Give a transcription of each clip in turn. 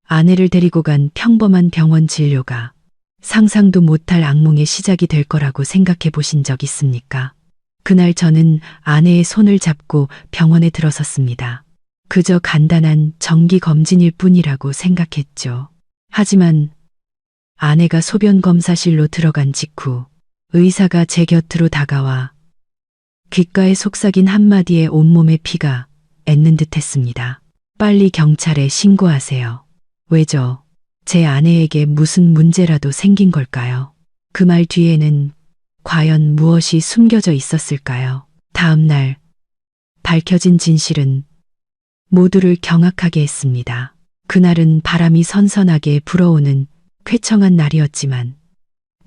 아내를 데리고 간 평범한 병원 진료가 상상도 못할 악몽의 시작이 될 거라고 생각해 보신 적 있습니까? 그날 저는 아내의 손을 잡고 병원에 들어섰습니다. 그저 간단한 정기 검진일 뿐이라고 생각했죠. 하지만 아내가 소변 검사실로 들어간 직후 의사가 제 곁으로 다가와 귓가에 속삭인 한마디에 온몸에 피가 ඈ는 듯 했습니다. 빨리 경찰에 신고하세요. 왜죠? 제 아내에게 무슨 문제라도 생긴 걸까요? 그 말 뒤에는 과연 무엇이 숨겨져 있었을까요? 다음 날 밝혀진 진실은 모두를 경악하게 했습니다. 그날은 바람이 선선하게 불어오는 쾌청한 날이었지만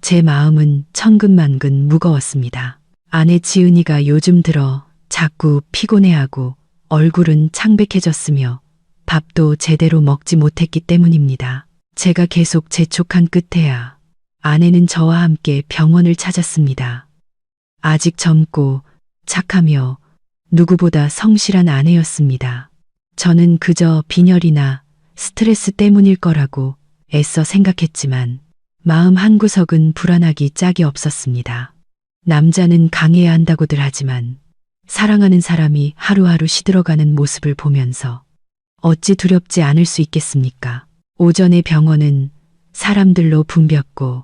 제 마음은 천근만근 무거웠습니다. 아내 지은이가 요즘 들어 자꾸 피곤해하고 얼굴은 창백해졌으며 밥도 제대로 먹지 못했기 때문입니다. 제가 계속 재촉한 끝에야 아내는 저와 함께 병원을 찾았습니다. 아직 젊고 착하며 누구보다 성실한 아내였습니다. 저는 그저 빈혈이나 스트레스 때문일 거라고 애써 생각했지만 마음 한구석은 불안하기 짝이 없었습니다. 남자는 강해야 한다고들 하지만 사랑하는 사람이 하루하루 시들어가는 모습을 보면서 어찌 두렵지 않을 수 있겠습니까? 오전에 병원은 사람들로 붐볐고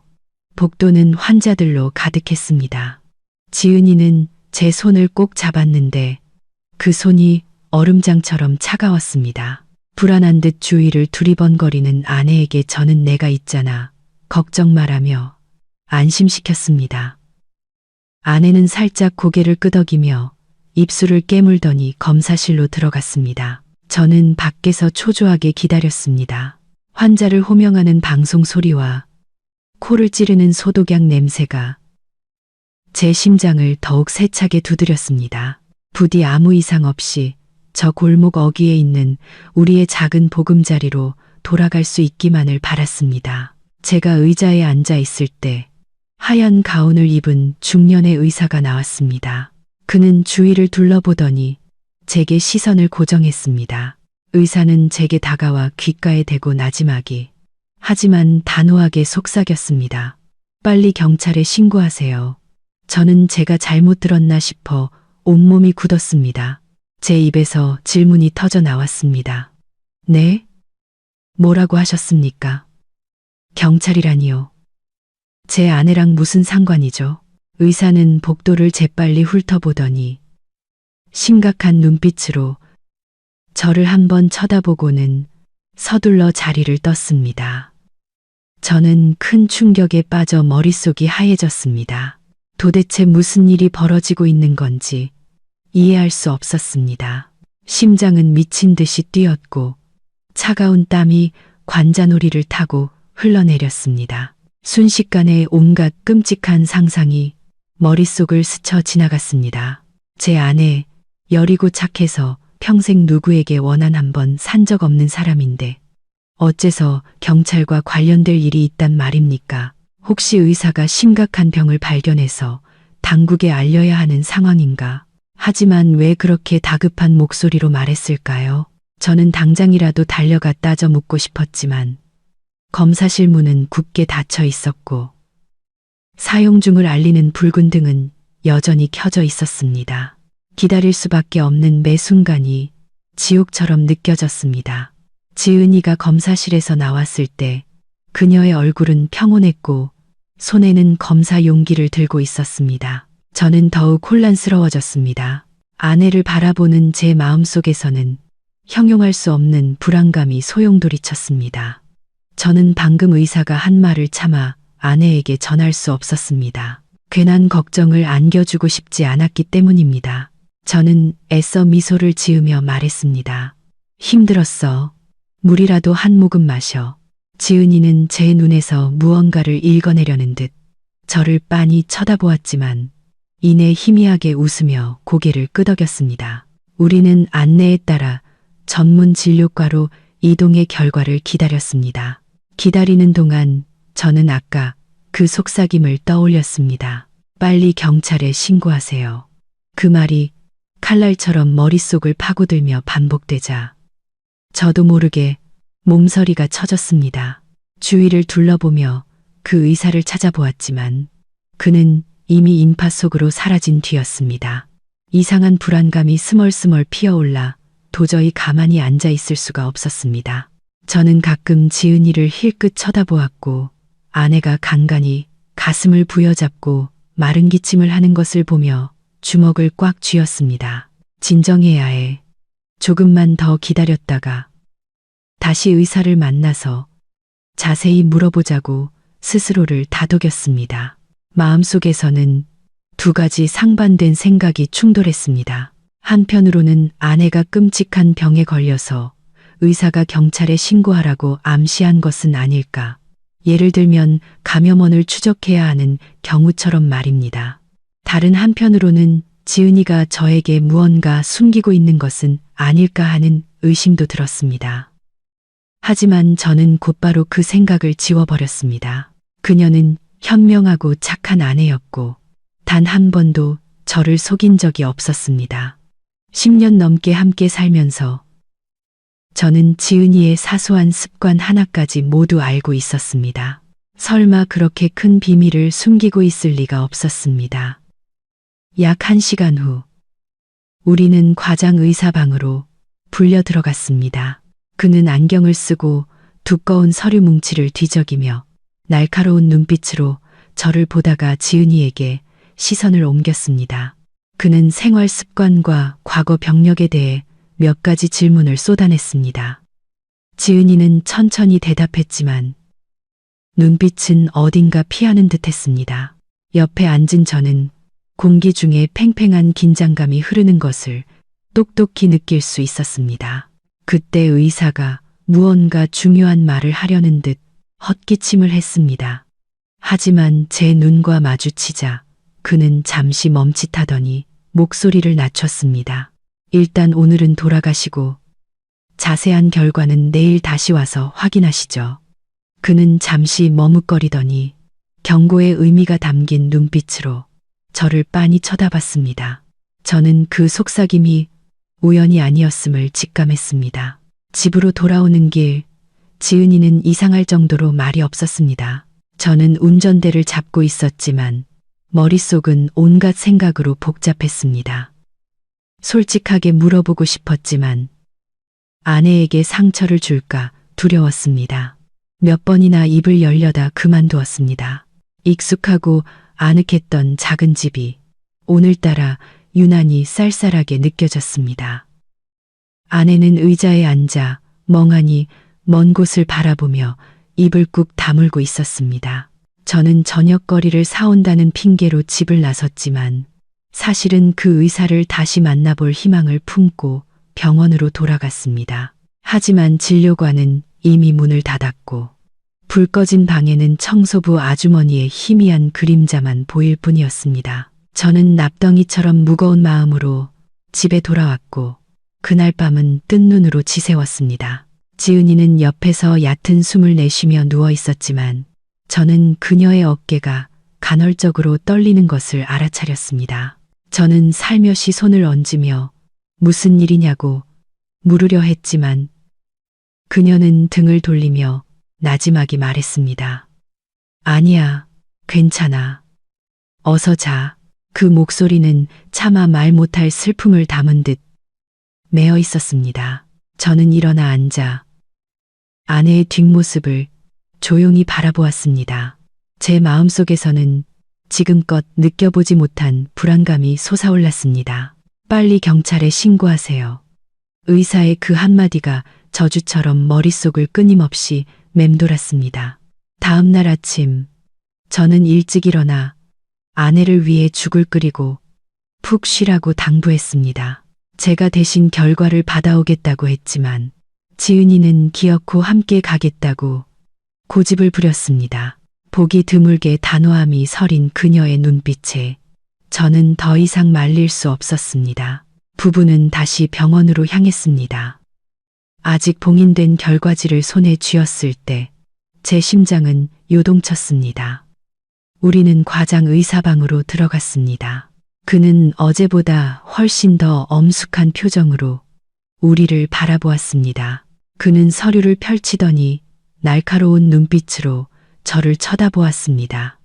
복도는 환자들로 가득했습니다. 지은이는 제 손을 꼭 잡았는데 그 손이 얼음장처럼 차가웠습니다. 불안한 듯 주위를 두리번거리는 아내에게 저는 내가 있잖아. 걱정 말라며 안심시켰습니다. 아내는 살짝 고개를 끄덕이며 입술을 깨물더니 검사실로 들어갔습니다. 저는 밖에서 초조하게 기다렸습니다. 환자를 호명하는 방송 소리와 코를 찌르는 소독약 냄새가 제 심장을 더욱 세차게 두드렸습니다. 부디 아무 이상 없이 저 골목 어귀에 있는 우리의 작은 보금자리로 돌아갈 수 있기만을 바랐습니다. 제가 의자에 앉아 있을 때 하얀 가운을 입은 중년의 의사가 나왔습니다. 그는 주위를 둘러보더니 제게 시선을 고정했습니다. 의사는 제게 다가와 귓가에 대고 나지막이 하지만 단호하게 속삭였습니다. 빨리 경찰에 신고하세요. 저는 제가 잘못 들었나 싶어 온몸이 굳었습니다. 제 입에서 질문이 터져 나왔습니다. 네? 뭐라고 하셨습니까? 경찰이라니요. 제 아내랑 무슨 상관이죠? 의사는 복도를 재빨리 훑어보더니 심각한 눈빛으로 저를 한번 쳐다보고는 서둘러 자리를 떴습니다. 저는 큰 충격에 빠져 머릿속이 하얘졌습니다. 도대체 무슨 일이 벌어지고 있는 건지 이해할 수 없었습니다. 심장은 미친 듯이 뛰었고 차가운 땀이 관자놀이를 타고 흘러내렸습니다. 순식간에 온갖 끔찍한 상상이 머릿속을 스쳐 지나갔습니다. 제 아내, 여리고 착해서 평생 누구에게 원한 한 번 산 적 없는 사람인데 어째서 경찰과 관련될 일이 있단 말입니까? 혹시 의사가 심각한 병을 발견해서 당국에 알려야 하는 상황인가? 하지만 왜 그렇게 다급한 목소리로 말했을까요? 저는 당장이라도 달려가 따져 묻고 싶었지만 검사실 문은 굳게 닫혀 있었고 사용 중을 알리는 붉은 등은 여전히 켜져 있었습니다. 기다릴 수밖에 없는 매 순간이 지옥처럼 느껴졌습니다. 지은이가 검사실에서 나왔을 때 그녀의 얼굴은 평온했고 손에는 검사 용기를 들고 있었습니다. 저는 더욱 혼란스러워졌습니다. 아내를 바라보는 제 마음속에서는 형용할 수 없는 불안감이 소용돌이쳤습니다. 저는 방금 의사가 한 말을 참아 아내에게 전할 수 없었습니다. 괜한 걱정을 안겨주고 싶지 않았기 때문입니다. 저는 애써 미소를 지으며 말했습니다. 힘들었어. 물이라도 한 모금 마셔. 지은이는 제 눈에서 무언가를 읽어내려는 듯 저를 빤히 쳐다보았지만 이내 희미하게 웃으며 고개를 끄덕였습니다. 우리는 안내에 따라 전문 진료과로 이동의 결과를 기다렸습니다. 기다리는 동안 저는 아까 그 속삭임을 떠올렸습니다. 빨리 경찰에 신고하세요. 그 말이 칼날처럼 머릿속을 파고들며 반복되자 저도 모르게 몸서리가 쳐졌습니다. 주위를 둘러보며 그 의사를 찾아보았지만 그는 이미 인파 속으로 사라진 뒤였습니다. 이상한 불안감이 스멀스멀 피어올라 도저히 가만히 앉아 있을 수가 없었습니다. 저는 가끔 지은이를 힐끗 쳐다보았고 아내가 간간히 가슴을 부여잡고 마른 기침을 하는 것을 보며 주먹을 꽉 쥐었습니다. 진정해야 해. 조금만 더 기다렸다가 다시 의사를 만나서 자세히 물어보자고 스스로를 다독였습니다. 마음속에서는 두 가지 상반된 생각이 충돌했습니다. 한편으로는 아내가 끔찍한 병에 걸려서 의사가 경찰에 신고하라고 암시한 것은 아닐까. 예를 들면 감염원을 추적해야 하는 경우처럼 말입니다. 다른 한편으로는 지은이가 저에게 무언가 숨기고 있는 것은 아닐까 하는 의심도 들었습니다. 하지만 저는 곧바로 그 생각을 지워버렸습니다. 그녀는 현명하고 착한 아내였고 단 한 번도 저를 속인 적이 없었습니다. 10년 넘게 함께 살면서 저는 지은이의 사소한 습관 하나까지 모두 알고 있었습니다. 설마 그렇게 큰 비밀을 숨기고 있을 리가 없었습니다. 약 1시간 후 우리는 과장 의사 방으로 불려 들어갔습니다. 그는 안경을 쓰고 두꺼운 서류 뭉치를 뒤적이며 날카로운 눈빛으로 저를 보다가 지은이에게 시선을 옮겼습니다. 그는 생활 습관과 과거 병력에 대해 몇 가지 질문을 쏟아냈습니다. 지은이는 천천히 대답했지만 눈빛은 어딘가 피하는 듯했습니다. 옆에 앉은 저는 공기 중에 팽팽한 긴장감이 흐르는 것을 똑똑히 느낄 수 있었습니다. 그때 의사가 무언가 중요한 말을 하려는 듯 헛기침을 했습니다. 하지만 제 눈과 마주치자 그는 잠시 멈칫하더니 목소리를 낮췄습니다. 일단 오늘은 돌아가시고 자세한 결과는 내일 다시 와서 확인하시죠. 그는 잠시 머뭇거리더니 경고의 의미가 담긴 눈빛으로 저를 빤히 쳐다봤습니다. 저는 그 속삭임이 우연이 아니었음을 직감했습니다. 집으로 돌아오는 길, 지은이는 이상할 정도로 말이 없었습니다. 저는 운전대를 잡고 있었지만 머릿속은 온갖 생각으로 복잡했습니다. 솔직하게 물어보고 싶었지만 아내에게 상처를 줄까 두려웠습니다. 몇 번이나 입을 열려다 그만두었습니다. 익숙하고 아늑했던 작은 집이 오늘따라 유난히 쌀쌀하게 느껴졌습니다. 아내는 의자에 앉아 멍하니 먼 곳을 바라보며 입을 꾹 다물고 있었습니다. 저는 저녁거리를 사온다는 핑계로 집을 나섰지만 사실은 그 의사를 다시 만나볼 희망을 품고 병원으로 돌아갔습니다. 하지만 진료관은 이미 문을 닫았고 불 꺼진 방에는 청소부 아주머니의 희미한 그림자만 보일 뿐이었습니다. 저는 납덩이처럼 무거운 마음으로 집에 돌아왔고 그날 밤은 뜬 눈으로 지새웠습니다. 지은이는 옆에서 얕은 숨을 내쉬며 누워 있었지만 저는 그녀의 어깨가 간헐적으로 떨리는 것을 알아차렸습니다. 저는 살며시 손을 얹으며 무슨 일이냐고 물으려 했지만 그녀는 등을 돌리며 나지막이 말했습니다. 아니야, 괜찮아. 어서 자. 그 목소리는 차마 말 못할 슬픔을 담은 듯 매어 있었습니다. 저는 일어나 앉아 아내의 뒷모습을 조용히 바라보았습니다. 제 마음속에서는 지금껏 느껴보지 못한 불안감이 솟아올랐습니다. 빨리 경찰에 신고하세요. 의사의 그 한마디가 저주처럼 머릿속을 끊임없이 맴돌았습니다. 다음 날 아침 저는 일찍 일어나 아내를 위해 죽을 끓이고 푹 쉬라고 당부했습니다. 제가 대신 결과를 받아오겠다고 했지만 지은이는 기어코 함께 가겠다고 고집을 부렸습니다. 보기 드물게 단호함이 서린 그녀의 눈빛에 저는 더 이상 말릴 수 없었습니다. 부부는 다시 병원으로 향했습니다. 아직 봉인된 결과지를 손에 쥐었을 때 제 심장은 요동쳤습니다. 우리는 과장 의사방으로 들어갔습니다. 그는 어제보다 훨씬 더 엄숙한 표정으로 우리를 바라보았습니다. 그는 서류를 펼치더니 날카로운 눈빛으로 저를 쳐다보았습니다.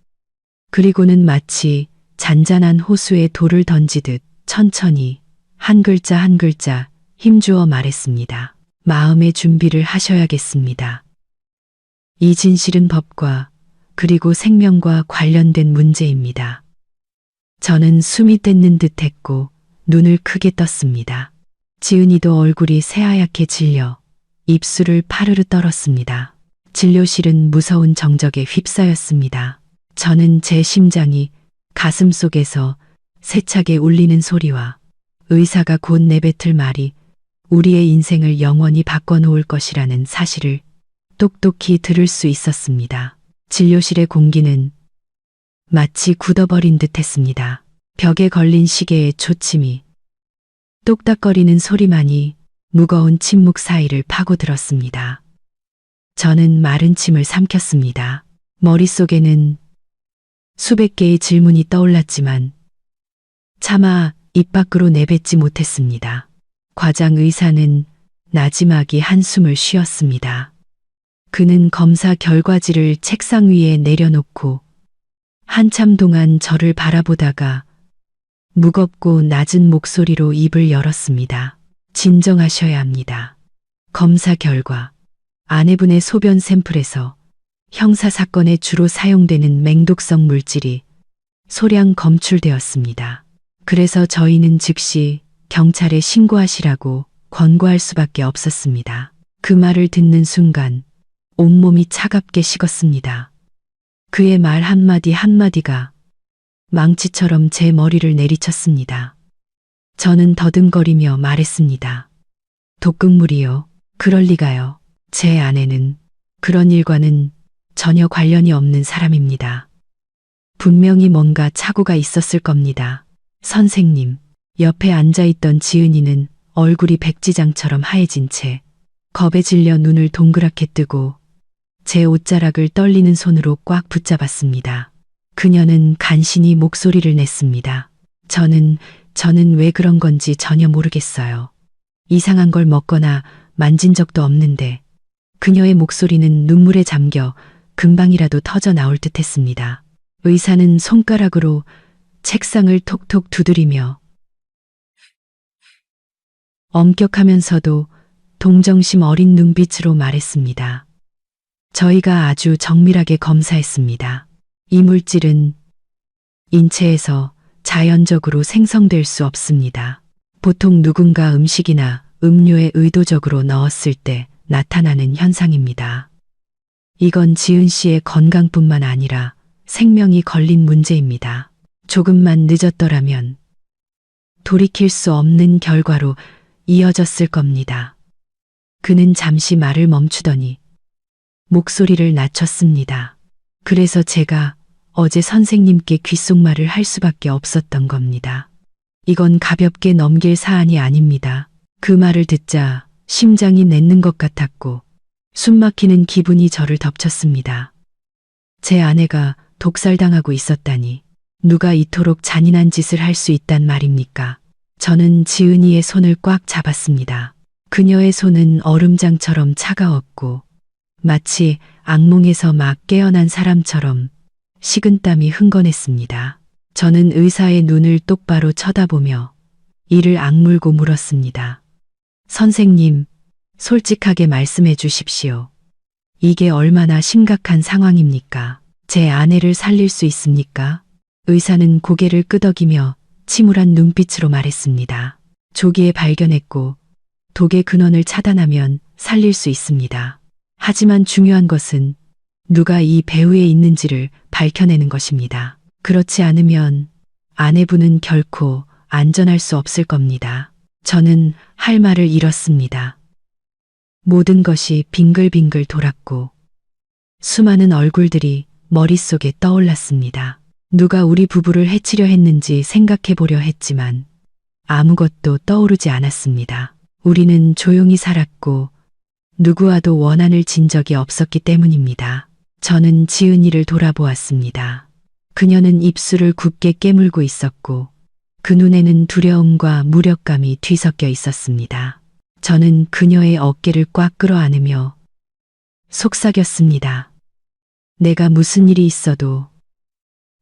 그리고는 마치 잔잔한 호수에 돌을 던지듯 천천히 한 글자 한 글자 힘주어 말했습니다. 마음의 준비를 하셔야겠습니다. 이 진실은 법과 그리고 생명과 관련된 문제입니다. 저는 숨이 뗀는 듯 했고 눈을 크게 떴습니다. 지은이도 얼굴이 새하얗게 질려 입술을 파르르 떨었습니다. 진료실은 무서운 정적에 휩싸였습니다. 저는 제 심장이 가슴 속에서 세차게 울리는 소리와 의사가 곧 내뱉을 말이 우리의 인생을 영원히 바꿔놓을 것이라는 사실을 똑똑히 들을 수 있었습니다. 진료실의 공기는 마치 굳어버린 듯 했습니다. 벽에 걸린 시계의 초침이 똑딱거리는 소리만이 무거운 침묵 사이를 파고들었습니다. 저는 마른 침을 삼켰습니다. 머릿속에는 수백 개의 질문이 떠올랐지만 차마 입 밖으로 내뱉지 못했습니다. 과장 의사는 나지막이 한숨을 쉬었습니다. 그는 검사 결과지를 책상 위에 내려놓고 한참 동안 저를 바라보다가 무겁고 낮은 목소리로 입을 열었습니다. 진정하셔야 합니다. 검사 결과 아내분의 소변 샘플에서 형사사건에 주로 사용되는 맹독성 물질이 소량 검출되었습니다. 그래서 저희는 즉시 경찰에 신고하시라고 권고할 수밖에 없었습니다. 그 말을 듣는 순간 온몸이 차갑게 식었습니다. 그의 말 한마디 한마디가 망치처럼 제 머리를 내리쳤습니다. 저는 더듬거리며 말했습니다. 독극물이요. 그럴 리가요. 제 아내는 그런 일과는 전혀 관련이 없는 사람입니다. 분명히 뭔가 착오가 있었을 겁니다. 선생님, 옆에 앉아있던 지은이는 얼굴이 백지장처럼 하얘진 채 겁에 질려 눈을 동그랗게 뜨고 제 옷자락을 떨리는 손으로 꽉 붙잡았습니다. 그녀는 간신히 목소리를 냈습니다. 저는 왜 그런 건지 전혀 모르겠어요. 이상한 걸 먹거나 만진 적도 없는데 그녀의 목소리는 눈물에 잠겨 금방이라도 터져 나올 듯 했습니다. 의사는 손가락으로 책상을 톡톡 두드리며 엄격하면서도 동정심 어린 눈빛으로 말했습니다. 저희가 아주 정밀하게 검사했습니다. 이 물질은 인체에서 자연적으로 생성될 수 없습니다. 보통 누군가 음식이나 음료에 의도적으로 넣었을 때 나타나는 현상입니다. 이건 지은 씨의 건강뿐만 아니라 생명이 걸린 문제입니다. 조금만 늦었더라면 돌이킬 수 없는 결과로 이어졌을 겁니다. 그는 잠시 말을 멈추더니 목소리를 낮췄습니다. 그래서 제가 어제 선생님께 귓속말을 할 수밖에 없었던 겁니다. 이건 가볍게 넘길 사안이 아닙니다. 그 말을 듣자 심장이 멎는 것 같았고 숨막히는 기분이 저를 덮쳤습니다. 제 아내가 독살당하고 있었다니 누가 이토록 잔인한 짓을 할 수 있단 말입니까? 저는 지은이의 손을 꽉 잡았습니다. 그녀의 손은 얼음장처럼 차가웠고 마치 악몽에서 막 깨어난 사람처럼 식은땀이 흥건했습니다. 저는 의사의 눈을 똑바로 쳐다보며 이를 악물고 물었습니다. 선생님, 솔직하게 말씀해 주십시오. 이게 얼마나 심각한 상황입니까? 제 아내를 살릴 수 있습니까? 의사는 고개를 끄덕이며 침울한 눈빛으로 말했습니다. 조기에 발견했고 독의 근원을 차단하면 살릴 수 있습니다. 하지만 중요한 것은 누가 이 배후에 있는지를 밝혀내는 것입니다. 그렇지 않으면 아내분은 결코 안전할 수 없을 겁니다. 저는 할 말을 잃었습니다. 모든 것이 빙글빙글 돌았고 수많은 얼굴들이 머릿속에 떠올랐습니다. 누가 우리 부부를 해치려 했는지 생각해 보려 했지만 아무것도 떠오르지 않았습니다. 우리는 조용히 살았고 누구와도 원한을 진 적이 없었기 때문입니다. 저는 지은이를 돌아보았습니다. 그녀는 입술을 굳게 깨물고 있었고 그 눈에는 두려움과 무력감이 뒤섞여 있었습니다. 저는 그녀의 어깨를 꽉 끌어안으며 속삭였습니다. 내가 무슨 일이 있어도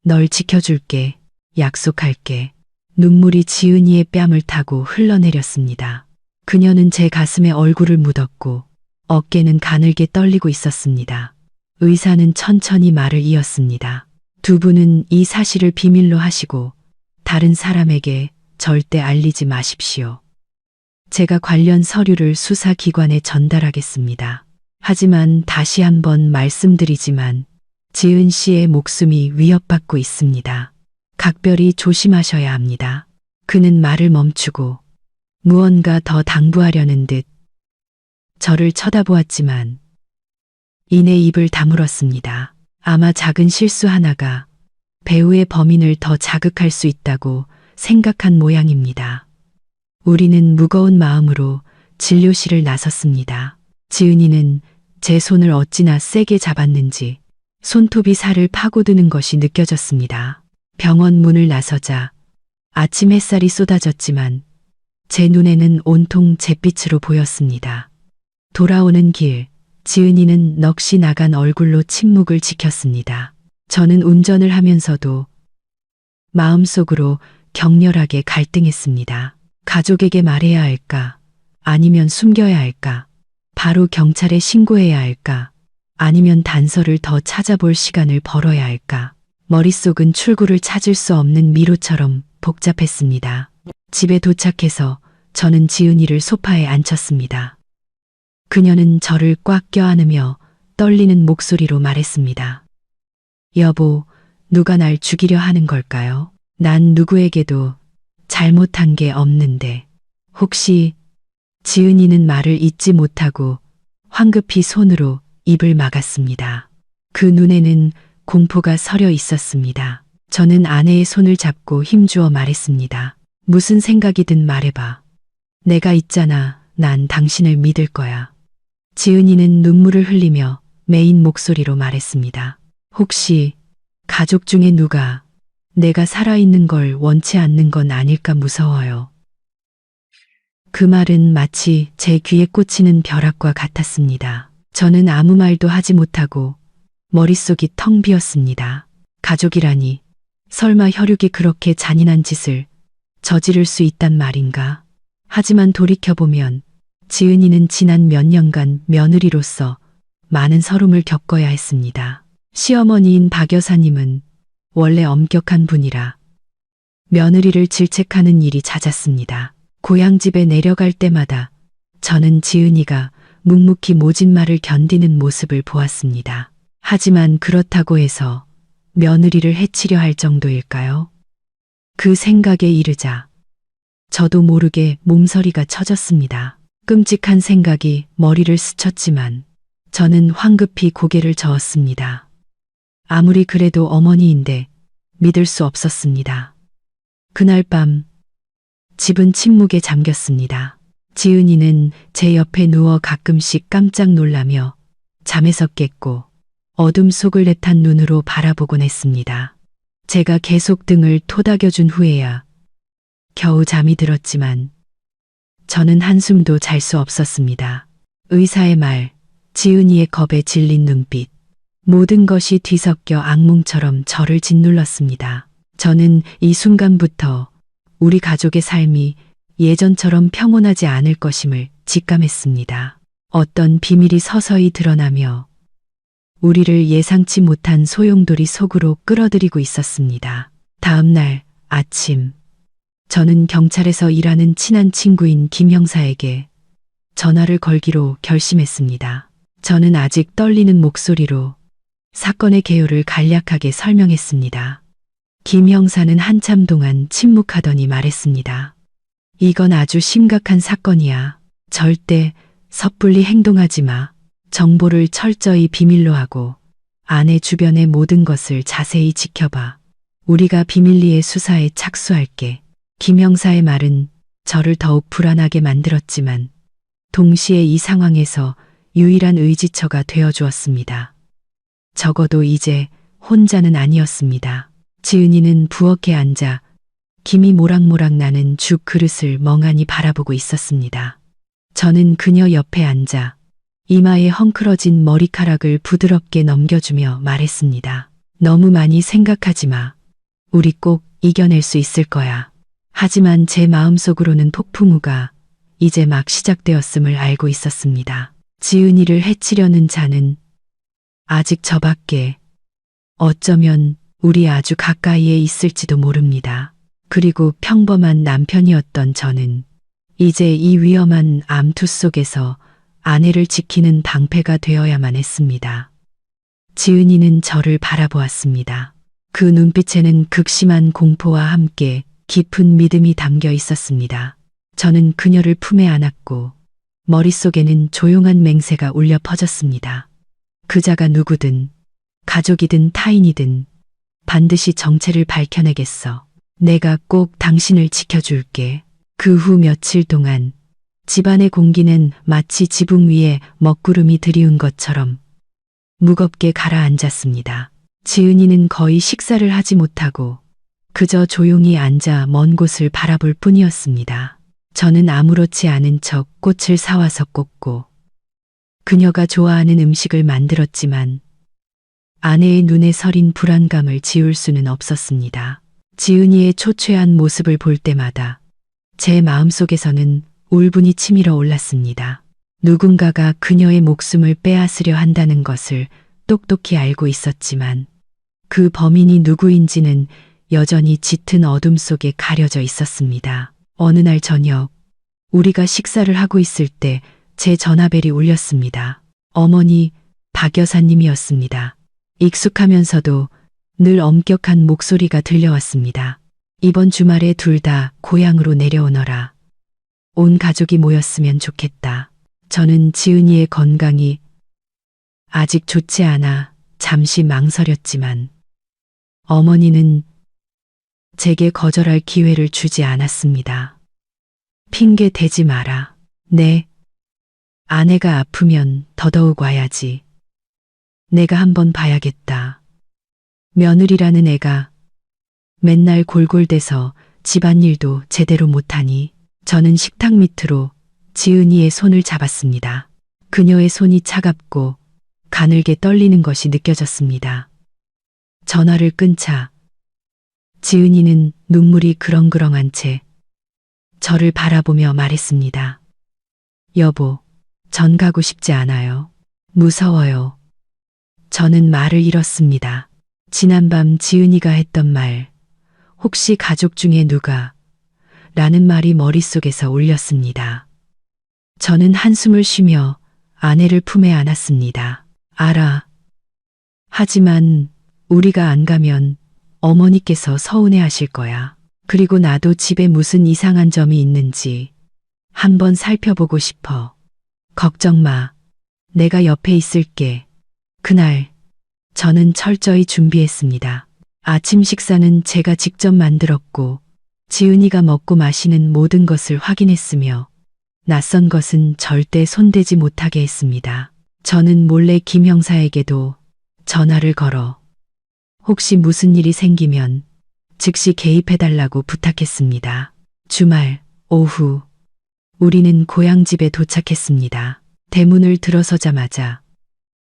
널 지켜줄게. 약속할게. 눈물이 지은이의 뺨을 타고 흘러내렸습니다. 그녀는 제 가슴에 얼굴을 묻었고 어깨는 가늘게 떨리고 있었습니다. 의사는 천천히 말을 이었습니다. 두 분은 이 사실을 비밀로 하시고 다른 사람에게 절대 알리지 마십시오. 제가 관련 서류를 수사기관에 전달하겠습니다. 하지만 다시 한번 말씀드리지만 지은 씨의 목숨이 위협받고 있습니다. 각별히 조심하셔야 합니다. 그는 말을 멈추고 무언가 더 당부하려는 듯 저를 쳐다보았지만 이내 입을 다물었습니다. 아마 작은 실수 하나가 배우의 범인을 더 자극할 수 있다고 생각한 모양입니다. 우리는 무거운 마음으로 진료실을 나섰습니다. 지은이는 제 손을 어찌나 세게 잡았는지 손톱이 살을 파고드는 것이 느껴졌습니다. 병원 문을 나서자 아침 햇살이 쏟아졌지만 제 눈에는 온통 잿빛으로 보였습니다. 돌아오는 길, 지은이는 넋이 나간 얼굴로 침묵을 지켰습니다. 저는 운전을 하면서도 마음속으로 격렬하게 갈등했습니다. 가족에게 말해야 할까? 아니면 숨겨야 할까? 바로 경찰에 신고해야 할까? 아니면 단서를 더 찾아볼 시간을 벌어야 할까? 머릿속은 출구를 찾을 수 없는 미로처럼 복잡했습니다. 집에 도착해서 저는 지은이를 소파에 앉혔습니다. 그녀는 저를 꽉 껴안으며 떨리는 목소리로 말했습니다. 여보, 누가 날 죽이려 하는 걸까요? 난 누구에게도 잘못한 게 없는데. 혹시 지은이는 말을 잇지 못하고 황급히 손으로 입을 막았습니다. 그 눈에는 공포가 서려 있었습니다. 저는 아내의 손을 잡고 힘주어 말했습니다. 무슨 생각이든 말해봐. 내가 있잖아. 난 당신을 믿을 거야. 지은이는 눈물을 흘리며 메인 목소리로 말했습니다. 혹시 가족 중에 누가 내가 살아있는 걸 원치 않는 건 아닐까 무서워요. 그 말은 마치 제 귀에 꽂히는 벼락과 같았습니다. 저는 아무 말도 하지 못하고 머릿속이 텅 비었습니다. 가족이라니, 설마 혈육이 그렇게 잔인한 짓을 저지를 수 있단 말인가? 하지만 돌이켜보면 지은이는 지난 몇 년간 며느리로서 많은 서름을 겪어야 했습니다. 시어머니인 박 여사님은 원래 엄격한 분이라 며느리를 질책하는 일이 잦았습니다. 고향집에 내려갈 때마다 저는 지은이가 묵묵히 모진 말을 견디는 모습을 보았습니다. 하지만 그렇다고 해서 며느리를 해치려 할 정도일까요? 그 생각에 이르자 저도 모르게 몸서리가 쳐졌습니다. 끔찍한 생각이 머리를 스쳤지만 저는 황급히 고개를 저었습니다. 아무리 그래도 어머니인데 믿을 수 없었습니다. 그날 밤 집은 침묵에 잠겼습니다. 지은이는 제 옆에 누워 가끔씩 깜짝 놀라며 잠에서 깼고 어둠 속을 내탄 눈으로 바라보곤 했습니다. 제가 계속 등을 토닥여준 후에야 겨우 잠이 들었지만 저는 한숨도 잘 수 없었습니다. 의사의 말, 지은이의 겁에 질린 눈빛, 모든 것이 뒤섞여 악몽처럼 저를 짓눌렀습니다. 저는 이 순간부터 우리 가족의 삶이 예전처럼 평온하지 않을 것임을 직감했습니다. 어떤 비밀이 서서히 드러나며 우리를 예상치 못한 소용돌이 속으로 끌어들이고 있었습니다. 다음 날 아침, 저는 경찰에서 일하는 친한 친구인 김 형사에게 전화를 걸기로 결심했습니다. 저는 아직 떨리는 목소리로 사건의 개요를 간략하게 설명했습니다. 김 형사는 한참 동안 침묵하더니 말했습니다. 이건 아주 심각한 사건이야. 절대 섣불리 행동하지 마. 정보를 철저히 비밀로 하고 아내 주변의 모든 것을 자세히 지켜봐. 우리가 비밀리에 수사에 착수할게. 김 형사의 말은 저를 더욱 불안하게 만들었지만 동시에 이 상황에서 유일한 의지처가 되어주었습니다. 적어도 이제 혼자는 아니었습니다. 지은이는 부엌에 앉아 김이 모락모락 나는 죽 그릇을 멍하니 바라보고 있었습니다. 저는 그녀 옆에 앉아 이마에 헝클어진 머리카락을 부드럽게 넘겨주며 말했습니다. 너무 많이 생각하지 마. 우리 꼭 이겨낼 수 있을 거야. 하지만 제 마음속으로는 폭풍우가 이제 막 시작되었음을 알고 있었습니다. 지은이를 해치려는 자는 아직 저밖에, 어쩌면 우리 아주 가까이에 있을지도 모릅니다. 그리고 평범한 남편이었던 저는 이제 이 위험한 암투 속에서 아내를 지키는 방패가 되어야만 했습니다. 지은이는 저를 바라보았습니다. 그 눈빛에는 극심한 공포와 함께 깊은 믿음이 담겨 있었습니다. 저는 그녀를 품에 안았고 머릿속에는 조용한 맹세가 울려 퍼졌습니다. 그자가 누구든, 가족이든 타인이든 반드시 정체를 밝혀내겠어. 내가 꼭 당신을 지켜줄게. 그 후 며칠 동안 집안의 공기는 마치 지붕 위에 먹구름이 들이운 것처럼 무겁게 가라앉았습니다. 지은이는 거의 식사를 하지 못하고 그저 조용히 앉아 먼 곳을 바라볼 뿐이었습니다. 저는 아무렇지 않은 척 꽃을 사와서 꽂고 그녀가 좋아하는 음식을 만들었지만 아내의 눈에 서린 불안감을 지울 수는 없었습니다. 지은이의 초췌한 모습을 볼 때마다 제 마음속에서는 울분이 치밀어 올랐습니다. 누군가가 그녀의 목숨을 빼앗으려 한다는 것을 똑똑히 알고 있었지만 그 범인이 누구인지는 여전히 짙은 어둠 속에 가려져 있었습니다. 어느 날 저녁, 우리가 식사를 하고 있을 때 제 전화벨이 울렸습니다. 어머니 박 여사님이었습니다. 익숙하면서도 늘 엄격한 목소리가 들려왔습니다. 이번 주말에 둘 다 고향으로 내려오너라. 온 가족이 모였으면 좋겠다. 저는 지은이의 건강이 아직 좋지 않아 잠시 망설였지만 어머니는 제게 거절할 기회를 주지 않았습니다. 핑계 대지 마라. 네. 아내가 아프면 더더욱 와야지. 내가 한번 봐야겠다. 며느리라는 애가 맨날 골골대서 집안일도 제대로 못하니. 저는 식탁 밑으로 지은이의 손을 잡았습니다. 그녀의 손이 차갑고 가늘게 떨리는 것이 느껴졌습니다. 전화를 끊자 지은이는 눈물이 그렁그렁한 채 저를 바라보며 말했습니다. 여보, 전 가고 싶지 않아요. 무서워요. 저는 말을 잃었습니다. 지난밤 지은이가 했던 말, 혹시 가족 중에 누가 라는 말이 머릿속에서 울렸습니다. 저는 한숨을 쉬며 아내를 품에 안았습니다. 알아. 하지만 우리가 안 가면 어머니께서 서운해하실 거야. 그리고 나도 집에 무슨 이상한 점이 있는지 한번 살펴보고 싶어. 걱정 마. 내가 옆에 있을게. 그날 저는 철저히 준비했습니다. 아침 식사는 제가 직접 만들었고 지은이가 먹고 마시는 모든 것을 확인했으며 낯선 것은 절대 손대지 못하게 했습니다. 저는 몰래 김 형사에게도 전화를 걸어 혹시 무슨 일이 생기면 즉시 개입해달라고 부탁했습니다. 주말 오후 우리는 고향집에 도착했습니다. 대문을 들어서자마자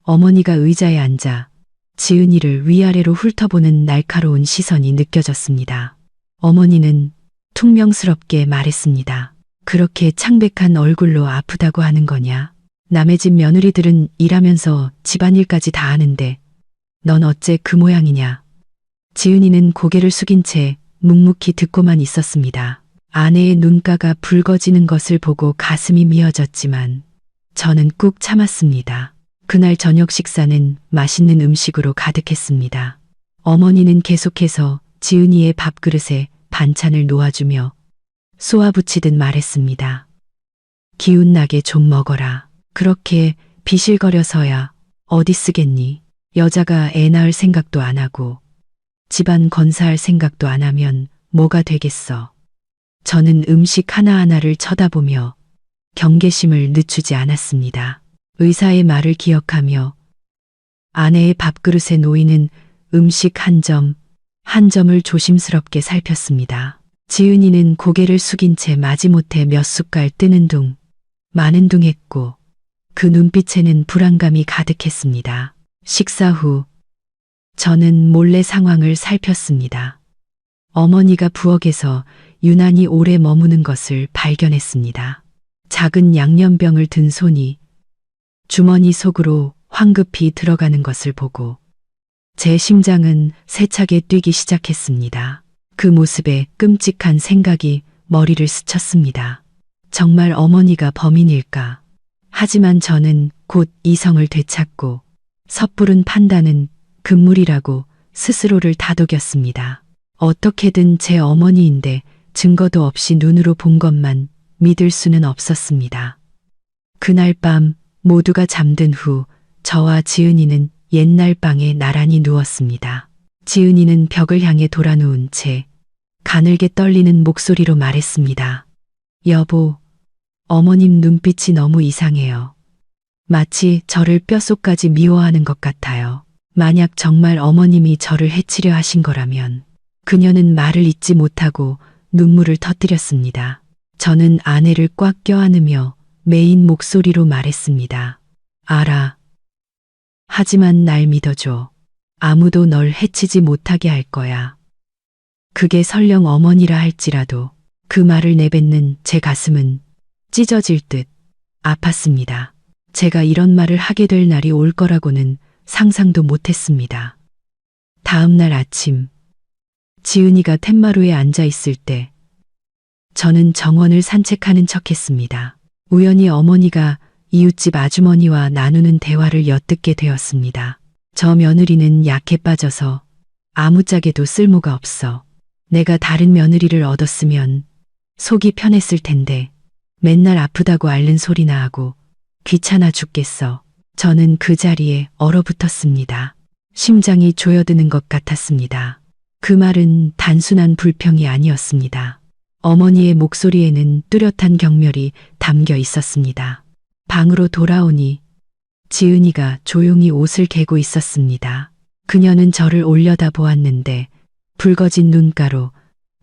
어머니가 의자에 앉아 지은이를 위아래로 훑어보는 날카로운 시선이 느껴졌습니다. 어머니는 퉁명스럽게 말했습니다. 그렇게 창백한 얼굴로 아프다고 하는 거냐? 남의 집 며느리들은 일하면서 집안일까지 다 하는데 넌 어째 그 모양이냐? 지은이는 고개를 숙인 채 묵묵히 듣고만 있었습니다. 아내의 눈가가 붉어지는 것을 보고 가슴이 미어졌지만 저는 꾹 참았습니다. 그날 저녁 식사는 맛있는 음식으로 가득했습니다. 어머니는 계속해서 지은이의 밥그릇에 반찬을 놓아주며 쏘아붙이듯 말했습니다. 기운나게 좀 먹어라. 그렇게 비실거려서야 어디 쓰겠니? 여자가 애 낳을 생각도 안 하고 집안 건사할 생각도 안 하면 뭐가 되겠어. 저는 음식 하나하나를 쳐다보며 경계심을 늦추지 않았습니다. 의사의 말을 기억하며 아내의 밥그릇에 놓이는 음식 한 점, 한 점을 조심스럽게 살폈습니다. 지은이는 고개를 숙인 채 마지못해 몇 숟갈 뜨는 둥 마는둥했고 그 눈빛에는 불안감이 가득했습니다. 식사 후 저는 몰래 상황을 살폈습니다. 어머니가 부엌에서 유난히 오래 머무는 것을 발견했습니다. 작은 양념병을 든 손이 주머니 속으로 황급히 들어가는 것을 보고 제 심장은 세차게 뛰기 시작했습니다. 그 모습에 끔찍한 생각이 머리를 스쳤습니다. 정말 어머니가 범인일까? 하지만 저는 곧 이성을 되찾고 섣부른 판단은 금물이라고 스스로를 다독였습니다. 어떻게든 제 어머니인데 증거도 없이 눈으로 본 것만 믿을 수는 없었습니다. 그날 밤 모두가 잠든 후 저와 지은이는 옛날 방에 나란히 누웠습니다. 지은이는 벽을 향해 돌아누운 채 가늘게 떨리는 목소리로 말했습니다. 여보, 어머님 눈빛이 너무 이상해요. 마치 저를 뼛속까지 미워하는 것 같아요. 만약 정말 어머님이 저를 해치려 하신 거라면 그녀는 말을 잇지 못하고 눈물을 터뜨렸습니다. 저는 아내를 꽉 껴안으며 메인 목소리로 말했습니다. 알아. 하지만 날 믿어줘. 아무도 널 해치지 못하게 할 거야. 그게 설령 어머니라 할지라도. 그 말을 내뱉는 제 가슴은 찢어질 듯 아팠습니다. 제가 이런 말을 하게 될 날이 올 거라고는 상상도 못했습니다. 다음 날 아침, 지은이가 텐마루에 앉아 있을 때 저는 정원을 산책하는 척했습니다. 우연히 어머니가 이웃집 아주머니와 나누는 대화를 엿듣게 되었습니다. 저 며느리는 약해 빠져서 아무짝에도 쓸모가 없어. 내가 다른 며느리를 얻었으면 속이 편했을 텐데 맨날 아프다고 앓는 소리나 하고 귀찮아 죽겠어. 저는 그 자리에 얼어붙었습니다. 심장이 조여드는 것 같았습니다. 그 말은 단순한 불평이 아니었습니다. 어머니의 목소리에는 뚜렷한 경멸이 담겨 있었습니다. 방으로 돌아오니 지은이가 조용히 옷을 개고 있었습니다. 그녀는 저를 올려다 보았는데 붉어진 눈가로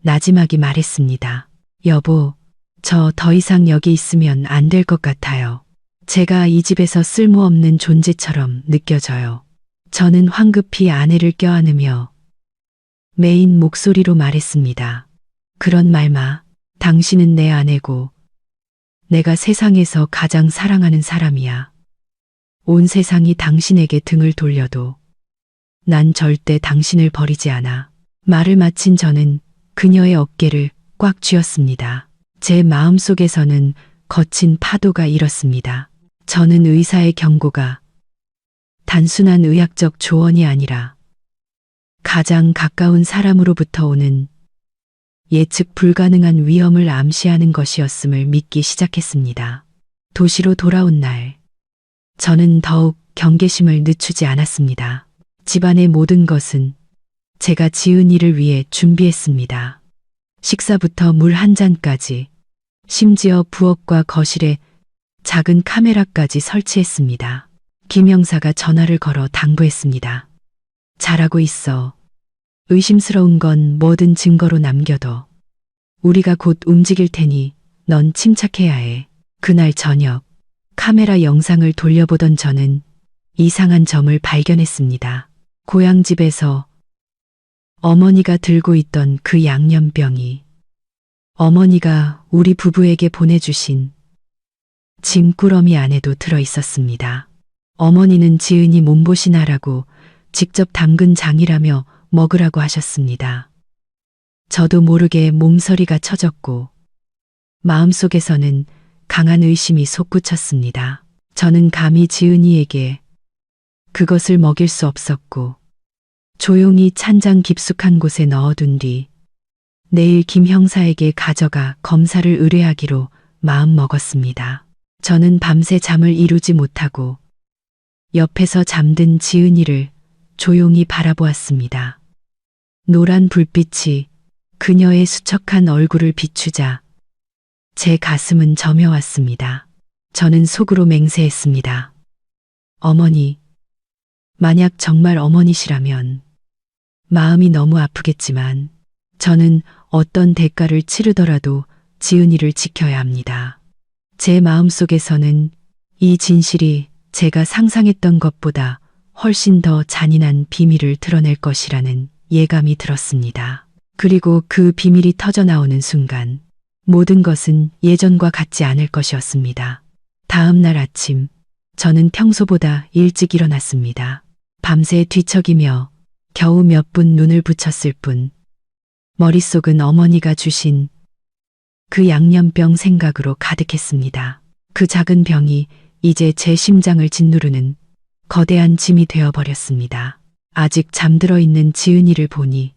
나지막이 말했습니다. 여보, 저 더 이상 여기 있으면 안 될 것 같아요. 제가 이 집에서 쓸모없는 존재처럼 느껴져요. 저는 황급히 아내를 껴안으며 메인 목소리로 말했습니다. 그런 말 마. 당신은 내 아내고 내가 세상에서 가장 사랑하는 사람이야. 온 세상이 당신에게 등을 돌려도 난 절대 당신을 버리지 않아. 말을 마친 저는 그녀의 어깨를 꽉 쥐었습니다. 제 마음속에서는 거친 파도가 일었습니다. 저는 의사의 경고가 단순한 의학적 조언이 아니라 가장 가까운 사람으로부터 오는 예측 불가능한 위험을 암시하는 것이었음을 믿기 시작했습니다. 도시로 돌아온 날, 저는 더욱 경계심을 늦추지 않았습니다. 집안의 모든 것은 제가 지은이를 위해 준비했습니다. 식사부터 물 한 잔까지, 심지어 부엌과 거실에 작은 카메라까지 설치했습니다. 김 형사가 전화를 걸어 당부했습니다. 잘하고 있어. 의심스러운 건 뭐든 증거로 남겨둬. 우리가 곧 움직일 테니 넌 침착해야 해. 그날 저녁 카메라 영상을 돌려보던 저는 이상한 점을 발견했습니다. 고향집에서 어머니가 들고 있던 그 양념병이 어머니가 우리 부부에게 보내주신 짐꾸러미 안에도 들어 있었습니다. 어머니는 지은이 몸보신하라고 직접 담근 장이라며 먹으라고 하셨습니다. 저도 모르게 몸서리가 쳐졌고 마음속에서는 강한 의심이 솟구쳤습니다. 저는 감히 지은이에게 그것을 먹일 수 없었고 조용히 찬장 깊숙한 곳에 넣어둔 뒤 내일 김 형사에게 가져가 검사를 의뢰하기로 마음먹었습니다. 저는 밤새 잠을 이루지 못하고 옆에서 잠든 지은이를 조용히 바라보았습니다. 노란 불빛이 그녀의 수척한 얼굴을 비추자 제 가슴은 저며왔습니다. 저는 속으로 맹세했습니다. 어머니, 만약 정말 어머니시라면 마음이 너무 아프겠지만 저는 어떤 대가를 치르더라도 지은이를 지켜야 합니다. 제 마음속에서는 이 진실이 제가 상상했던 것보다 훨씬 더 잔인한 비밀을 드러낼 것이라는 예감이 들었습니다. 그리고 그 비밀이 터져 나오는 순간 모든 것은 예전과 같지 않을 것이었습니다. 다음 날 아침, 저는 평소보다 일찍 일어났습니다. 밤새 뒤척이며 겨우 몇 분 눈을 붙였을 뿐 머릿속은 어머니가 주신 그 양념병 생각으로 가득했습니다. 그 작은 병이 이제 제 심장을 짓누르는 거대한 짐이 되어버렸습니다. 아직 잠들어 있는 지은이를 보니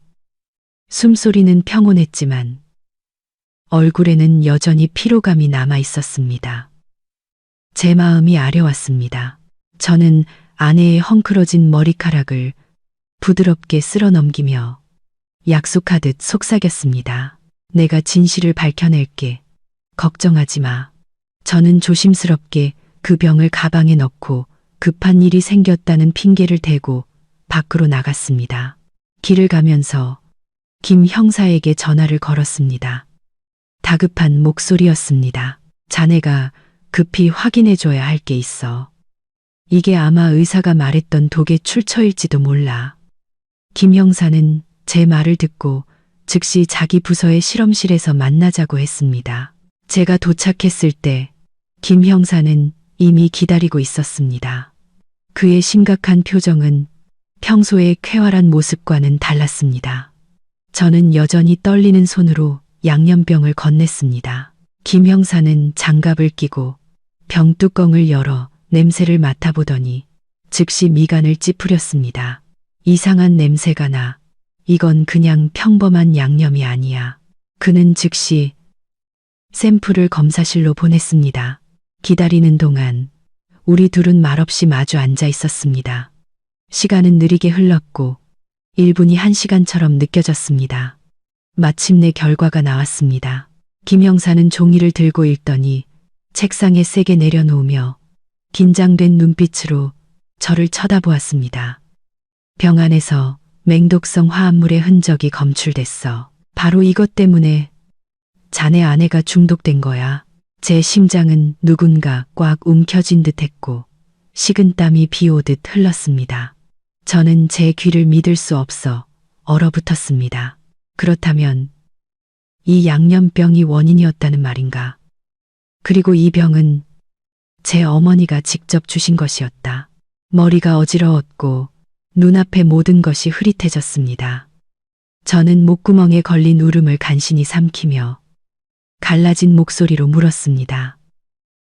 숨소리는 평온했지만 얼굴에는 여전히 피로감이 남아 있었습니다. 제 마음이 아려왔습니다. 저는 아내의 헝클어진 머리카락을 부드럽게 쓸어 넘기며 약속하듯 속삭였습니다. 내가 진실을 밝혀낼게. 걱정하지 마. 저는 조심스럽게 그 병을 가방에 넣고 급한 일이 생겼다는 핑계를 대고 밖으로 나갔습니다. 길을 가면서 김 형사에게 전화를 걸었습니다. 다급한 목소리였습니다. 자네가 급히 확인해줘야 할 게 있어. 이게 아마 의사가 말했던 독의 출처일지도 몰라. 김 형사는 제 말을 듣고 즉시 자기 부서의 실험실에서 만나자고 했습니다. 제가 도착했을 때 김 형사는 이미 기다리고 있었습니다. 그의 심각한 표정은 평소의 쾌활한 모습과는 달랐습니다. 저는 여전히 떨리는 손으로 양념병을 건넸습니다. 김 형사는 장갑을 끼고 병 뚜껑을 열어 냄새를 맡아보더니 즉시 미간을 찌푸렸습니다. 이상한 냄새가 나. 이건 그냥 평범한 양념이 아니야. 그는 즉시 샘플을 검사실로 보냈습니다. 기다리는 동안 우리 둘은 말없이 마주 앉아 있었습니다. 시간은 느리게 흘렀고 1분이 1시간처럼 느껴졌습니다. 마침내 결과가 나왔습니다. 김 형사는 종이를 들고 읽더니 책상에 세게 내려놓으며 긴장된 눈빛으로 저를 쳐다보았습니다. 병 안에서 맹독성 화합물의 흔적이 검출됐어. 바로 이것 때문에 자네 아내가 중독된 거야. 제 심장은 누군가 꽉 움켜쥔 듯 했고 식은땀이 비오듯 흘렀습니다. 저는 제 귀를 믿을 수 없어 얼어붙었습니다. 그렇다면 이 양념병이 원인이었다는 말인가? 그리고 이 병은 제 어머니가 직접 주신 것이었다. 머리가 어지러웠고 눈앞의 모든 것이 흐릿해졌습니다. 저는 목구멍에 걸린 울음을 간신히 삼키며 갈라진 목소리로 물었습니다.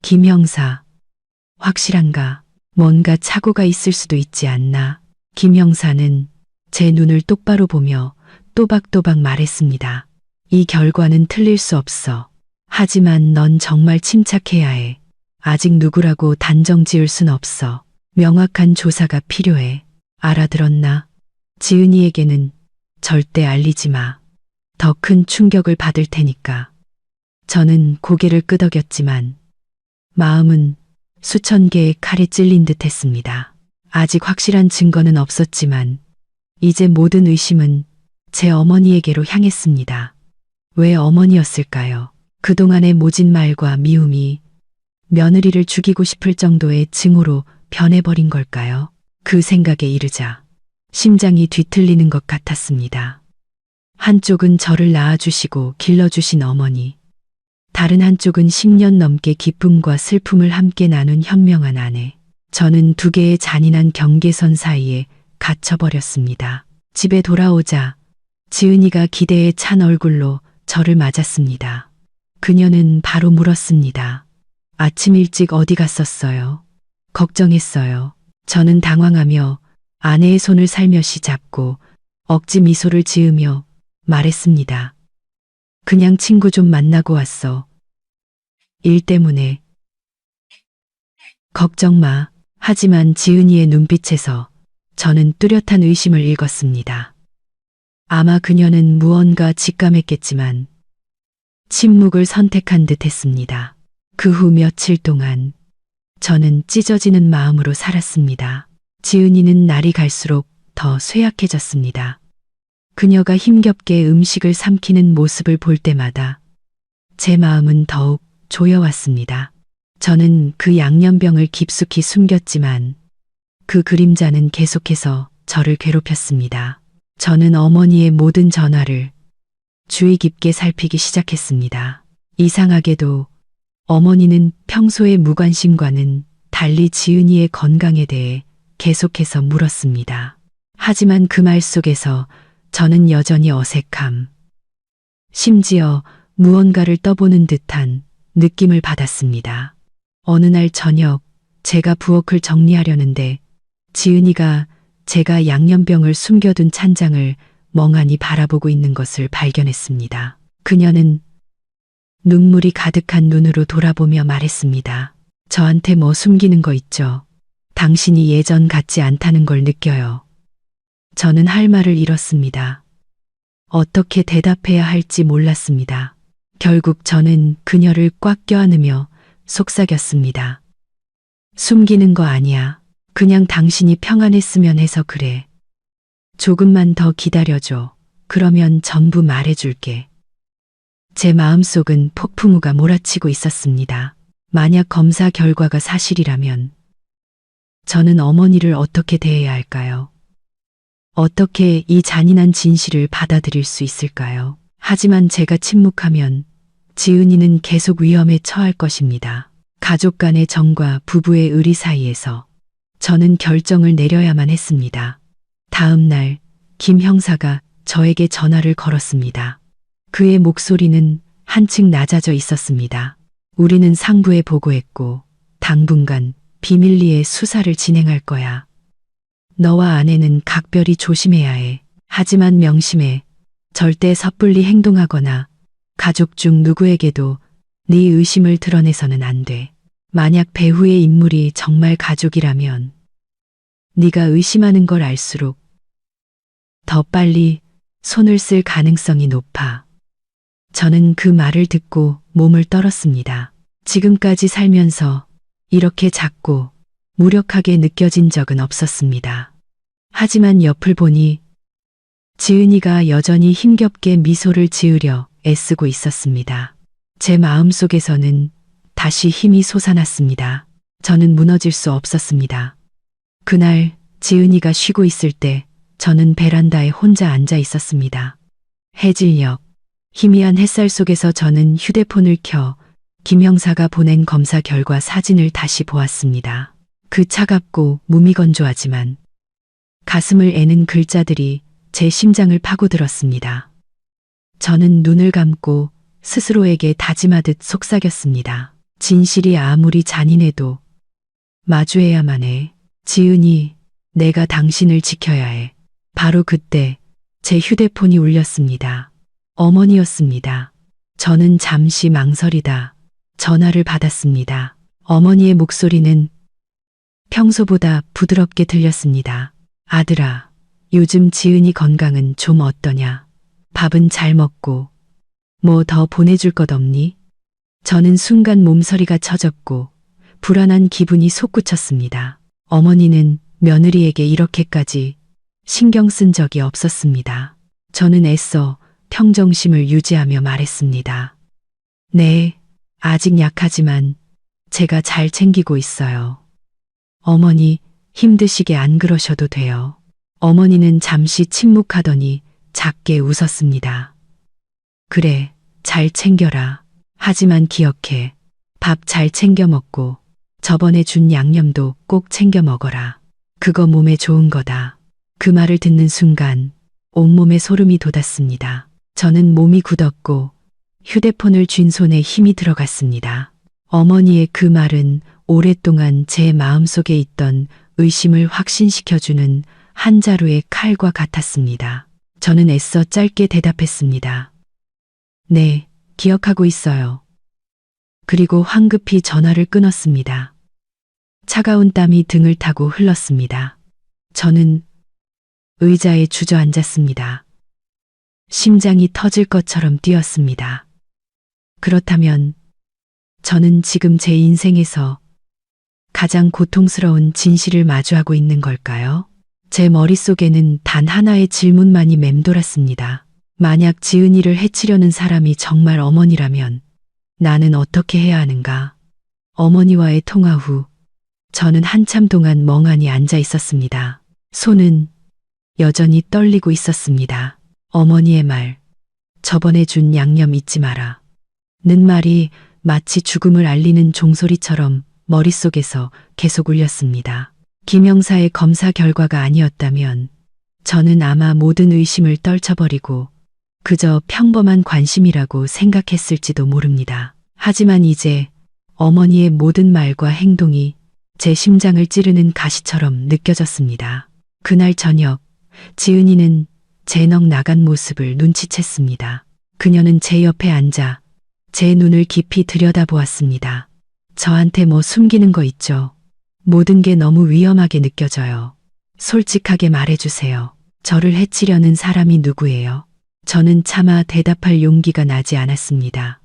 김 형사, 확실한가? 뭔가 착오가 있을 수도 있지 않나? 김 형사는 제 눈을 똑바로 보며 또박또박 말했습니다. 이 결과는 틀릴 수 없어. 하지만 넌 정말 침착해야 해. 아직 누구라고 단정 지을 순 없어. 명확한 조사가 필요해. 알아들었나? 지은이에게는 절대 알리지 마. 더 큰 충격을 받을 테니까. 저는 고개를 끄덕였지만 마음은 수천 개의 칼에 찔린 듯 했습니다. 아직 확실한 증거는 없었지만 이제 모든 의심은 제 어머니에게로 향했습니다. 왜 어머니였을까요? 그동안의 모진 말과 미움이 며느리를 죽이고 싶을 정도의 증오로 변해버린 걸까요? 그 생각에 이르자 심장이 뒤틀리는 것 같았습니다. 한쪽은 저를 낳아주시고 길러주신 어머니, 다른 한쪽은 10년 넘게 기쁨과 슬픔을 함께 나눈 현명한 아내. 저는 두 개의 잔인한 경계선 사이에 갇혀버렸습니다. 집에 돌아오자 지은이가 기대에 찬 얼굴로 저를 맞았습니다. 그녀는 바로 물었습니다. 아침 일찍 어디 갔었어요? 걱정했어요. 저는 당황하며 아내의 손을 살며시 잡고 억지 미소를 지으며 말했습니다. 그냥 친구 좀 만나고 왔어. 일 때문에. 걱정 마. 하지만 지은이의 눈빛에서 저는 뚜렷한 의심을 읽었습니다. 아마 그녀는 무언가 직감했겠지만 침묵을 선택한 듯 했습니다. 그 후 며칠 동안 저는 찢어지는 마음으로 살았습니다. 지은이는 날이 갈수록 더 쇠약해졌습니다. 그녀가 힘겹게 음식을 삼키는 모습을 볼 때마다 제 마음은 더욱 조여왔습니다. 저는 그 양념병을 깊숙이 숨겼지만 그 그림자는 계속해서 저를 괴롭혔습니다. 저는 어머니의 모든 전화를 주의 깊게 살피기 시작했습니다. 이상하게도 어머니는 평소의 무관심과는 달리 지은이의 건강에 대해 계속해서 물었습니다. 하지만 그 말 속에서 저는 여전히 어색함, 심지어 무언가를 떠보는 듯한 느낌을 받았습니다. 어느 날 저녁 제가 부엌을 정리하려는데 지은이가 제가 양념병을 숨겨둔 찬장을 멍하니 바라보고 있는 것을 발견했습니다. 그녀는 눈물이 가득한 눈으로 돌아보며 말했습니다. 저한테 뭐 숨기는 거 있죠? 당신이 예전 같지 않다는 걸 느껴요. 저는 할 말을 잃었습니다. 어떻게 대답해야 할지 몰랐습니다. 결국 저는 그녀를 꽉 껴안으며 속삭였습니다. 숨기는 거 아니야. 그냥 당신이 평안했으면 해서 그래. 조금만 더 기다려줘. 그러면 전부 말해줄게. 제 마음속은 폭풍우가 몰아치고 있었습니다. 만약 검사 결과가 사실이라면 저는 어머니를 어떻게 대해야 할까요? 어떻게 이 잔인한 진실을 받아들일 수 있을까요? 하지만 제가 침묵하면 지은이는 계속 위험에 처할 것입니다. 가족 간의 정과 부부의 의리 사이에서 저는 결정을 내려야만 했습니다. 다음 날 김 형사가 저에게 전화를 걸었습니다. 그의 목소리는 한층 낮아져 있었습니다. 우리는 상부에 보고했고 당분간 비밀리에 수사를 진행할 거야. 너와 아내는 각별히 조심해야 해. 하지만 명심해. 절대 섣불리 행동하거나 가족 중 누구에게도 네 의심을 드러내서는 안 돼. 만약 배후의 인물이 정말 가족이라면 네가 의심하는 걸 알수록 더 빨리 손을 쓸 가능성이 높아. 저는 그 말을 듣고 몸을 떨었습니다. 지금까지 살면서 이렇게 작고 무력하게 느껴진 적은 없었습니다. 하지만 옆을 보니 지은이가 여전히 힘겹게 미소를 지으려 애쓰고 있었습니다. 제 마음속에서는 다시 힘이 솟아났습니다. 저는 무너질 수 없었습니다. 그날 지은이가 쉬고 있을 때 저는 베란다에 혼자 앉아 있었습니다. 해질녘 희미한 햇살 속에서 저는 휴대폰을 켜 김 형사가 보낸 검사 결과 사진을 다시 보았습니다. 그 차갑고 무미건조하지만 가슴을 애는 글자들이 제 심장을 파고들었습니다. 저는 눈을 감고 스스로에게 다짐하듯 속삭였습니다. 진실이 아무리 잔인해도 마주해야만 해. 지은이, 내가 당신을 지켜야 해. 바로 그때 제 휴대폰이 울렸습니다. 어머니였습니다. 저는 잠시 망설이다 전화를 받았습니다. 어머니의 목소리는 평소보다 부드럽게 들렸습니다. 아들아, 요즘 지은이 건강은 좀 어떠냐? 밥은 잘 먹고 뭐 더 보내줄 것 없니? 저는 순간 몸서리가 쳐졌고 불안한 기분이 솟구쳤습니다. 어머니는 며느리에게 이렇게까지 신경 쓴 적이 없었습니다. 저는 애써 평정심을 유지하며 말했습니다. 네, 아직 약하지만 제가 잘 챙기고 있어요. 어머니, 힘드시게 안 그러셔도 돼요. 어머니는 잠시 침묵하더니 작게 웃었습니다. 그래, 잘 챙겨라. 하지만 기억해. 밥 잘 챙겨 먹고 저번에 준 양념도 꼭 챙겨 먹어라. 그거 몸에 좋은 거다. 그 말을 듣는 순간 온몸에 소름이 돋았습니다. 저는 몸이 굳었고 휴대폰을 쥔 손에 힘이 들어갔습니다. 어머니의 그 말은 오랫동안 제 마음속에 있던 의심을 확신시켜주는 한 자루의 칼과 같았습니다. 저는 애써 짧게 대답했습니다. 네, 기억하고 있어요. 그리고 황급히 전화를 끊었습니다. 차가운 땀이 등을 타고 흘렀습니다. 저는 의자에 주저앉았습니다. 심장이 터질 것처럼 뛰었습니다. 그렇다면 저는 지금 제 인생에서 가장 고통스러운 진실을 마주하고 있는 걸까요? 제 머릿속에는 단 하나의 질문만이 맴돌았습니다. 만약 지은이를 해치려는 사람이 정말 어머니라면 나는 어떻게 해야 하는가? 어머니와의 통화 후 저는 한참 동안 멍하니 앉아 있었습니다. 손은 여전히 떨리고 있었습니다. 어머니의 말, 저번에 준 양념 잊지 마라. 는 말이 마치 죽음을 알리는 종소리처럼 머릿속에서 계속 울렸습니다. 김 형사의 검사 결과가 아니었다면 저는 아마 모든 의심을 떨쳐버리고 그저 평범한 관심이라고 생각했을지도 모릅니다. 하지만 이제 어머니의 모든 말과 행동이 제 심장을 찌르는 가시처럼 느껴졌습니다. 그날 저녁, 지은이는 제 넋 나간 모습을 눈치챘습니다. 그녀는 제 옆에 앉아 제 눈을 깊이 들여다보았습니다. 저한테 뭐 숨기는 거 있죠? 모든 게 너무 위험하게 느껴져요. 솔직하게 말해주세요. 저를 해치려는 사람이 누구예요? 저는 차마 대답할 용기가 나지 않았습니다.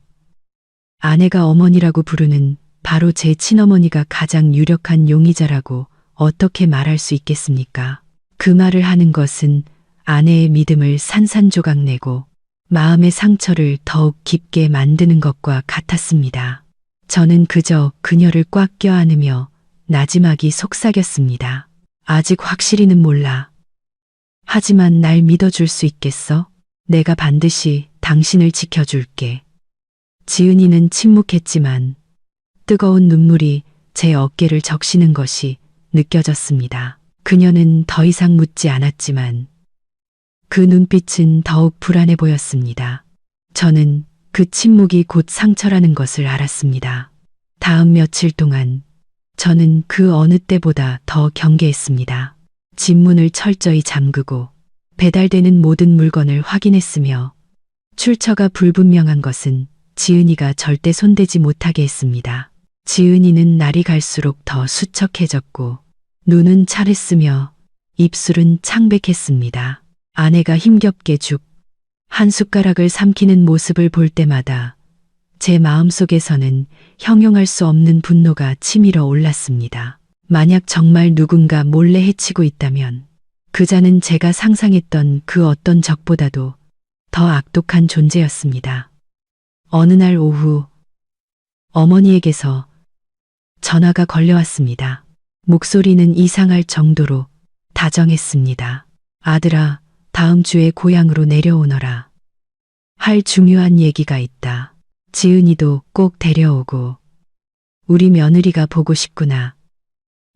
아내가 어머니라고 부르는 바로 제 친어머니가 가장 유력한 용의자라고 어떻게 말할 수 있겠습니까? 그 말을 하는 것은 아내의 믿음을 산산조각 내고 마음의 상처를 더욱 깊게 만드는 것과 같았습니다. 저는 그저 그녀를 꽉 껴안으며 나지막이 속삭였습니다. 아직 확실히는 몰라. 하지만 날 믿어줄 수 있겠어? 내가 반드시 당신을 지켜줄게. 지은이는 침묵했지만 뜨거운 눈물이 제 어깨를 적시는 것이 느껴졌습니다. 그녀는 더 이상 묻지 않았지만 그 눈빛은 더욱 불안해 보였습니다. 저는 그 침묵이 곧 상처라는 것을 알았습니다. 다음 며칠 동안 저는 그 어느 때보다 더 경계했습니다. 집문을 철저히 잠그고 배달되는 모든 물건을 확인했으며 출처가 불분명한 것은 지은이가 절대 손대지 못하게 했습니다. 지은이는 날이 갈수록 더 수척해졌고 눈은 차랬으며 입술은 창백했습니다. 아내가 힘겹게 죽 한 숟가락을 삼키는 모습을 볼 때마다 제 마음속에서는 형용할 수 없는 분노가 치밀어 올랐습니다. 만약 정말 누군가 몰래 해치고 있다면 그자는 제가 상상했던 그 어떤 적보다도 더 악독한 존재였습니다. 어느 날 오후 어머니에게서 전화가 걸려왔습니다. 목소리는 이상할 정도로 다정했습니다. 아들아, 다음 주에 고향으로 내려오너라. 할 중요한 얘기가 있다. 지은이도 꼭 데려오고. 우리 며느리가 보고 싶구나.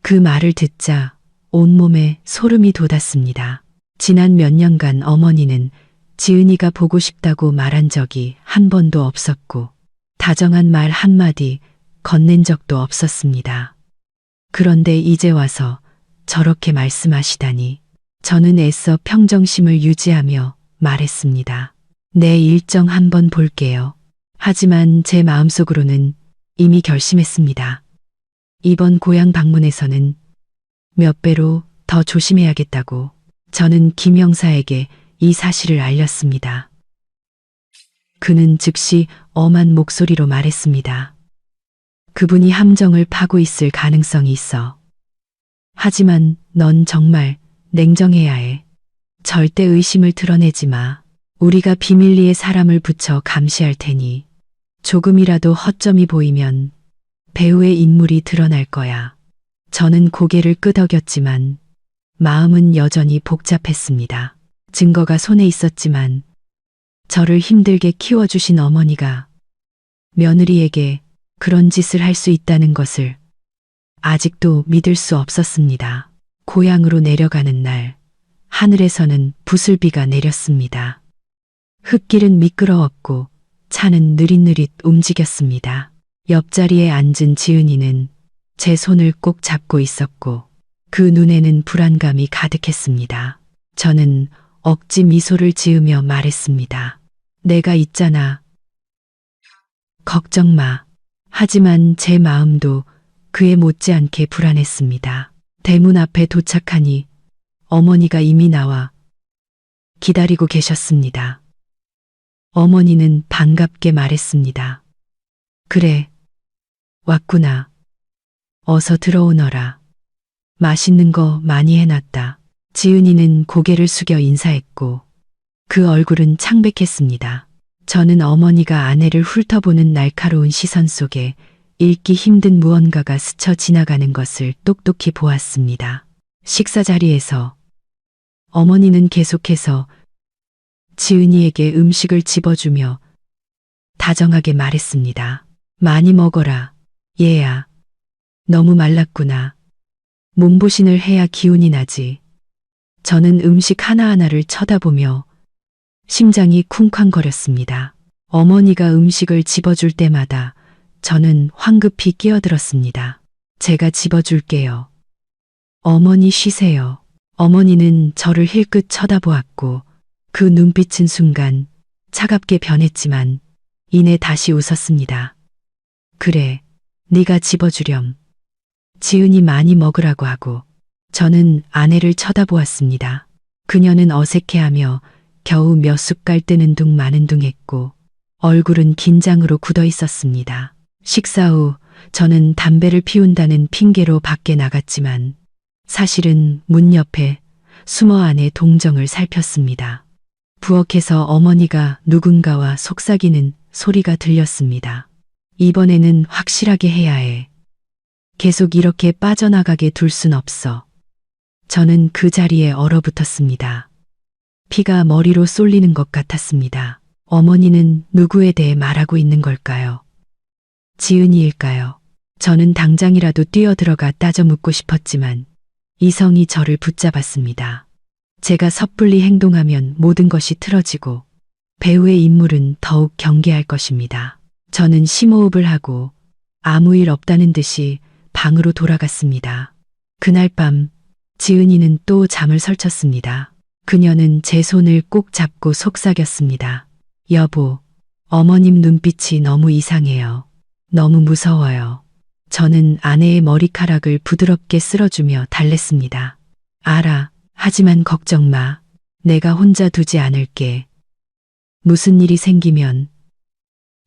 그 말을 듣자 온몸에 소름이 돋았습니다. 지난 몇 년간 어머니는 지은이가 보고 싶다고 말한 적이 한 번도 없었고 다정한 말 한마디 건넨 적도 없었습니다. 그런데 이제 와서 저렇게 말씀하시다니 저는 애써 평정심을 유지하며 말했습니다. 내 일정 한번 볼게요. 하지만 제 마음속으로는 이미 결심했습니다. 이번 고향 방문에서는 몇 배로 더 조심해야겠다고 저는 김 형사에게 이 사실을 알렸습니다. 그는 즉시 엄한 목소리로 말했습니다. 그분이 함정을 파고 있을 가능성이 있어. 하지만 넌 정말 냉정해야 해. 절대 의심을 드러내지 마. 우리가 비밀리에 사람을 붙여 감시할 테니 조금이라도 허점이 보이면 배우의 인물이 드러날 거야. 저는 고개를 끄덕였지만 마음은 여전히 복잡했습니다. 증거가 손에 있었지만 저를 힘들게 키워주신 어머니가 며느리에게 그런 짓을 할 수 있다는 것을 아직도 믿을 수 없었습니다. 고향으로 내려가는 날, 하늘에서는 부슬비가 내렸습니다. 흙길은 미끄러웠고 차는 느릿느릿 움직였습니다. 옆자리에 앉은 지은이는 제 손을 꼭 잡고 있었고 그 눈에는 불안감이 가득했습니다. 저는 억지 미소를 지으며 말했습니다. 내가 있잖아. 걱정 마. 하지만 제 마음도 그에 못지않게 불안했습니다. 대문 앞에 도착하니 어머니가 이미 나와 기다리고 계셨습니다. 어머니는 반갑게 말했습니다. 그래, 왔구나. 어서 들어오너라. 맛있는 거 많이 해놨다. 지은이는 고개를 숙여 인사했고 그 얼굴은 창백했습니다. 저는 어머니가 아내를 훑어보는 날카로운 시선 속에 읽기 힘든 무언가가 스쳐 지나가는 것을 똑똑히 보았습니다. 식사 자리에서 어머니는 계속해서 지은이에게 음식을 집어주며 다정하게 말했습니다. 많이 먹어라, 얘야. 너무 말랐구나. 몸보신을 해야 기운이 나지. 저는 음식 하나하나를 쳐다보며 심장이 쿵쾅거렸습니다. 어머니가 음식을 집어줄 때마다 저는 황급히 끼어들었습니다. 제가 집어줄게요. 어머니 쉬세요. 어머니는 저를 힐끗 쳐다보았고 그 눈빛은 순간 차갑게 변했지만 이내 다시 웃었습니다. 그래, 네가 집어주렴. 지은이 많이 먹으라고 하고. 저는 아내를 쳐다보았습니다. 그녀는 어색해하며 겨우 몇 숟갈 뜨는 둥 마는 둥 했고 얼굴은 긴장으로 굳어 있었습니다. 식사 후 저는 담배를 피운다는 핑계로 밖에 나갔지만 사실은 문 옆에 숨어 아내 동정을 살폈습니다. 부엌에서 어머니가 누군가와 속삭이는 소리가 들렸습니다. 이번에는 확실하게 해야 해. 계속 이렇게 빠져나가게 둘 순 없어. 저는 그 자리에 얼어붙었습니다. 피가 머리로 쏠리는 것 같았습니다. 어머니는 누구에 대해 말하고 있는 걸까요? 지은이일까요? 저는 당장이라도 뛰어들어가 따져 묻고 싶었지만 이성이 저를 붙잡았습니다. 제가 섣불리 행동하면 모든 것이 틀어지고 배우의 인물은 더욱 경계할 것입니다. 저는 심호흡을 하고 아무 일 없다는 듯이 방으로 돌아갔습니다. 그날 밤 지은이는 또 잠을 설쳤습니다. 그녀는 제 손을 꼭 잡고 속삭였습니다. 여보, 어머님 눈빛이 너무 이상해요. 너무 무서워요. 저는 아내의 머리카락을 부드럽게 쓸어주며 달랬습니다. 알아. 하지만 걱정 마. 내가 혼자 두지 않을게. 무슨 일이 생기면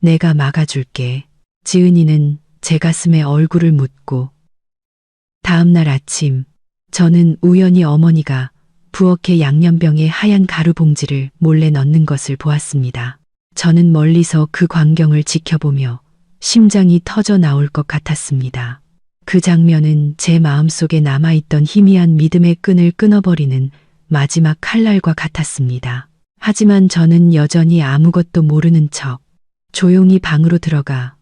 내가 막아줄게. 지은이는 제 가슴에 얼굴을 묻고 다음 날 아침 저는 우연히 어머니가 부엌에 양념병에 하얀 가루 봉지를 몰래 넣는 것을 보았습니다. 저는 멀리서 그 광경을 지켜보며 심장이 터져 나올 것 같았습니다. 그 장면은 제 마음속에 남아있던 희미한 믿음의 끈을 끊어버리는 마지막 칼날과 같았습니다. 하지만 저는 여전히 아무것도 모르는 척 조용히 방으로 들어가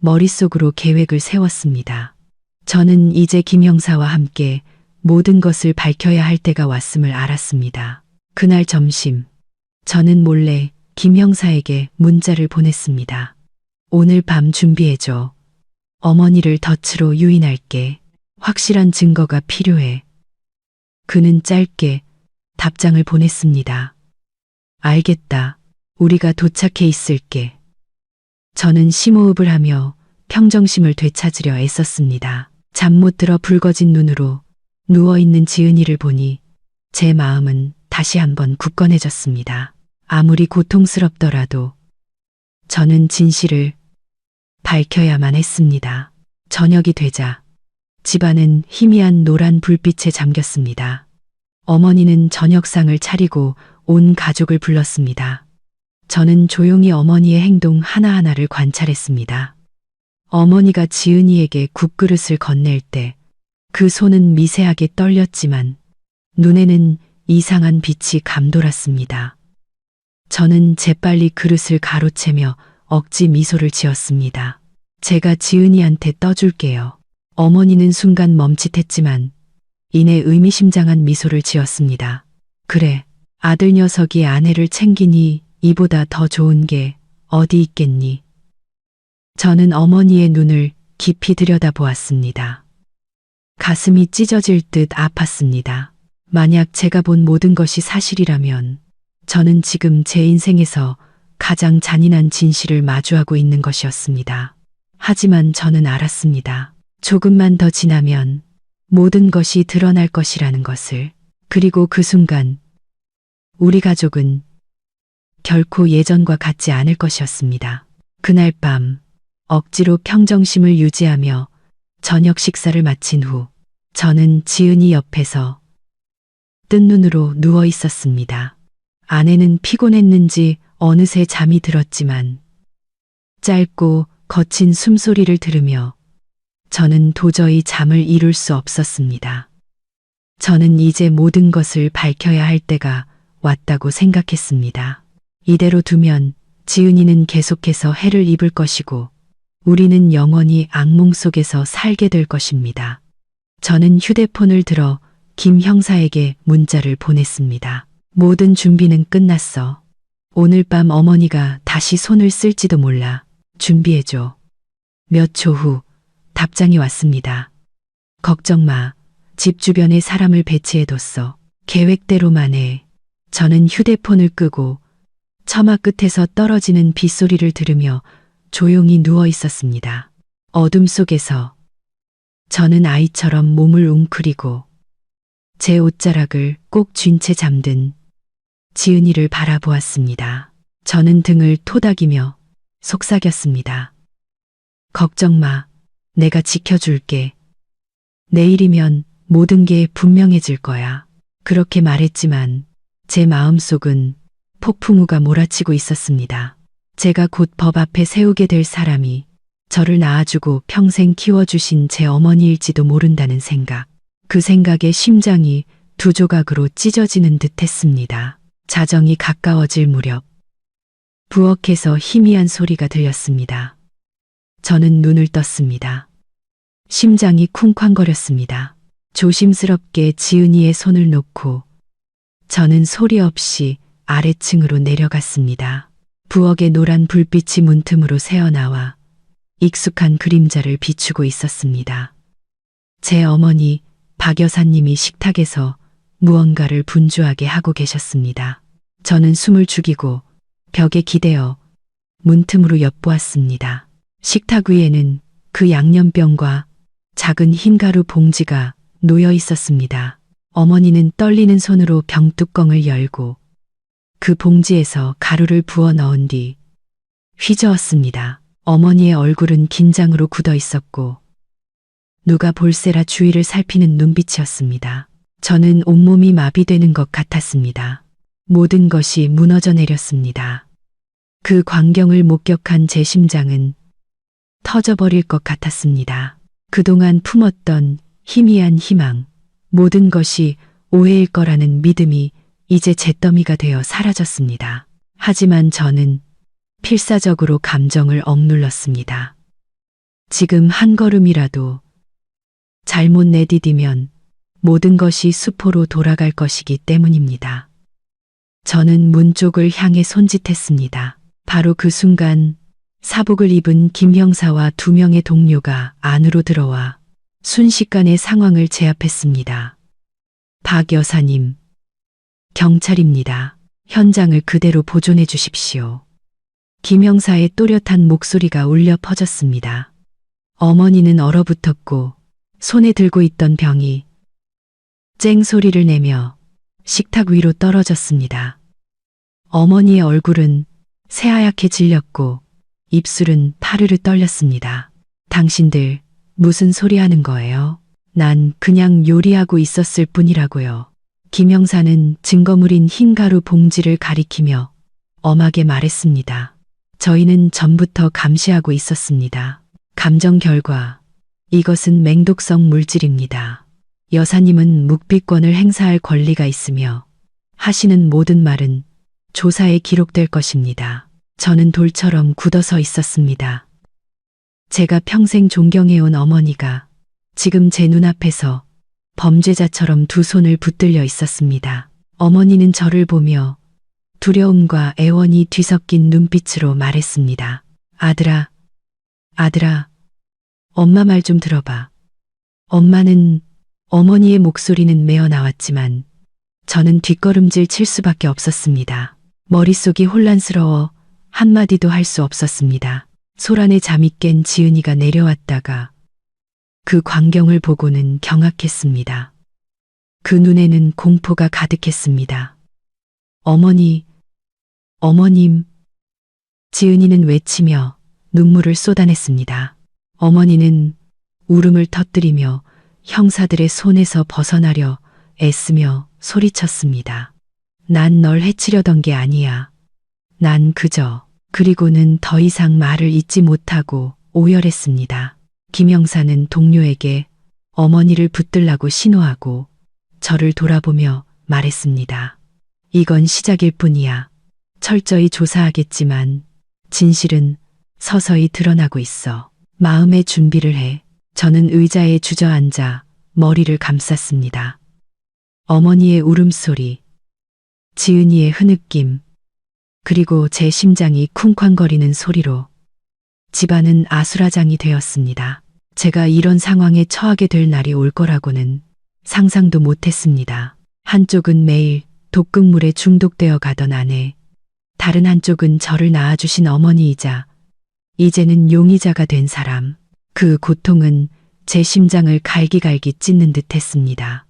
머릿속으로 계획을 세웠습니다. 저는 이제 김 형사와 함께 모든 것을 밝혀야 할 때가 왔음을 알았습니다. 그날 점심, 저는 몰래 김 형사에게 문자를 보냈습니다. 오늘 밤 준비해줘. 어머니를 덫으로 유인할게. 확실한 증거가 필요해. 그는 짧게 답장을 보냈습니다. 알겠다. 우리가 도착해 있을게. 저는 심호흡을 하며 평정심을 되찾으려 애썼습니다. 잠 못 들어 붉어진 눈으로 누워있는 지은이를 보니 제 마음은 다시 한번 굳건해졌습니다. 아무리 고통스럽더라도 저는 진실을 밝혀야만 했습니다. 저녁이 되자 집안은 희미한 노란 불빛에 잠겼습니다. 어머니는 저녁상을 차리고 온 가족을 불렀습니다. 저는 조용히 어머니의 행동 하나하나를 관찰했습니다. 어머니가 지은이에게 국그릇을 건넬 때 그 손은 미세하게 떨렸지만 눈에는 이상한 빛이 감돌았습니다. 저는 재빨리 그릇을 가로채며 억지 미소를 지었습니다. 제가 지은이한테 떠줄게요. 어머니는 순간 멈칫했지만 이내 의미심장한 미소를 지었습니다. 그래, 아들 녀석이 아내를 챙기니 이보다 더 좋은 게 어디 있겠니? 저는 어머니의 눈을 깊이 들여다보았습니다. 가슴이 찢어질 듯 아팠습니다. 만약 제가 본 모든 것이 사실이라면 저는 지금 제 인생에서 가장 잔인한 진실을 마주하고 있는 것이었습니다. 하지만 저는 알았습니다. 조금만 더 지나면 모든 것이 드러날 것이라는 것을. 그리고 그 순간 우리 가족은 결코 예전과 같지 않을 것이었습니다. 그날 밤 억지로 평정심을 유지하며 저녁 식사를 마친 후 저는 지은이 옆에서 뜬 눈으로 누워 있었습니다. 아내는 피곤했는지 어느새 잠이 들었지만 짧고 거친 숨소리를 들으며 저는 도저히 잠을 이룰 수 없었습니다. 저는 이제 모든 것을 밝혀야 할 때가 왔다고 생각했습니다. 이대로 두면 지은이는 계속해서 해를 입을 것이고 우리는 영원히 악몽 속에서 살게 될 것입니다. 저는 휴대폰을 들어 김 형사에게 문자를 보냈습니다. 모든 준비는 끝났어. 오늘 밤 어머니가 다시 손을 쓸지도 몰라. 준비해줘. 몇 초 후 답장이 왔습니다. 걱정 마. 집 주변에 사람을 배치해뒀어. 계획대로만 해. 저는 휴대폰을 끄고 처마 끝에서 떨어지는 빗소리를 들으며 조용히 누워 있었습니다. 어둠 속에서 저는 아이처럼 몸을 웅크리고 제 옷자락을 꼭 쥔 채 잠든 지은이를 바라보았습니다. 저는 등을 토닥이며 속삭였습니다. 걱정 마. 내가 지켜줄게. 내일이면 모든 게 분명해질 거야. 그렇게 말했지만 제 마음속은 폭풍우가 몰아치고 있었습니다. 제가 곧 법 앞에 세우게 될 사람이 저를 낳아주고 평생 키워주신 제 어머니일지도 모른다는 생각. 그 생각에 심장이 두 조각으로 찢어지는 듯 했습니다. 자정이 가까워질 무렵 부엌에서 희미한 소리가 들렸습니다. 저는 눈을 떴습니다. 심장이 쿵쾅거렸습니다. 조심스럽게 지은이의 손을 놓고 저는 소리 없이 아래층으로 내려갔습니다. 부엌의 노란 불빛이 문틈으로 새어나와 익숙한 그림자를 비추고 있었습니다. 제 어머니 박 여사님이 식탁에서 무언가를 분주하게 하고 계셨습니다. 저는 숨을 죽이고 벽에 기대어 문틈으로 엿보았습니다. 식탁 위에는 그 양념병과 작은 흰가루 봉지가 놓여 있었습니다. 어머니는 떨리는 손으로 병뚜껑을 열고 그 봉지에서 가루를 부어 넣은 뒤 휘저었습니다. 어머니의 얼굴은 긴장으로 굳어 있었고 누가 볼세라 주위를 살피는 눈빛이었습니다. 저는 온몸이 마비되는 것 같았습니다. 모든 것이 무너져 내렸습니다. 그 광경을 목격한 제 심장은 터져버릴 것 같았습니다. 그동안 품었던 희미한 희망, 모든 것이 오해일 거라는 믿음이 이제 잿더미가 되어 사라졌습니다. 하지만 저는 필사적으로 감정을 억눌렀습니다. 지금 한 걸음이라도 잘못 내디디면 모든 것이 수포로 돌아갈 것이기 때문입니다. 저는 문 쪽을 향해 손짓했습니다. 바로 그 순간 사복을 입은 김 형사와 두 명의 동료가 안으로 들어와 순식간에 상황을 제압했습니다. 박 여사님, 경찰입니다. 현장을 그대로 보존해 주십시오. 김 형사의 또렷한 목소리가 울려 퍼졌습니다. 어머니는 얼어붙었고 손에 들고 있던 병이 쨍 소리를 내며 식탁 위로 떨어졌습니다. 어머니의 얼굴은 새하얗게 질렸고 입술은 파르르 떨렸습니다. 당신들 무슨 소리 하는 거예요? 난 그냥 요리하고 있었을 뿐이라고요. 김 형사는 증거물인 흰가루 봉지를 가리키며 엄하게 말했습니다. 저희는 전부터 감시하고 있었습니다. 감정 결과 이것은 맹독성 물질입니다. 여사님은 묵비권을 행사할 권리가 있으며 하시는 모든 말은 조사에 기록될 것입니다. 저는 돌처럼 굳어서 있었습니다. 제가 평생 존경해온 어머니가 지금 제 눈앞에서 범죄자처럼 두 손을 붙들려 있었습니다. 어머니는 저를 보며 두려움과 애원이 뒤섞인 눈빛으로 말했습니다. 아들아, 아들아, 엄마 말 좀 들어봐. 어머니의 목소리는 메어 나왔지만 저는 뒷걸음질 칠 수밖에 없었습니다. 머릿속이 혼란스러워 한마디도 할 수 없었습니다. 소란에 잠이 깬 지은이가 내려왔다가 그 광경을 보고는 경악했습니다. 그 눈에는 공포가 가득했습니다. 어머님, 지은이는 외치며 눈물을 쏟아냈습니다. 어머니는 울음을 터뜨리며 형사들의 손에서 벗어나려 애쓰며 소리쳤습니다. 난 널 해치려던 게 아니야. 난 그리고는 더 이상 말을 잇지 못하고 오열했습니다. 김 형사는 동료에게 어머니를 붙들라고 신호하고 저를 돌아보며 말했습니다. 이건 시작일 뿐이야. 철저히 조사하겠지만 진실은 서서히 드러나고 있어. 마음의 준비를 해. 저는 의자에 주저앉아 머리를 감쌌습니다. 어머니의 울음소리, 지은이의 흐느낌, 그리고 제 심장이 쿵쾅거리는 소리로 집안은 아수라장이 되었습니다. 제가 이런 상황에 처하게 될 날이 올 거라고는 상상도 못했습니다. 한쪽은 매일 독극물에 중독되어 가던 아내, 다른 한쪽은 저를 낳아주신 어머니이자 이제는 용의자가 된 사람. 그 고통은 제 심장을 갈기갈기 찢는 듯 했습니다.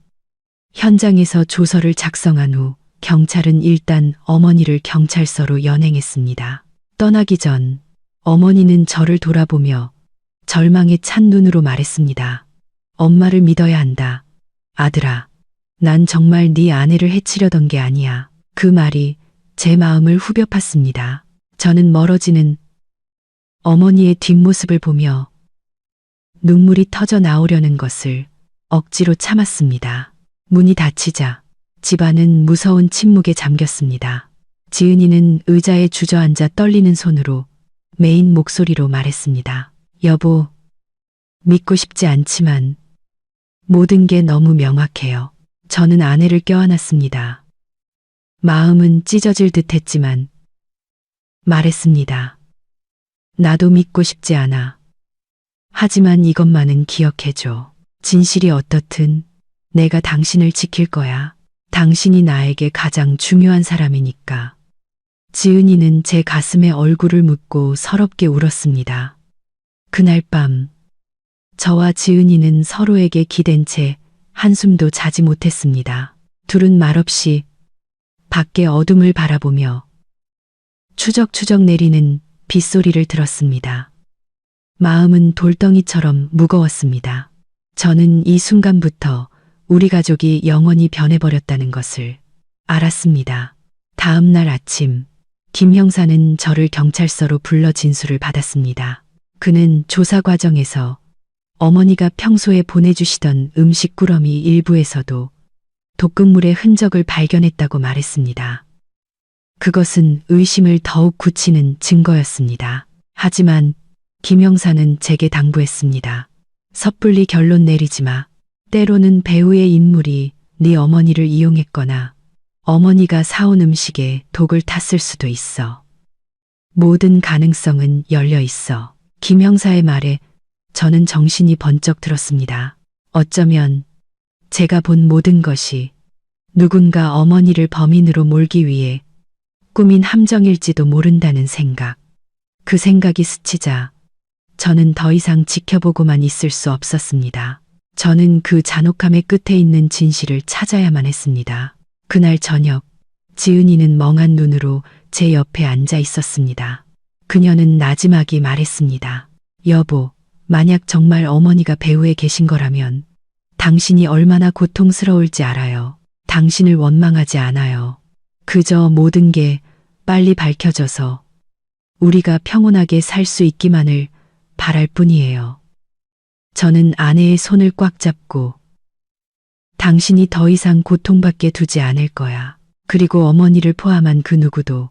현장에서 조서를 작성한 후 경찰은 일단 어머니를 경찰서로 연행했습니다. 떠나기 전 어머니는 저를 돌아보며 절망에 찬 눈으로 말했습니다. 엄마를 믿어야 한다. 아들아, 난 정말 네 아내를 해치려던 게 아니야. 그 말이 제 마음을 후벼 팠습니다. 저는 멀어지는 어머니의 뒷모습을 보며 눈물이 터져 나오려는 것을 억지로 참았습니다. 문이 닫히자 집안은 무서운 침묵에 잠겼습니다. 지은이는 의자에 주저앉아 떨리는 손으로 메인 목소리로 말했습니다. 여보, 믿고 싶지 않지만 모든 게 너무 명확해요. 저는 아내를 껴안았습니다. 마음은 찢어질 듯 했지만 말했습니다. 나도 믿고 싶지 않아. 하지만 이것만은 기억해줘. 진실이 어떻든 내가 당신을 지킬 거야. 당신이 나에게 가장 중요한 사람이니까. 지은이는 제 가슴에 얼굴을 묻고 서럽게 울었습니다. 그날 밤 저와 지은이는 서로에게 기댄 채 한숨도 자지 못했습니다. 둘은 말없이 밖의 어둠을 바라보며 추적추적 내리는 빗소리를 들었습니다. 마음은 돌덩이처럼 무거웠습니다. 저는 이 순간부터 우리 가족이 영원히 변해버렸다는 것을 알았습니다. 다음 날 아침, 김 형사는 저를 경찰서로 불러 진술을 받았습니다. 그는 조사 과정에서 어머니가 평소에 보내주시던 음식 꾸러미 일부에서도 독극물의 흔적을 발견했다고 말했습니다. 그것은 의심을 더욱 굳히는 증거였습니다. 하지만 김 형사는 제게 당부했습니다. 섣불리 결론 내리지 마. 때로는 배우의 인물이 네 어머니를 이용했거나 어머니가 사온 음식에 독을 탔을 수도 있어. 모든 가능성은 열려 있어. 김 형사의 말에 저는 정신이 번쩍 들었습니다. 어쩌면 제가 본 모든 것이 누군가 어머니를 범인으로 몰기 위해 꾸민 함정일지도 모른다는 생각. 그 생각이 스치자 저는 더 이상 지켜보고만 있을 수 없었습니다. 저는 그 잔혹함의 끝에 있는 진실을 찾아야만 했습니다. 그날 저녁, 지은이는 멍한 눈으로 제 옆에 앉아 있었습니다. 그녀는 나지막이 말했습니다. 여보, 만약 정말 어머니가 배후에 계신 거라면 당신이 얼마나 고통스러울지 알아요. 당신을 원망하지 않아요. 그저 모든 게 빨리 밝혀져서 우리가 평온하게 살 수 있기만을 바랄 뿐이에요. 저는 아내의 손을 꽉 잡고 당신이 더 이상 고통받게 두지 않을 거야. 그리고 어머니를 포함한 그 누구도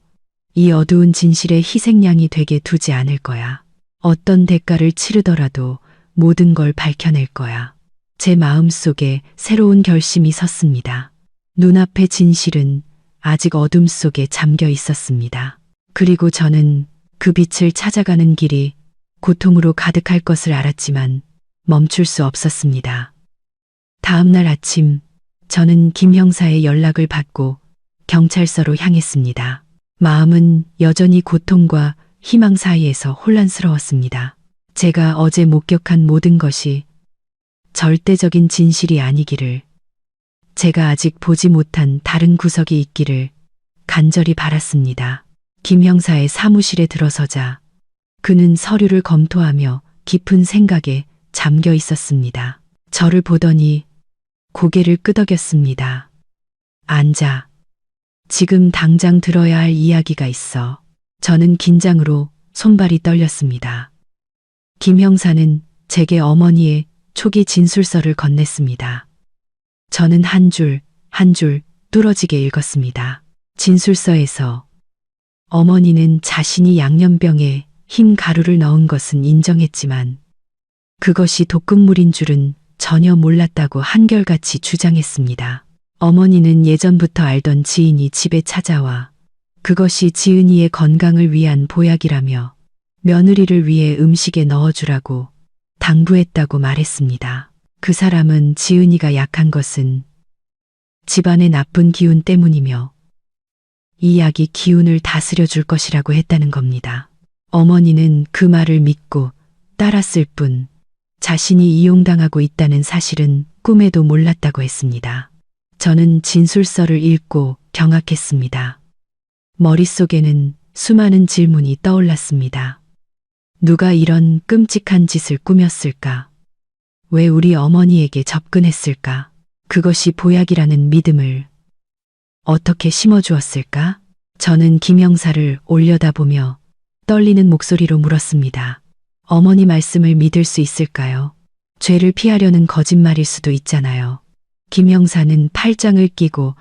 이 어두운 진실의 희생양이 되게 두지 않을 거야. 어떤 대가를 치르더라도 모든 걸 밝혀낼 거야. 제 마음속에 새로운 결심이 섰습니다. 눈앞의 진실은 아직 어둠 속에 잠겨 있었습니다. 그리고 저는 그 빛을 찾아가는 길이 고통으로 가득할 것을 알았지만 멈출 수 없었습니다. 다음 날 아침, 저는 김 형사의 연락을 받고 경찰서로 향했습니다. 마음은 여전히 고통과 희망 사이에서 혼란스러웠습니다. 제가 어제 목격한 모든 것이 절대적인 진실이 아니기를, 제가 아직 보지 못한 다른 구석이 있기를 간절히 바랐습니다. 김 형사의 사무실에 들어서자 그는 서류를 검토하며 깊은 생각에 잠겨 있었습니다. 저를 보더니 고개를 끄덕였습니다. 앉아. 지금 당장 들어야 할 이야기가 있어. 저는 긴장으로 손발이 떨렸습니다. 김 형사는 제게 어머니의 초기 진술서를 건넸습니다. 저는 한 줄 한 줄 뚫어지게 읽었습니다. 진술서에서 어머니는 자신이 양념병에 흰 가루를 넣은 것은 인정했지만 그것이 독극물인 줄은 전혀 몰랐다고 한결같이 주장했습니다. 어머니는 예전부터 알던 지인이 집에 찾아와 그것이 지은이의 건강을 위한 보약이라며 며느리를 위해 음식에 넣어주라고 당부했다고 말했습니다. 그 사람은 지은이가 약한 것은 집안의 나쁜 기운 때문이며 이 약이 기운을 다스려 줄 것이라고 했다는 겁니다. 어머니는 그 말을 믿고 따랐을 뿐 자신이 이용당하고 있다는 사실은 꿈에도 몰랐다고 했습니다. 저는 진술서를 읽고 경악했습니다. 머릿속에는 수많은 질문이 떠올랐습니다. 누가 이런 끔찍한 짓을 꾸몄을까? 왜 우리 어머니에게 접근했을까? 그것이 보약이라는 믿음을 어떻게 심어주었을까? 저는 김 형사를 올려다보며 떨리는 목소리로 물었습니다. 어머니 말씀을 믿을 수 있을까요? 죄를 피하려는 거짓말일 수도 있잖아요. 김 형사는 팔짱을 끼고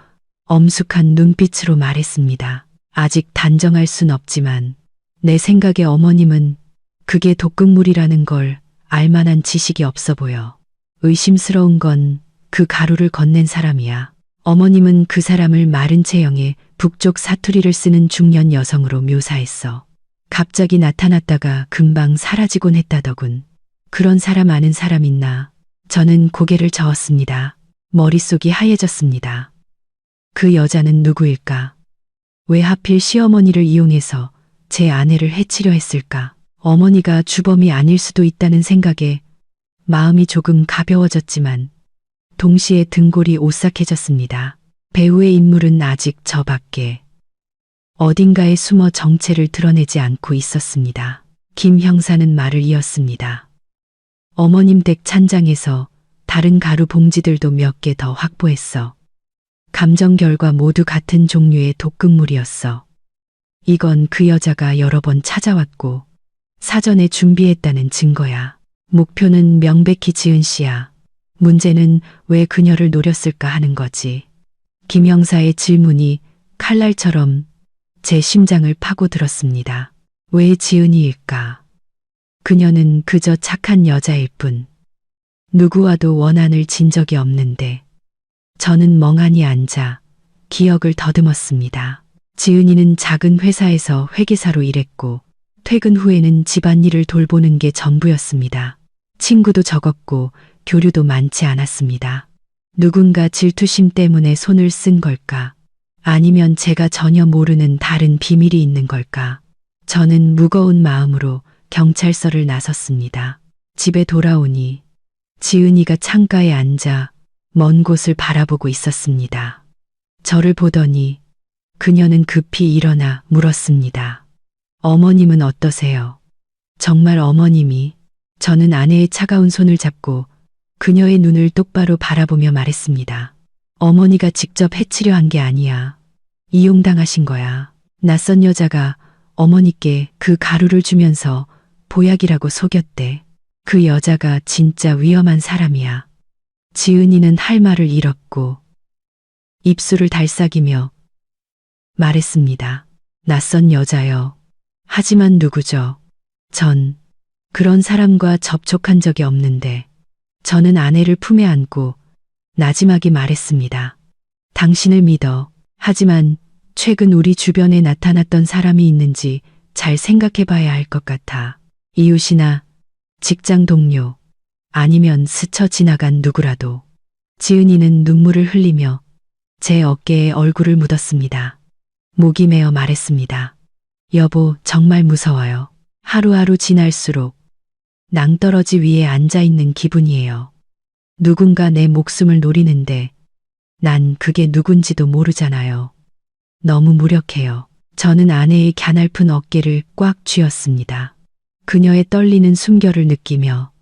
엄숙한 눈빛으로 말했습니다. 아직 단정할 순 없지만 내 생각에 어머님은 그게 독극물이라는 걸 알만한 지식이 없어 보여. 의심스러운 건 그 가루를 건넨 사람이야. 어머님은 그 사람을 마른 체형에 북쪽 사투리를 쓰는 중년 여성으로 묘사했어. 갑자기 나타났다가 금방 사라지곤 했다더군. 그런 사람 아는 사람 있나? 저는 고개를 저었습니다. 머릿속이 하얘졌습니다. 그 여자는 누구일까? 왜 하필 시어머니를 이용해서 제 아내를 해치려 했을까? 어머니가 주범이 아닐 수도 있다는 생각에 마음이 조금 가벼워졌지만 동시에 등골이 오싹해졌습니다. 배우의 인물은 아직 저 밖에 어딘가에 숨어 정체를 드러내지 않고 있었습니다. 김 형사는 말을 이었습니다. 어머님 댁 찬장에서 다른 가루 봉지들도 몇 개 더 확보했어. 감정 결과 모두 같은 종류의 독극물이었어. 이건 그 여자가 여러 번 찾아왔고 사전에 준비했다는 증거야. 목표는 명백히 지은 씨야. 문제는 왜 그녀를 노렸을까 하는 거지. 김 형사의 질문이 칼날처럼 제 심장을 파고들었습니다. 왜 지은이일까? 그녀는 그저 착한 여자일 뿐. 누구와도 원한을 진 적이 없는데 저는 멍하니 앉아 기억을 더듬었습니다. 지은이는 작은 회사에서 회계사로 일했고 퇴근 후에는 집안일을 돌보는 게 전부였습니다. 친구도 적었고 교류도 많지 않았습니다. 누군가 질투심 때문에 손을 쓴 걸까? 아니면 제가 전혀 모르는 다른 비밀이 있는 걸까? 저는 무거운 마음으로 경찰서를 나섰습니다. 집에 돌아오니 지은이가 창가에 앉아 먼 곳을 바라보고 있었습니다. 저를 보더니 그녀는 급히 일어나 물었습니다. 어머님은 어떠세요? 정말 어머님이? 저는 아내의 차가운 손을 잡고 그녀의 눈을 똑바로 바라보며 말했습니다. 어머니가 직접 해치려 한 게 아니야. 이용당하신 거야. 낯선 여자가 어머니께 그 가루를 주면서 보약이라고 속였대. 그 여자가 진짜 위험한 사람이야. 지은이는 할 말을 잃었고 입술을 달싹이며 말했습니다. 낯선 여자요. 하지만 누구죠? 전 그런 사람과 접촉한 적이 없는데 저는 아내를 품에 안고 나지막이 말했습니다. 당신을 믿어. 하지만 최근 우리 주변에 나타났던 사람이 있는지 잘 생각해 봐야 할 것 같아. 이웃이나 직장 동료 아니면 스쳐 지나간 누구라도. 지은이는 눈물을 흘리며 제 어깨에 얼굴을 묻었습니다. 목이 메어 말했습니다. 여보, 정말 무서워요. 하루하루 지날수록 낭떠러지 위에 앉아있는 기분이에요. 누군가 내 목숨을 노리는데 난 그게 누군지도 모르잖아요. 너무 무력해요. 저는 아내의 갸냘픈 어깨를 꽉 쥐었습니다. 그녀의 떨리는 숨결을 느끼며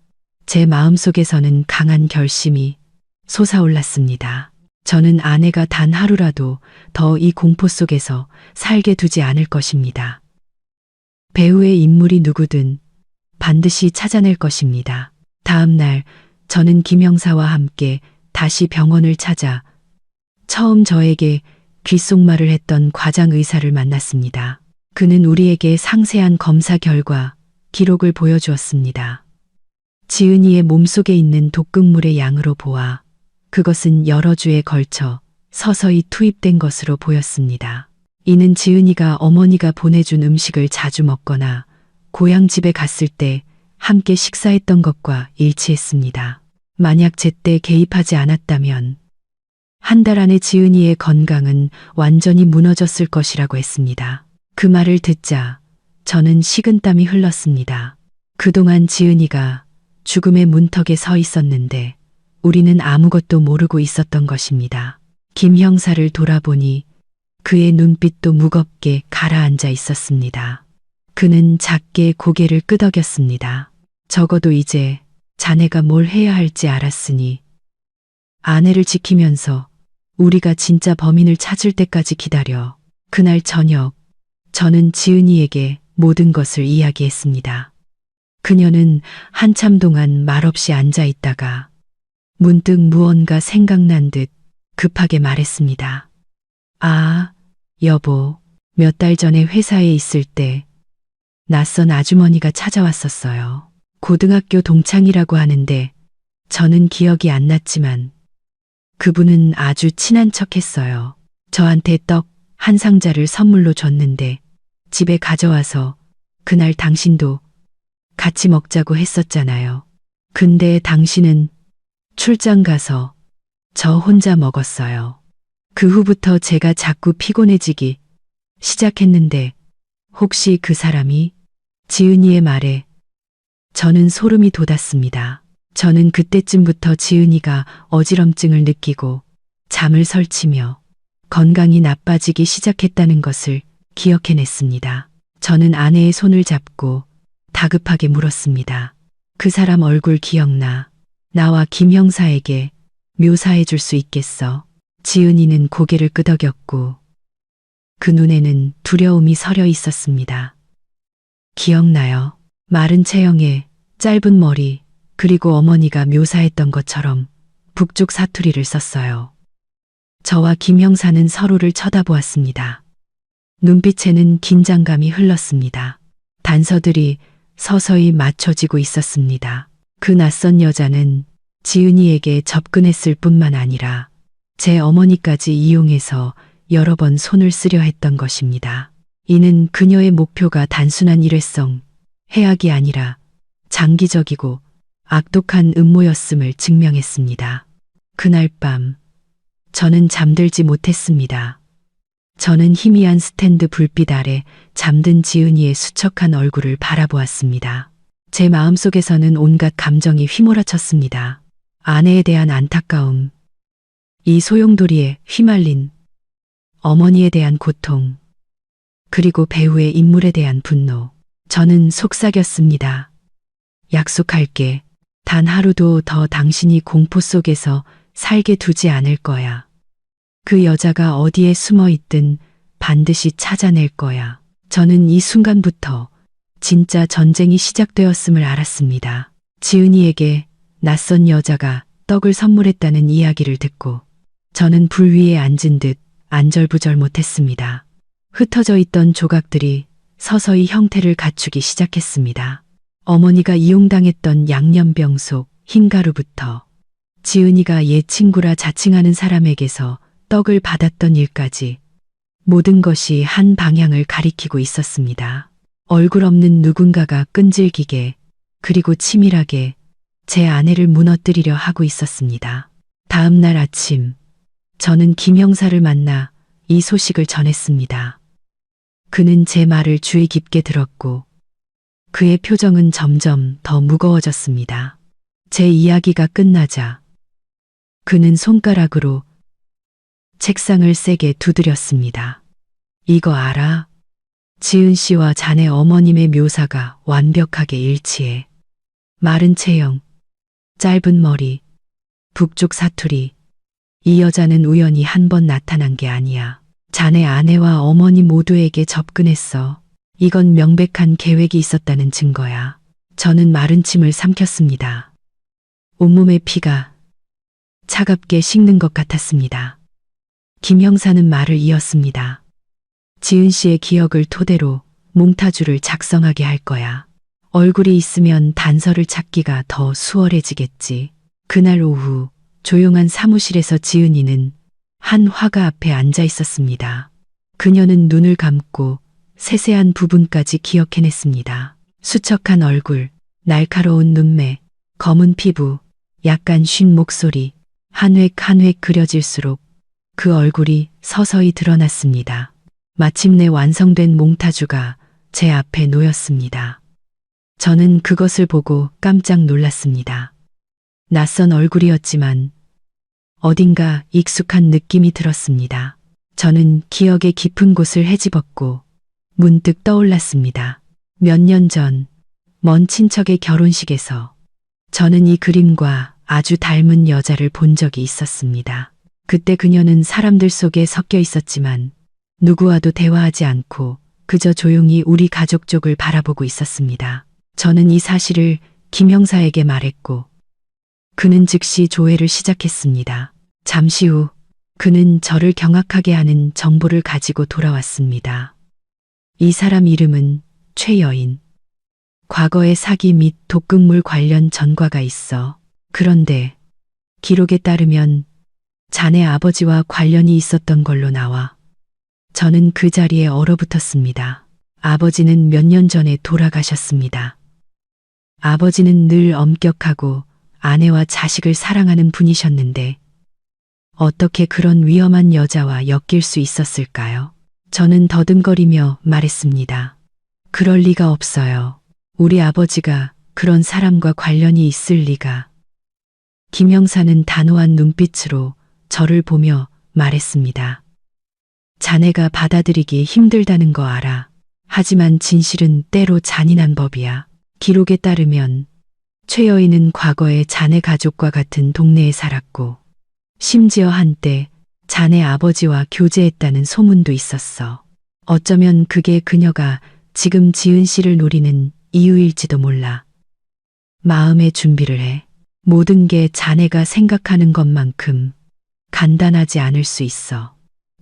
제 마음속에서는 강한 결심이 솟아올랐습니다. 저는 아내가 단 하루라도 더 이 공포 속에서 살게 두지 않을 것입니다. 배우의 인물이 누구든 반드시 찾아낼 것입니다. 다음 날 저는 김 형사와 함께 다시 병원을 찾아 처음 저에게 귓속말을 했던 과장 의사를 만났습니다. 그는 우리에게 상세한 검사 결과 기록을 보여주었습니다. 지은이의 몸속에 있는 독극물의 양으로 보아 그것은 여러 주에 걸쳐 서서히 투입된 것으로 보였습니다. 이는 지은이가 어머니가 보내준 음식을 자주 먹거나 고향 집에 갔을 때 함께 식사했던 것과 일치했습니다. 만약 제때 개입하지 않았다면 한 달 안에 지은이의 건강은 완전히 무너졌을 것이라고 했습니다. 그 말을 듣자 저는 식은땀이 흘렀습니다. 그동안 지은이가 죽음의 문턱에 서 있었는데 우리는 아무것도 모르고 있었던 것입니다. 김 형사를 돌아보니 그의 눈빛도 무겁게 가라앉아 있었습니다. 그는 작게 고개를 끄덕였습니다. 적어도 이제 자네가 뭘 해야 할지 알았으니 아내를 지키면서 우리가 진짜 범인을 찾을 때까지 기다려. 그날 저녁 저는 지은이에게 모든 것을 이야기했습니다. 그녀는 한참 동안 말없이 앉아 있다가 문득 무언가 생각난 듯 급하게 말했습니다. 아, 여보, 몇 달 전에 회사에 있을 때 낯선 아주머니가 찾아왔었어요. 고등학교 동창이라고 하는데 저는 기억이 안 났지만 그분은 아주 친한 척 했어요. 저한테 떡 한 상자를 선물로 줬는데 집에 가져와서 그날 당신도 같이 먹자고 했었잖아요. 근데 당신은 출장 가서 저 혼자 먹었어요. 그 후부터 제가 자꾸 피곤해지기 시작했는데 혹시 그 사람이 지은이의 말에 저는 소름이 돋았습니다. 저는 그때쯤부터 지은이가 어지럼증을 느끼고 잠을 설치며 건강이 나빠지기 시작했다는 것을 기억해냈습니다. 저는 아내의 손을 잡고 다급하게 물었습니다. 그 사람 얼굴 기억나? 나와 김 형사에게 묘사해 줄 수 있겠어? 지은이는 고개를 끄덕였고 그 눈에는 두려움이 서려 있었습니다. 기억나요. 마른 체형에 짧은 머리, 그리고 어머니가 묘사했던 것처럼 북쪽 사투리를 썼어요. 저와 김 형사는 서로를 쳐다보았습니다. 눈빛에는 긴장감이 흘렀습니다. 단서들이 서서히 맞춰지고 있었습니다. 그 낯선 여자는 지은이에게 접근했을 뿐만 아니라 제 어머니까지 이용해서 여러 번 손을 쓰려 했던 것입니다. 이는 그녀의 목표가 단순한 일회성, 해악이 아니라 장기적이고 악독한 음모였음을 증명했습니다. 그날 밤 저는 잠들지 못했습니다. 저는 희미한 스탠드 불빛 아래 잠든 지은이의 수척한 얼굴을 바라보았습니다. 제 마음속에서는 온갖 감정이 휘몰아쳤습니다. 아내에 대한 안타까움, 이 소용돌이에 휘말린 어머니에 대한 고통, 그리고 배우의 인물에 대한 분노. 저는 속삭였습니다. 약속할게. 단 하루도 더 당신이 공포 속에서 살게 두지 않을 거야. 그 여자가 어디에 숨어 있든 반드시 찾아낼 거야. 저는 이 순간부터 진짜 전쟁이 시작되었음을 알았습니다. 지은이에게 낯선 여자가 떡을 선물했다는 이야기를 듣고 저는 불 위에 앉은 듯 안절부절 못했습니다. 흩어져 있던 조각들이 서서히 형태를 갖추기 시작했습니다. 어머니가 이용당했던 양념병 속 흰가루부터 지은이가 옛 친구라 자칭하는 사람에게서 떡을 받았던 일까지 모든 것이 한 방향을 가리키고 있었습니다. 얼굴 없는 누군가가 끈질기게 그리고 치밀하게 제 아내를 무너뜨리려 하고 있었습니다. 다음 날 아침 저는 김 형사를 만나 이 소식을 전했습니다. 그는 제 말을 주의 깊게 들었고 그의 표정은 점점 더 무거워졌습니다. 제 이야기가 끝나자 그는 손가락으로 책상을 세게 두드렸습니다. 이거 알아? 지은 씨와 자네 어머님의 묘사가 완벽하게 일치해. 마른 체형, 짧은 머리, 북쪽 사투리. 이 여자는 우연히 한 번 나타난 게 아니야. 자네 아내와 어머니 모두에게 접근했어. 이건 명백한 계획이 있었다는 증거야. 저는 마른 침을 삼켰습니다. 온몸의 피가 차갑게 식는 것 같았습니다. 김 형사는 말을 이었습니다. 지은 씨의 기억을 토대로 몽타주를 작성하게 할 거야. 얼굴이 있으면 단서를 찾기가 더 수월해지겠지. 그날 오후 조용한 사무실에서 지은이는 한 화가 앞에 앉아 있었습니다. 그녀는 눈을 감고 세세한 부분까지 기억해냈습니다. 수척한 얼굴, 날카로운 눈매, 검은 피부, 약간 쉰 목소리, 한 획 한 획 그려질수록 그 얼굴이 서서히 드러났습니다. 마침내 완성된 몽타주가 제 앞에 놓였습니다. 저는 그것을 보고 깜짝 놀랐습니다. 낯선 얼굴이었지만 어딘가 익숙한 느낌이 들었습니다. 저는 기억의 깊은 곳을 헤집었고 문득 떠올랐습니다. 몇 년 전 먼 친척의 결혼식에서 저는 이 그림과 아주 닮은 여자를 본 적이 있었습니다. 그때 그녀는 사람들 속에 섞여 있었지만 누구와도 대화하지 않고 그저 조용히 우리 가족 쪽을 바라보고 있었습니다. 저는 이 사실을 김 형사에게 말했고 그는 즉시 조회를 시작했습니다. 잠시 후 그는 저를 경악하게 하는 정보를 가지고 돌아왔습니다. 이 사람 이름은 최여인. 과거에 사기 및 독극물 관련 전과가 있어. 그런데 기록에 따르면 자네 아버지와 관련이 있었던 걸로 나와. 저는 그 자리에 얼어붙었습니다. 아버지는 몇 년 전에 돌아가셨습니다. 아버지는 늘 엄격하고 아내와 자식을 사랑하는 분이셨는데 어떻게 그런 위험한 여자와 엮일 수 있었을까요? 저는 더듬거리며 말했습니다. 그럴 리가 없어요. 우리 아버지가 그런 사람과 관련이 있을 리가. 김 형사는 단호한 눈빛으로 저를 보며 말했습니다. 자네가 받아들이기 힘들다는 거 알아. 하지만 진실은 때로 잔인한 법이야. 기록에 따르면 최여인은 과거에 자네 가족과 같은 동네에 살았고 심지어 한때 자네 아버지와 교제했다는 소문도 있었어. 어쩌면 그게 그녀가 지금 지은 씨를 노리는 이유일지도 몰라. 마음의 준비를 해. 모든 게 자네가 생각하는 것만큼 간단하지 않을 수 있어.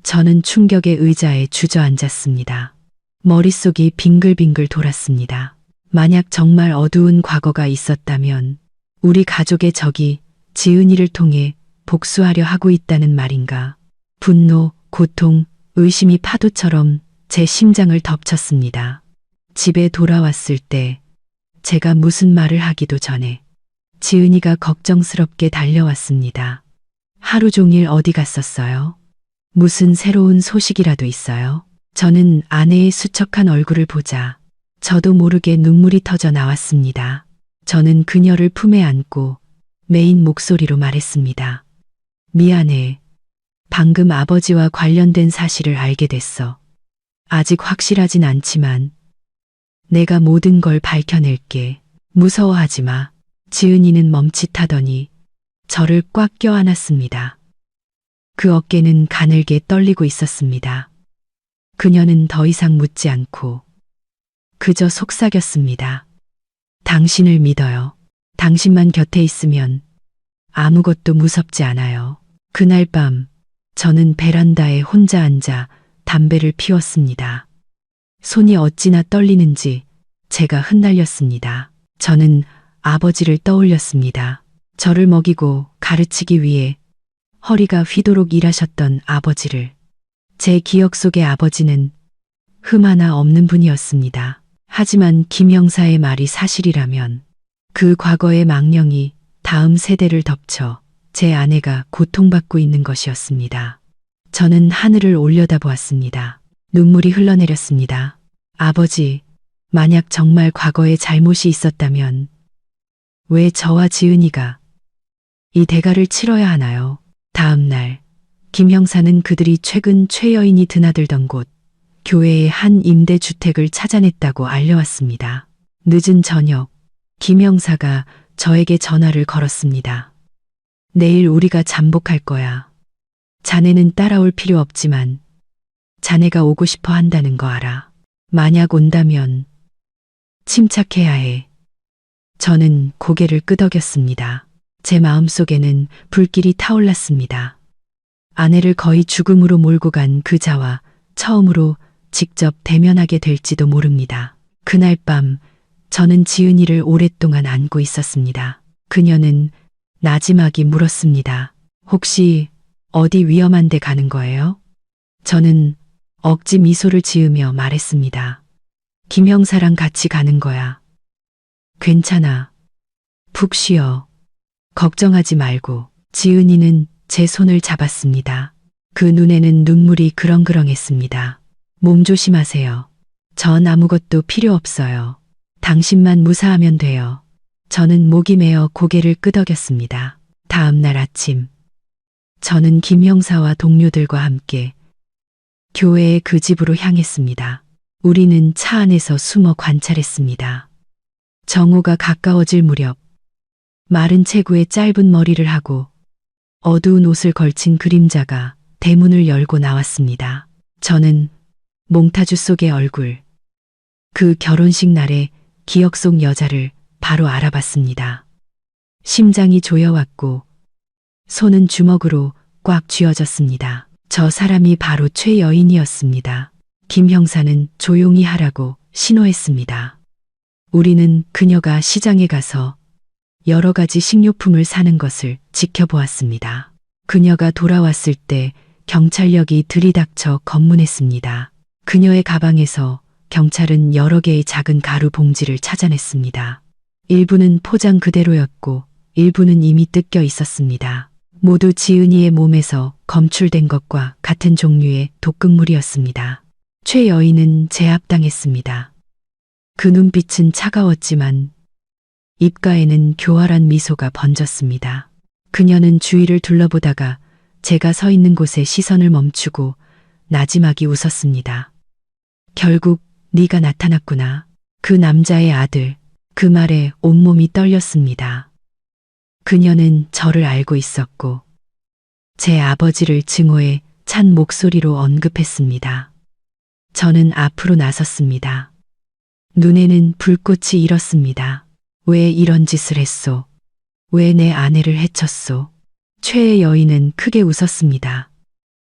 저는 충격의 의자에 주저앉았습니다. 머릿속이 빙글빙글 돌았습니다. 만약 정말 어두운 과거가 있었다면 우리 가족의 적이 지은이를 통해 복수하려 하고 있다는 말인가. 분노, 고통, 의심이 파도처럼 제 심장을 덮쳤습니다. 집에 돌아왔을 때 제가 무슨 말을 하기도 전에 지은이가 걱정스럽게 달려왔습니다. 하루 종일 어디 갔었어요? 무슨 새로운 소식이라도 있어요? 저는 아내의 수척한 얼굴을 보자 저도 모르게 눈물이 터져 나왔습니다. 저는 그녀를 품에 안고 메인 목소리로 말했습니다. 미안해. 방금 아버지와 관련된 사실을 알게 됐어. 아직 확실하진 않지만 내가 모든 걸 밝혀낼게. 무서워하지 마. 지은이는 멈칫하더니 저를 꽉 껴안았습니다. 그 어깨는 가늘게 떨리고 있었습니다. 그녀는 더 이상 묻지 않고 그저 속삭였습니다. 당신을 믿어요. 당신만 곁에 있으면 아무것도 무섭지 않아요. 그날 밤 저는 베란다에 혼자 앉아 담배를 피웠습니다. 손이 어찌나 떨리는지 제가 흩날렸습니다. 저는 아버지를 떠올렸습니다. 저를 먹이고 가르치기 위해 허리가 휘도록 일하셨던 아버지를. 제 기억 속의 아버지는 흠 하나 없는 분이었습니다. 하지만 김 형사의 말이 사실이라면 그 과거의 망령이 다음 세대를 덮쳐 제 아내가 고통받고 있는 것이었습니다. 저는 하늘을 올려다보았습니다. 눈물이 흘러내렸습니다. 아버지, 만약 정말 과거에 잘못이 있었다면 왜 저와 지은이가 이 대가를 치러야 하나요? 다음 날 김 형사는 그들이 최근 최여인이 드나들던 곳 교회의 한 임대주택을 찾아냈다고 알려왔습니다. 늦은 저녁 김 형사가 저에게 전화를 걸었습니다. 내일 우리가 잠복할 거야. 자네는 따라올 필요 없지만 자네가 오고 싶어 한다는 거 알아. 만약 온다면 침착해야 해. 저는 고개를 끄덕였습니다. 제 마음속에는 불길이 타올랐습니다. 아내를 거의 죽음으로 몰고 간 그자와 처음으로 직접 대면하게 될지도 모릅니다. 그날 밤 저는 지은이를 오랫동안 안고 있었습니다. 그녀는 나지막이 물었습니다. 혹시 어디 위험한 데 가는 거예요? 저는 억지 미소를 지으며 말했습니다. 김 형사랑 같이 가는 거야. 괜찮아. 푹 쉬어. 걱정하지 말고. 지은이는 제 손을 잡았습니다. 그 눈에는 눈물이 그렁그렁했습니다. 몸 조심하세요. 전 아무것도 필요 없어요. 당신만 무사하면 돼요. 저는 목이 메어 고개를 끄덕였습니다. 다음 날 아침, 저는 김 형사와 동료들과 함께 교회의 그 집으로 향했습니다. 우리는 차 안에서 숨어 관찰했습니다. 정오가 가까워질 무렵 마른 체구에 짧은 머리를 하고 어두운 옷을 걸친 그림자가 대문을 열고 나왔습니다. 저는 몽타주 속의 얼굴, 그 결혼식 날의 기억 속 여자를 바로 알아봤습니다. 심장이 조여왔고 손은 주먹으로 꽉 쥐어졌습니다. 저 사람이 바로 최 여인이었습니다. 김 형사는 조용히 하라고 신호했습니다. 우리는 그녀가 시장에 가서 여러 가지 식료품을 사는 것을 지켜보았습니다. 그녀가 돌아왔을 때 경찰력이 들이닥쳐 검문했습니다. 그녀의 가방에서 경찰은 여러 개의 작은 가루 봉지를 찾아냈습니다. 일부는 포장 그대로였고 일부는 이미 뜯겨 있었습니다. 모두 지은이의 몸에서 검출된 것과 같은 종류의 독극물이었습니다. 최 여인은 제압당했습니다. 그 눈빛은 차가웠지만 입가에는 교활한 미소가 번졌습니다. 그녀는 주위를 둘러보다가 제가 서 있는 곳에 시선을 멈추고 나지막이 웃었습니다. 결국 네가 나타났구나. 그 남자의 아들. 그 말에 온몸이 떨렸습니다. 그녀는 저를 알고 있었고 제 아버지를 증오해 찬 목소리로 언급했습니다. 저는 앞으로 나섰습니다. 눈에는 불꽃이 일었습니다. 왜 이런 짓을 했소? 왜 내 아내를 해쳤소? 최의 여인은 크게 웃었습니다.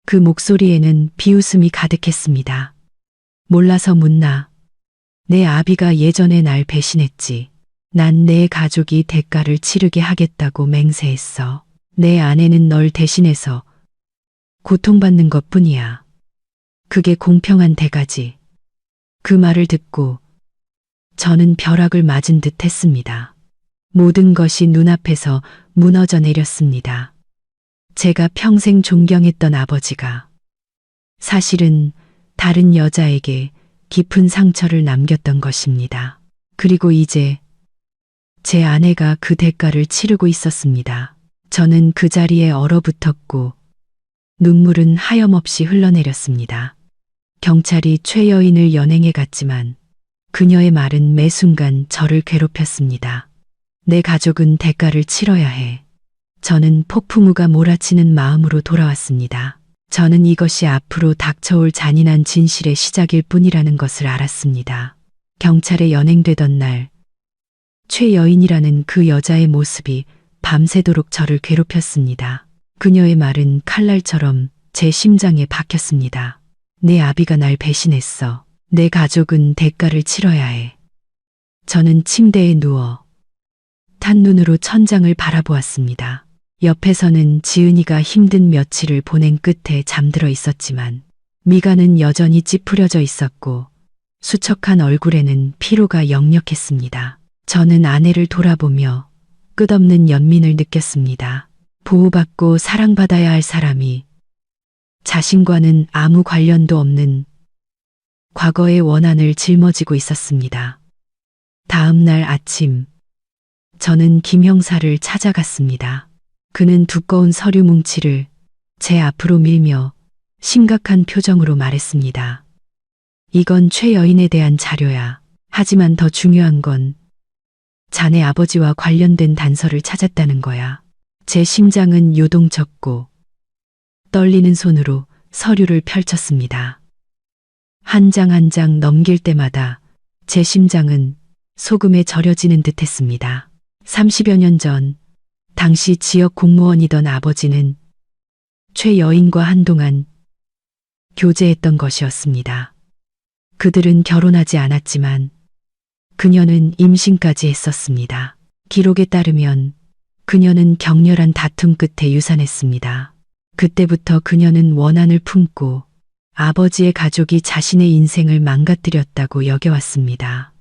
그 목소리에는 비웃음이 가득했습니다. 몰라서 묻나? 내 아비가 예전에 날 배신했지. 난 내 가족이 대가를 치르게 하겠다고 맹세했어. 내 아내는 널 대신해서 고통받는 것뿐이야. 그게 공평한 대가지. 그 말을 듣고 저는 벼락을 맞은 듯 했습니다. 모든 것이 눈앞에서 무너져 내렸습니다. 제가 평생 존경했던 아버지가 사실은 다른 여자에게 깊은 상처를 남겼던 것입니다. 그리고 이제 제 아내가 그 대가를 치르고 있었습니다. 저는 그 자리에 얼어붙었고 눈물은 하염없이 흘러내렸습니다. 경찰이 최 여인을 연행해 갔지만 그녀의 말은 매 순간 저를 괴롭혔습니다. 내 가족은 대가를 치러야 해. 저는 폭풍우가 몰아치는 마음으로 돌아왔습니다. 저는 이것이 앞으로 닥쳐올 잔인한 진실의 시작일 뿐이라는 것을 알았습니다. 경찰에 연행되던 날, 최 여인이라는 그 여자의 모습이 밤새도록 저를 괴롭혔습니다. 그녀의 말은 칼날처럼 제 심장에 박혔습니다. 내 아비가 날 배신했어. 내 가족은 대가를 치러야 해. 저는 침대에 누워 탄 눈으로 천장을 바라보았습니다. 옆에서는 지은이가 힘든 며칠을 보낸 끝에 잠들어 있었지만 미간은 여전히 찌푸려져 있었고 수척한 얼굴에는 피로가 역력했습니다. 저는 아내를 돌아보며 끝없는 연민을 느꼈습니다. 보호받고 사랑받아야 할 사람이 자신과는 아무 관련도 없는 과거의 원한을 짊어지고 있었습니다. 다음 날 아침, 저는 김 형사를 찾아갔습니다. 그는 두꺼운 서류 뭉치를 제 앞으로 밀며 심각한 표정으로 말했습니다. 이건 최 여인에 대한 자료야. 하지만 더 중요한 건 자네 아버지와 관련된 단서를 찾았다는 거야. 제 심장은 요동쳤고 떨리는 손으로 서류를 펼쳤습니다. 한 장 한 장 넘길 때마다 제 심장은 소금에 절여지는 듯 했습니다. 30여 년 전, 당시 지역 공무원이던 아버지는 최 여인과 한동안 교제했던 것이었습니다. 그들은 결혼하지 않았지만 그녀는 임신까지 했었습니다. 기록에 따르면 그녀는 격렬한 다툼 끝에 유산했습니다. 그때부터 그녀는 원한을 품고 아버지의 가족이 자신의 인생을 망가뜨렸다고 여겨왔습니다.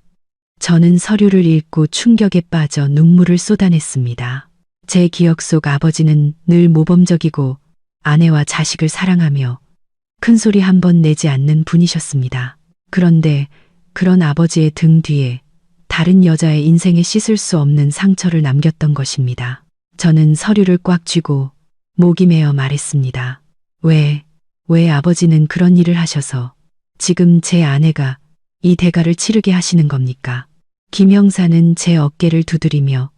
저는 서류를 읽고 충격에 빠져 눈물을 쏟아냈습니다. 제 기억 속 아버지는 늘 모범적이고 아내와 자식을 사랑하며 큰 소리 한 번 내지 않는 분이셨습니다. 그런데 그런 아버지의 등 뒤에 다른 여자의 인생에 씻을 수 없는 상처를 남겼던 것입니다. 저는 서류를 꽉 쥐고 목이 메어 말했습니다. 왜 아버지는 그런 일을 하셔서 지금 제 아내가 이 대가를 치르게 하시는 겁니까? 김 형사는 제 어깨를 두드리며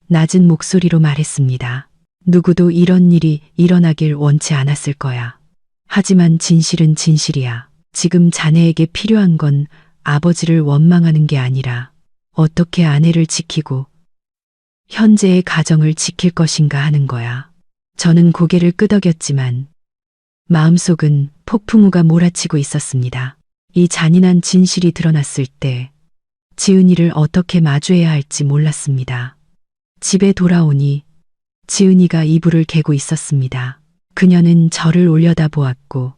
낮은 목소리로 말했습니다. 누구도 이런 일이 일어나길 원치 않았을 거야. 하지만 진실은 진실이야. 지금 자네에게 필요한 건 아버지를 원망하는 게 아니라 어떻게 아내를 지키고 현재의 가정을 지킬 것인가 하는 거야. 저는 고개를 끄덕였지만 마음속은 폭풍우가 몰아치고 있었습니다. 이 잔인한 진실이 드러났을 때 지은이를 어떻게 마주해야 할지 몰랐습니다. 집에 돌아오니 지은이가 이불을 개고 있었습니다. 그녀는 저를 올려다보았고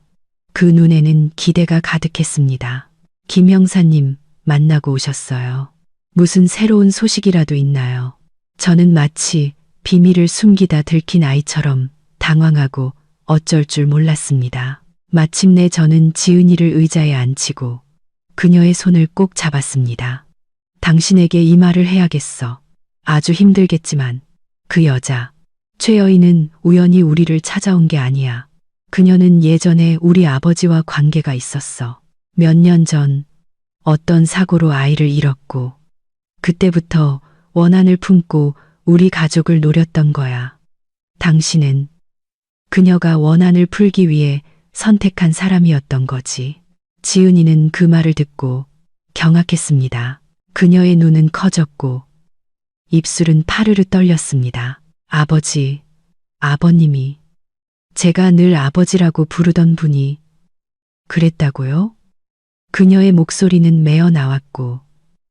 그 눈에는 기대가 가득했습니다. 김 형사님 만나고 오셨어요. 무슨 새로운 소식이라도 있나요? 저는 마치 비밀을 숨기다 들킨 아이처럼 당황하고 어쩔 줄 몰랐습니다. 마침내 저는 지은이를 의자에 앉히고 그녀의 손을 꼭 잡았습니다. 당신에게 이 말을 해야겠어. 아주 힘들겠지만 그 여자 최 여인은 우연히 우리를 찾아온 게 아니야. 그녀는 예전에 우리 아버지와 관계가 있었어. 몇 년 전 어떤 사고로 아이를 잃었고 그때부터 원한을 품고 우리 가족을 노렸던 거야. 당신은 그녀가 원한을 풀기 위해 선택한 사람이었던 거지. 지은이는 그 말을 듣고 경악했습니다. 그녀의 눈은 커졌고 입술은 파르르 떨렸습니다. 아버지, 아버님이 제가 늘 아버지라고 부르던 분이 그랬다고요? 그녀의 목소리는 메어 나왔고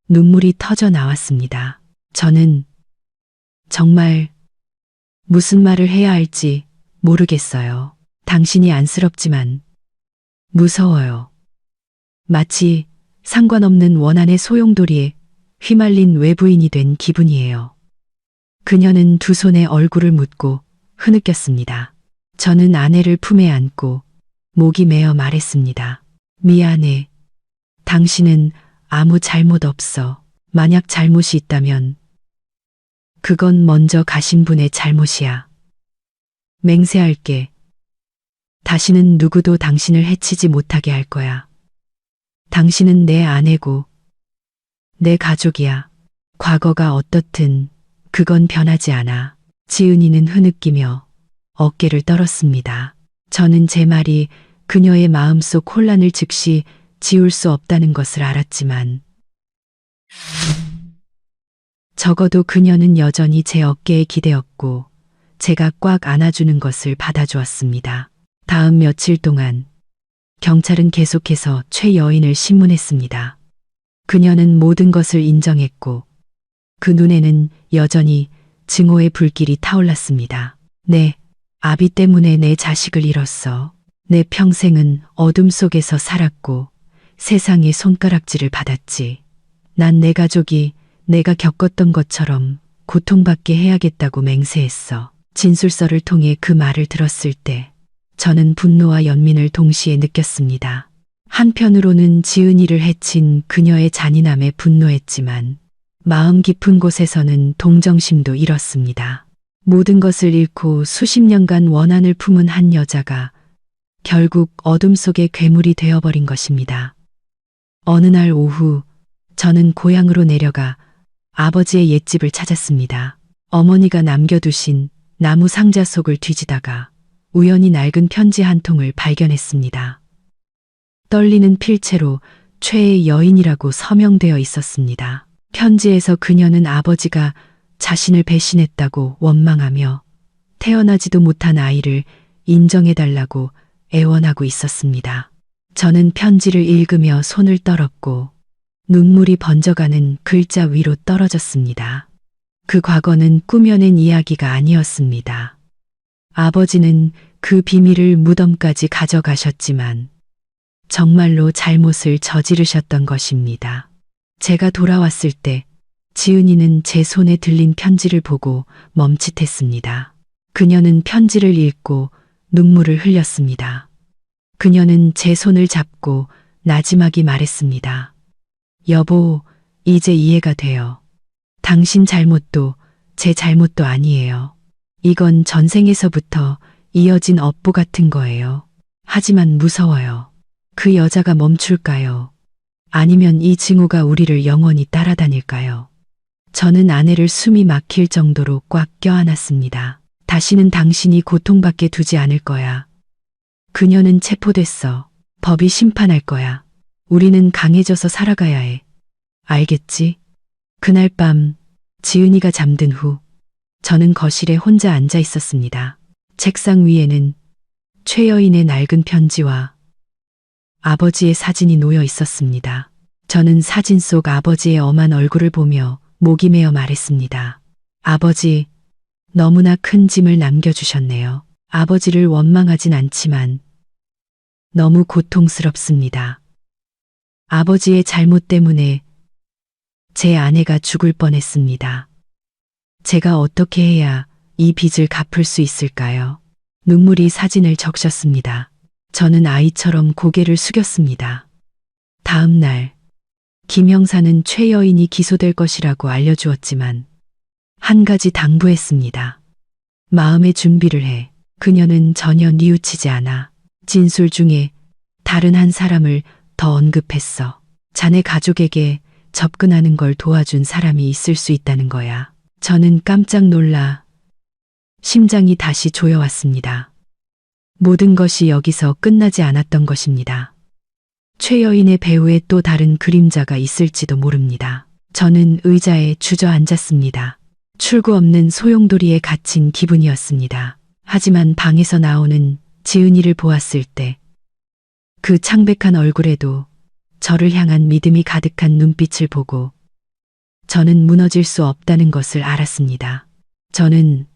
눈물이 터져 나왔습니다. 저는 정말 무슨 말을 해야 할지 모르겠어요. 당신이 안쓰럽지만 무서워요. 마치 상관없는 원한의 소용돌이에 휘말린 외부인이 된 기분이에요. 그녀는 두 손에 얼굴을 묻고 흐느꼈습니다. 저는 아내를 품에 안고 목이 메어 말했습니다. 미안해. 당신은 아무 잘못 없어. 만약 잘못이 있다면 그건 먼저 가신 분의 잘못이야. 맹세할게. 다시는 누구도 당신을 해치지 못하게 할 거야. 당신은 내 아내고 내 가족이야. 과거가 어떻든 그건 변하지 않아. 지은이는 흐느끼며 어깨를 떨었습니다. 저는 제 말이 그녀의 마음속 혼란을 즉시 지울 수 없다는 것을 알았지만 적어도 그녀는 여전히 제 어깨에 기대었고 제가 꽉 안아주는 것을 받아주었습니다. 다음 며칠 동안 경찰은 계속해서 최 여인을 신문했습니다. 그녀는 모든 것을 인정했고 그 눈에는 여전히 증오의 불길이 타올랐습니다. 네, 아비 때문에 내 자식을 잃었어. 내 평생은 어둠 속에서 살았고 세상의 손가락질을 받았지. 난 내 가족이 내가 겪었던 것처럼 고통받게 해야겠다고 맹세했어. 진술서를 통해 그 말을 들었을 때 저는 분노와 연민을 동시에 느꼈습니다. 한편으로는 지은이를 해친 그녀의 잔인함에 분노했지만 마음 깊은 곳에서는 동정심도 잃었습니다. 모든 것을 잃고 수십 년간 원한을 품은 한 여자가 결국 어둠 속의 괴물이 되어버린 것입니다. 어느 날 오후 저는 고향으로 내려가 아버지의 옛집을 찾았습니다. 어머니가 남겨두신 나무 상자 속을 뒤지다가 우연히 낡은 편지 한 통을 발견했습니다. 떨리는 필체로 최의 여인이라고 서명되어 있었습니다. 편지에서 그녀는 아버지가 자신을 배신했다고 원망하며 태어나지도 못한 아이를 인정해달라고 애원하고 있었습니다. 저는 편지를 읽으며 손을 떨었고 눈물이 번져가는 글자 위로 떨어졌습니다. 그 과거는 꾸며낸 이야기가 아니었습니다. 아버지는 그 비밀을 무덤까지 가져가셨지만 정말로 잘못을 저지르셨던 것입니다. 제가 돌아왔을 때 지은이는 제 손에 들린 편지를 보고 멈칫했습니다. 그녀는 편지를 읽고 눈물을 흘렸습니다. 그녀는 제 손을 잡고 나지막이 말했습니다. 여보, 이제 이해가 돼요. 당신 잘못도 제 잘못도 아니에요. 이건 전생에서부터 이어진 업보 같은 거예요. 하지만 무서워요. 그 여자가 멈출까요? 아니면 이 증오가 우리를 영원히 따라다닐까요? 저는 아내를 숨이 막힐 정도로 꽉 껴안았습니다. 다시는 당신이 고통받게 두지 않을 거야. 그녀는 체포됐어. 법이 심판할 거야. 우리는 강해져서 살아가야 해. 알겠지? 그날 밤 지은이가 잠든 후 저는 거실에 혼자 앉아 있었습니다. 책상 위에는 최여인의 낡은 편지와 아버지의 사진이 놓여 있었습니다. 저는 사진 속 아버지의 엄한 얼굴을 보며 목이 메어 말했습니다. 아버지, 너무나 큰 짐을 남겨주셨네요. 아버지를 원망하진 않지만 너무 고통스럽습니다. 아버지의 잘못 때문에 제 아내가 죽을 뻔했습니다. 제가 어떻게 해야 이 빚을 갚을 수 있을까요? 눈물이 사진을 적셨습니다. 저는 아이처럼 고개를 숙였습니다. 다음 날, 김 형사는 최 여인이 기소될 것이라고 알려주었지만 한 가지 당부했습니다. 마음의 준비를 해. 그녀는 전혀 뉘우치지 않아 진술 중에 다른 한 사람을 더 언급했어. 자네 가족에게 접근하는 걸 도와준 사람이 있을 수 있다는 거야. 저는 깜짝 놀라 심장이 다시 조여왔습니다. 모든 것이 여기서 끝나지 않았던 것입니다. 최 여인의 배후에 또 다른 그림자가 있을지도 모릅니다. 저는 의자에 주저앉았습니다. 출구 없는 소용돌이에 갇힌 기분이었습니다. 하지만 방에서 나오는 지은이를 보았을 때 그 창백한 얼굴에도 저를 향한 믿음이 가득한 눈빛을 보고 저는 무너질 수 없다는 것을 알았습니다. 저는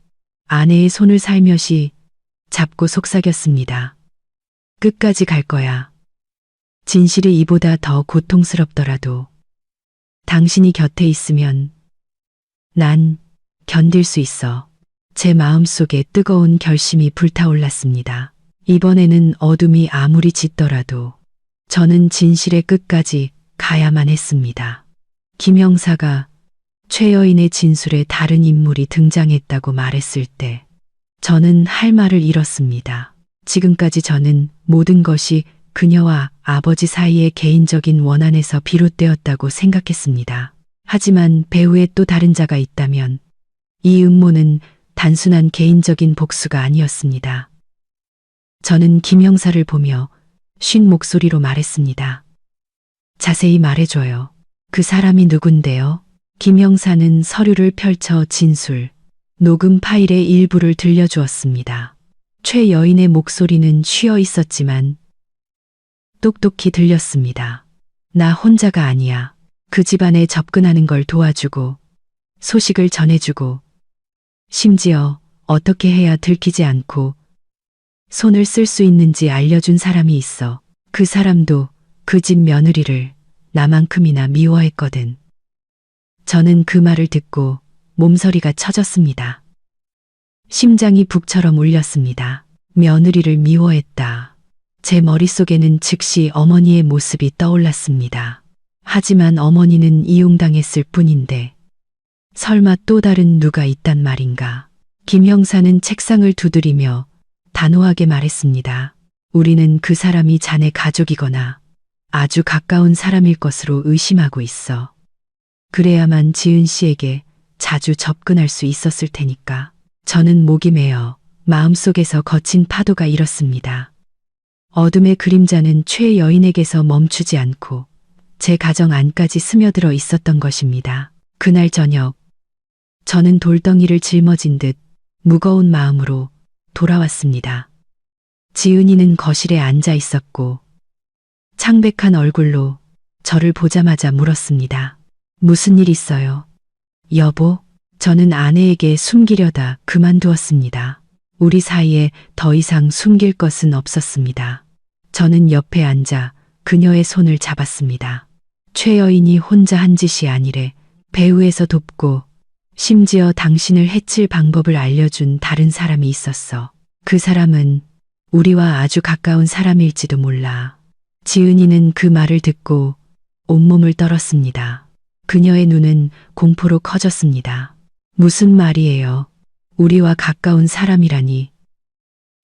아내의 손을 살며시 잡고 속삭였습니다. 끝까지 갈 거야. 진실이 이보다 더 고통스럽더라도 당신이 곁에 있으면 난 견딜 수 있어. 제 마음속에 뜨거운 결심이 불타올랐습니다. 이번에는 어둠이 아무리 짙더라도 저는 진실의 끝까지 가야만 했습니다. 김 형사가 최 여인의 진술에 다른 인물이 등장했다고 말했을 때 저는 할 말을 잃었습니다. 지금까지 저는 모든 것이 그녀와 아버지 사이의 개인적인 원한에서 비롯되었다고 생각했습니다. 하지만 배후에 또 다른 자가 있다면 이 음모는 단순한 개인적인 복수가 아니었습니다. 저는 김 형사를 보며 쉰 목소리로 말했습니다. 자세히 말해줘요. 그 사람이 누군데요? 김 형사는 서류를 펼쳐 진술, 녹음 파일의 일부를 들려주었습니다. 최 여인의 목소리는 쉬어 있었지만 똑똑히 들렸습니다. 나 혼자가 아니야. 그 집안에 접근하는 걸 도와주고 소식을 전해주고 심지어 어떻게 해야 들키지 않고 손을 쓸 수 있는지 알려준 사람이 있어. 그 사람도 그 집 며느리를 나만큼이나 미워했거든. 저는 그 말을 듣고 몸서리가 쳐졌습니다. 심장이 북처럼 울렸습니다. 며느리를 미워했다. 제 머릿속에는 즉시 어머니의 모습이 떠올랐습니다. 하지만 어머니는 이용당했을 뿐인데 설마 또 다른 누가 있단 말인가. 김 형사는 책상을 두드리며 단호하게 말했습니다. 우리는 그 사람이 자네 가족이거나 아주 가까운 사람일 것으로 의심하고 있어. 그래야만 지은 씨에게 자주 접근할 수 있었을 테니까. 저는 목이 메어 마음속에서 거친 파도가 일었습니다. 어둠의 그림자는 최 여인에게서 멈추지 않고 제 가정 안까지 스며들어 있었던 것입니다. 그날 저녁, 저는 돌덩이를 짊어진 듯 무거운 마음으로 돌아왔습니다. 지은이는 거실에 앉아 있었고 창백한 얼굴로 저를 보자마자 물었습니다. 무슨 일 있어요? 여보, 저는 아내에게 숨기려다 그만두었습니다. 우리 사이에 더 이상 숨길 것은 없었습니다. 저는 옆에 앉아 그녀의 손을 잡았습니다. 최 여인이 혼자 한 짓이 아니래 배후에서 돕고 심지어 당신을 해칠 방법을 알려준 다른 사람이 있었어. 그 사람은 우리와 아주 가까운 사람일지도 몰라. 지은이는 그 말을 듣고 온몸을 떨었습니다. 그녀의 눈은 공포로 커졌습니다. 무슨 말이에요? 우리와 가까운 사람이라니.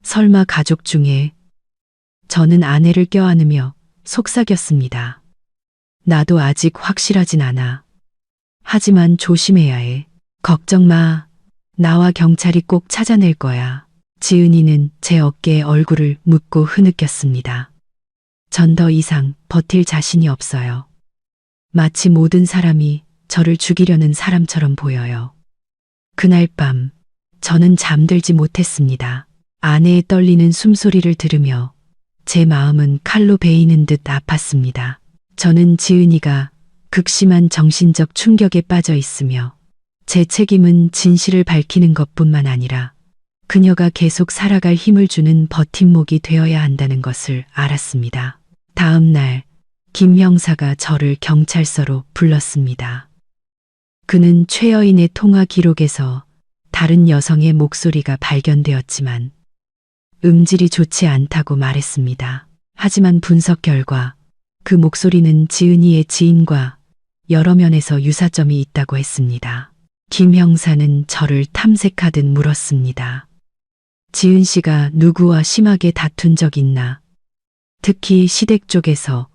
설마 가족 중에. 저는 아내를 껴안으며 속삭였습니다. 나도 아직 확실하진 않아. 하지만 조심해야 해. 걱정 마. 나와 경찰이 꼭 찾아낼 거야. 지은이는 제 어깨에 얼굴을 묻고 흐느꼈습니다. 전 더 이상 버틸 자신이 없어요. 마치 모든 사람이 저를 죽이려는 사람처럼 보여요. 그날 밤 저는 잠들지 못했습니다. 아내의 떨리는 숨소리를 들으며 제 마음은 칼로 베이는 듯 아팠습니다. 저는 지은이가 극심한 정신적 충격에 빠져 있으며 제 책임은 진실을 밝히는 것뿐만 아니라 그녀가 계속 살아갈 힘을 주는 버팀목이 되어야 한다는 것을 알았습니다. 다음 날 김 형사가 저를 경찰서로 불렀습니다. 그는 최 여인의 통화 기록에서 다른 여성의 목소리가 발견되었지만 음질이 좋지 않다고 말했습니다. 하지만 분석 결과 그 목소리는 지은이의 지인과 여러 면에서 유사점이 있다고 했습니다. 김 형사는 저를 탐색하듯 물었습니다. 지은 씨가 누구와 심하게 다툰 적 있나? 특히 시댁 쪽에서.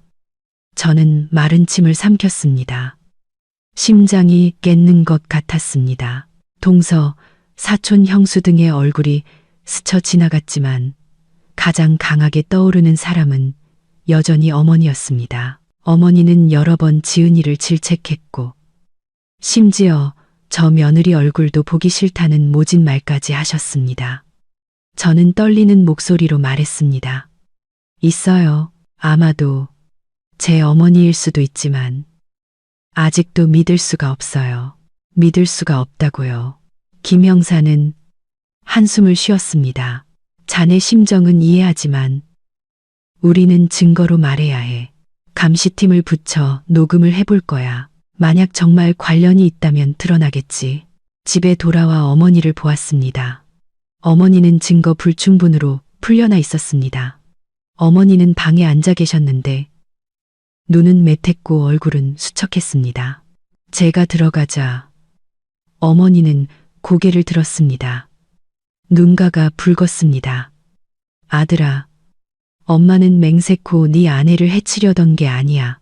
저는 마른 침을 삼켰습니다. 심장이 깼는 것 같았습니다. 동서, 사촌 형수 등의 얼굴이 스쳐 지나갔지만 가장 강하게 떠오르는 사람은 여전히 어머니였습니다. 어머니는 여러 번 지은이를 질책했고 심지어 저 며느리 얼굴도 보기 싫다는 모진 말까지 하셨습니다. 저는 떨리는 목소리로 말했습니다. 있어요. 아마도 제 어머니일 수도 있지만 아직도 믿을 수가 없어요. 믿을 수가 없다고요. 김 형사는 한숨을 쉬었습니다. 자네 심정은 이해하지만 우리는 증거로 말해야 해. 감시팀을 붙여 녹음을 해볼 거야. 만약 정말 관련이 있다면 드러나겠지. 집에 돌아와 어머니를 보았습니다. 어머니는 증거 불충분으로 풀려나 있었습니다. 어머니는 방에 앉아 계셨는데 눈은 매택고 얼굴은 수척했습니다. 제가 들어가자 어머니는 고개를 들었습니다. 눈가가 붉었습니다. 아들아, 엄마는 맹세코 네 아내를 해치려던 게 아니야.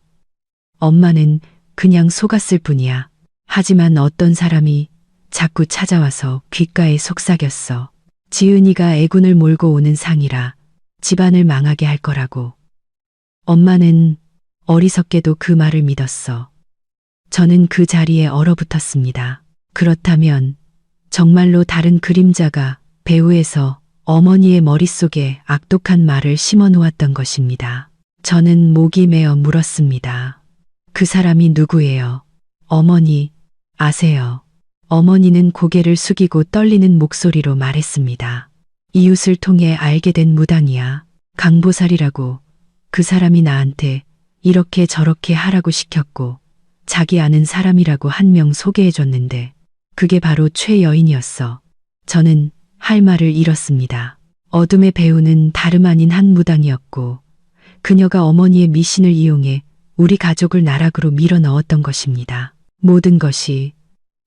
엄마는 그냥 속았을 뿐이야. 하지만 어떤 사람이 자꾸 찾아와서 귓가에 속삭였어. 지은이가 애군을 몰고 오는 상이라 집안을 망하게 할 거라고. 엄마는 어리석게도 그 말을 믿었어. 저는 그 자리에 얼어붙었습니다. 그렇다면 정말로 다른 그림자가 배후에서 어머니의 머릿속에 악독한 말을 심어 놓았던 것입니다. 저는 목이 메어 물었습니다. 그 사람이 누구예요? 어머니, 아세요? 어머니는 고개를 숙이고 떨리는 목소리로 말했습니다. 이웃을 통해 알게 된 무당이야. 강보살이라고. 그 사람이 나한테 이렇게 저렇게 하라고 시켰고 자기 아는 사람이라고 한 명 소개해줬는데 그게 바로 최 여인이었어. 저는 할 말을 잃었습니다. 어둠의 배우는 다름 아닌 한 무당이었고 그녀가 어머니의 미신을 이용해 우리 가족을 나락으로 밀어 넣었던 것입니다. 모든 것이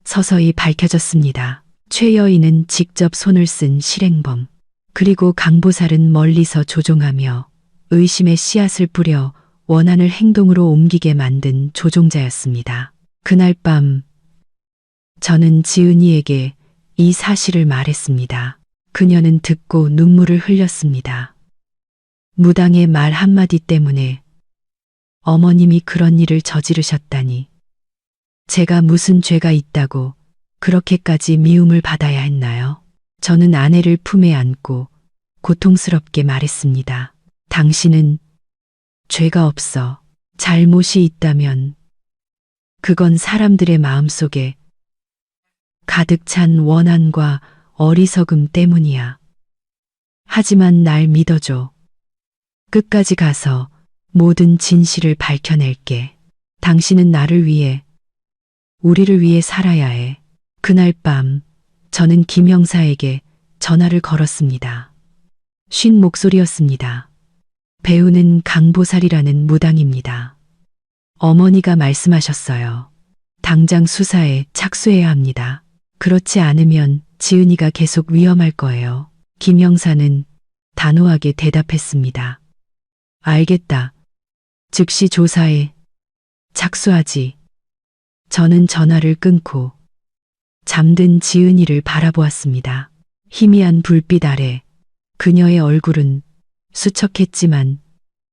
서서히 밝혀졌습니다. 최 여인은 직접 손을 쓴 실행범, 그리고 강보살은 멀리서 조종하며 의심의 씨앗을 뿌려 원한을 행동으로 옮기게 만든 조종자였습니다. 그날 밤 저는 지은이에게 이 사실을 말했습니다. 그녀는 듣고 눈물을 흘렸습니다. 무당의 말 한마디 때문에 어머님이 그런 일을 저지르셨다니. 제가 무슨 죄가 있다고 그렇게까지 미움을 받아야 했나요? 저는 아내를 품에 안고 고통스럽게 말했습니다. 당신은 죄가 없어. 잘못이 있다면 그건 사람들의 마음속에 가득 찬 원한과 어리석음 때문이야. 하지만 날 믿어줘. 끝까지 가서 모든 진실을 밝혀낼게. 당신은 나를 위해, 우리를 위해 살아야 해. 그날 밤 저는 김 형사에게 전화를 걸었습니다. 쉰 목소리였습니다. 배우는 강보살이라는 무당입니다. 어머니가 말씀하셨어요. 당장 수사에 착수해야 합니다. 그렇지 않으면 지은이가 계속 위험할 거예요. 김 형사는 단호하게 대답했습니다. 알겠다. 즉시 조사에 착수하지. 저는 전화를 끊고 잠든 지은이를 바라보았습니다. 희미한 불빛 아래 그녀의 얼굴은 수척했지만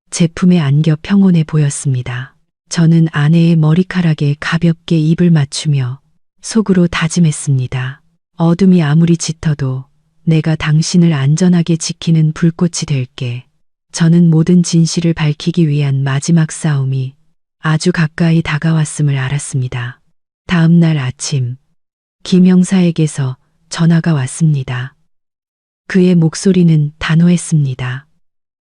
제품에 안겨 평온해 보였습니다. 저는 아내의 머리카락에 가볍게 입을 맞추며 속으로 다짐했습니다. 어둠이 아무리 짙어도 내가 당신을 안전하게 지키는 불꽃이 될게. 저는 모든 진실을 밝히기 위한 마지막 싸움이 아주 가까이 다가왔음을 알았습니다. 다음 날 아침, 김 형사에게서 전화가 왔습니다. 그의 목소리는 단호했습니다.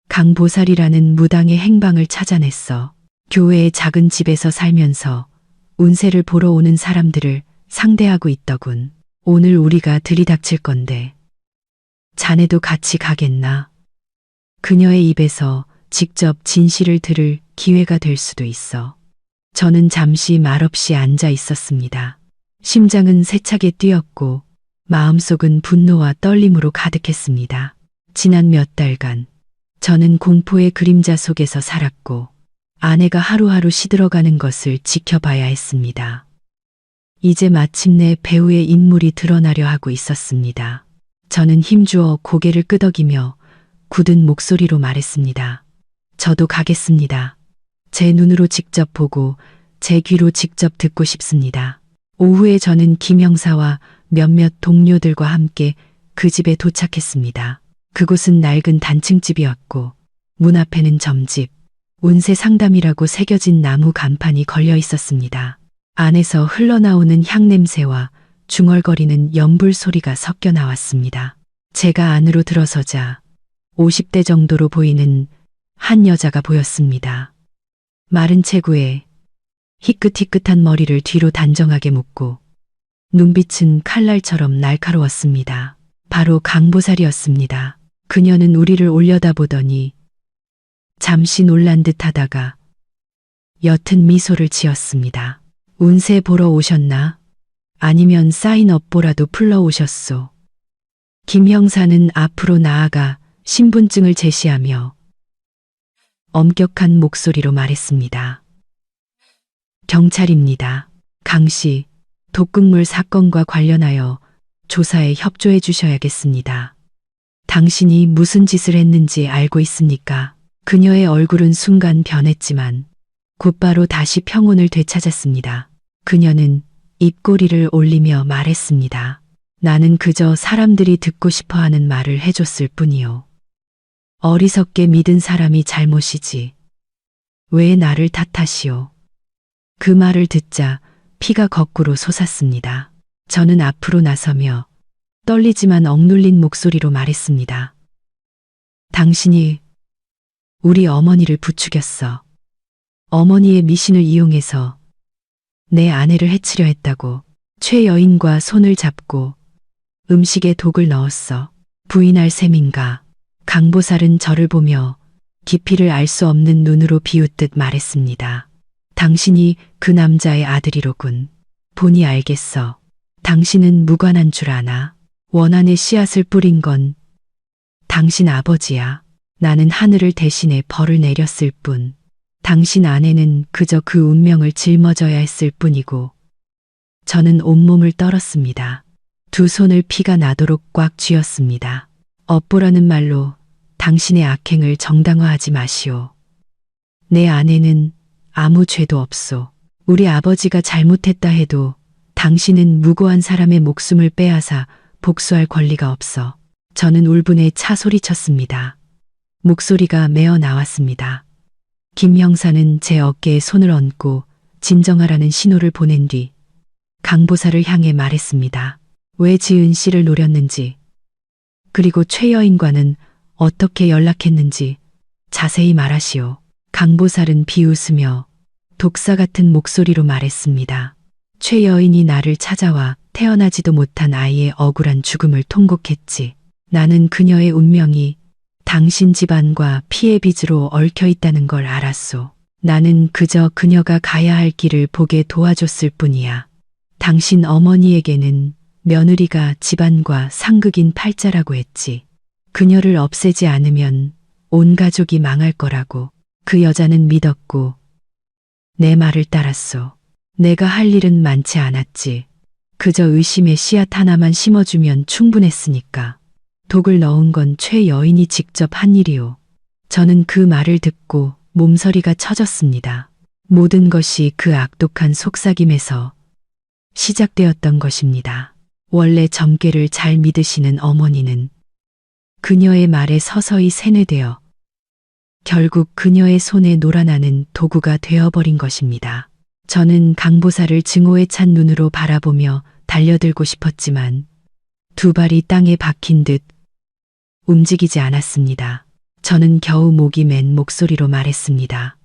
강보살이라는 무당의 행방을 찾아냈어. 교회의 작은 집에서 살면서 운세를 보러 오는 사람들을 상대하고 있더군. 오늘 우리가 들이닥칠 건데 자네도 같이 가겠나? 그녀의 입에서 직접 진실을 들을 기회가 될 수도 있어. 저는 잠시 말없이 앉아 있었습니다. 심장은 세차게 뛰었고 마음속은 분노와 떨림으로 가득했습니다. 지난 몇 달간 저는 공포의 그림자 속에서 살았고 아내가 하루하루 시들어가는 것을 지켜봐야 했습니다. 이제 마침내 배우의 인물이 드러나려 하고 있었습니다. 저는 힘주어 고개를 끄덕이며 굳은 목소리로 말했습니다. 저도 가겠습니다. 제 눈으로 직접 보고 제 귀로 직접 듣고 싶습니다. 오후에 저는 김 형사와 몇몇 동료들과 함께 그 집에 도착했습니다. 그곳은 낡은 단층집이었고 문 앞에는 점집, 운세 상담이라고 새겨진 나무 간판이 걸려 있었습니다. 안에서 흘러나오는 향냄새와 중얼거리는 연불 소리가 섞여 나왔습니다. 제가 안으로 들어서자 50대 정도로 보이는 한 여자가 보였습니다. 마른 체구에 희끗희끗한 머리를 뒤로 단정하게 묶고 눈빛은 칼날처럼 날카로웠습니다. 바로 강보살이었습니다. 그녀는 우리를 올려다보더니 잠시 놀란 듯 하다가 옅은 미소를 지었습니다. 운세 보러 오셨나? 아니면 사인업보라도 풀러 오셨소? 김 형사는 앞으로 나아가 신분증을 제시하며 엄격한 목소리로 말했습니다. 경찰입니다. 강씨, 독극물 사건과 관련하여 조사에 협조해 주셔야겠습니다. 당신이 무슨 짓을 했는지 알고 있습니까? 그녀의 얼굴은 순간 변했지만 곧바로 다시 평온을 되찾았습니다. 그녀는 입꼬리를 올리며 말했습니다. 나는 그저 사람들이 듣고 싶어하는 말을 해줬을 뿐이요. 어리석게 믿은 사람이 잘못이지. 왜 나를 탓하시오? 그 말을 듣자 피가 거꾸로 솟았습니다. 저는 앞으로 나서며 떨리지만 억눌린 목소리로 말했습니다. 당신이 우리 어머니를 부추겼어. 어머니의 미신을 이용해서 내 아내를 해치려 했다고. 최 여인과 손을 잡고 음식에 독을 넣었어. 부인할 셈인가. 강보살은 저를 보며 깊이를 알 수 없는 눈으로 비웃듯 말했습니다. 당신이 그 남자의 아들이로군. 보니 알겠어. 당신은 무관한 줄 아나? 원한의 씨앗을 뿌린 건 당신 아버지야. 나는 하늘을 대신해 벌을 내렸을 뿐. 당신 아내는 그저 그 운명을 짊어져야 했을 뿐이고. 저는 온몸을 떨었습니다. 두 손을 피가 나도록 꽉 쥐었습니다. 업보라는 말로 당신의 악행을 정당화하지 마시오. 내 아내는 아무 죄도 없소. 우리 아버지가 잘못했다 해도 당신은 무고한 사람의 목숨을 빼앗아 복수할 권리가 없어. 저는 울분에 차 소리쳤습니다. 목소리가 메어 나왔습니다. 김 형사는 제 어깨에 손을 얹고 진정하라는 신호를 보낸 뒤 강보사를 향해 말했습니다. 왜 지은 씨를 노렸는지, 그리고 최 여인과는 어떻게 연락했는지 자세히 말하시오. 강보살은 비웃으며 독사 같은 목소리로 말했습니다. 최 여인이 나를 찾아와 태어나지도 못한 아이의 억울한 죽음을 통곡했지. 나는 그녀의 운명이 당신 집안과 피해 빚으로 얽혀 있다는 걸 알았소. 나는 그저 그녀가 가야 할 길을 보게 도와줬을 뿐이야. 당신 어머니에게는 며느리가 집안과 상극인 팔자라고 했지. 그녀를 없애지 않으면 온 가족이 망할 거라고. 그 여자는 믿었고 내 말을 따랐소. 내가 할 일은 많지 않았지. 그저 의심의 씨앗 하나만 심어주면 충분했으니까. 독을 넣은 건 최 여인이 직접 한 일이오. 저는 그 말을 듣고 몸서리가 쳐졌습니다. 모든 것이 그 악독한 속삭임에서 시작되었던 것입니다. 원래 점괘를 잘 믿으시는 어머니는 그녀의 말에 서서히 세뇌되어 결국 그녀의 손에 놀아나는 도구가 되어버린 것입니다. 저는 강보사를 증오에 찬 눈으로 바라보며 달려들고 싶었지만 두 발이 땅에 박힌 듯 움직이지 않았습니다. 저는 겨우 목이 맨 목소리로 말했습니다.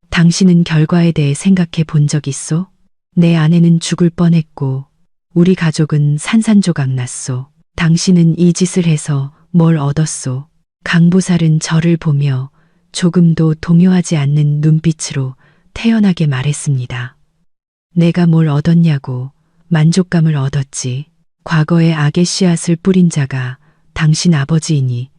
당신은 결과에 대해 생각해 본 적 있소? 내 아내는 죽을 뻔했고 우리 가족은 산산조각 났소. 당신은 이 짓을 해서 뭘 얻었소? 강보살은 저를 보며 조금도 동요하지 않는 눈빛으로 태연하게 말했습니다. 내가 뭘 얻었냐고. 만족감을 얻었지. 과거의 악의 씨앗을 뿌린 자가 당신 아버지이니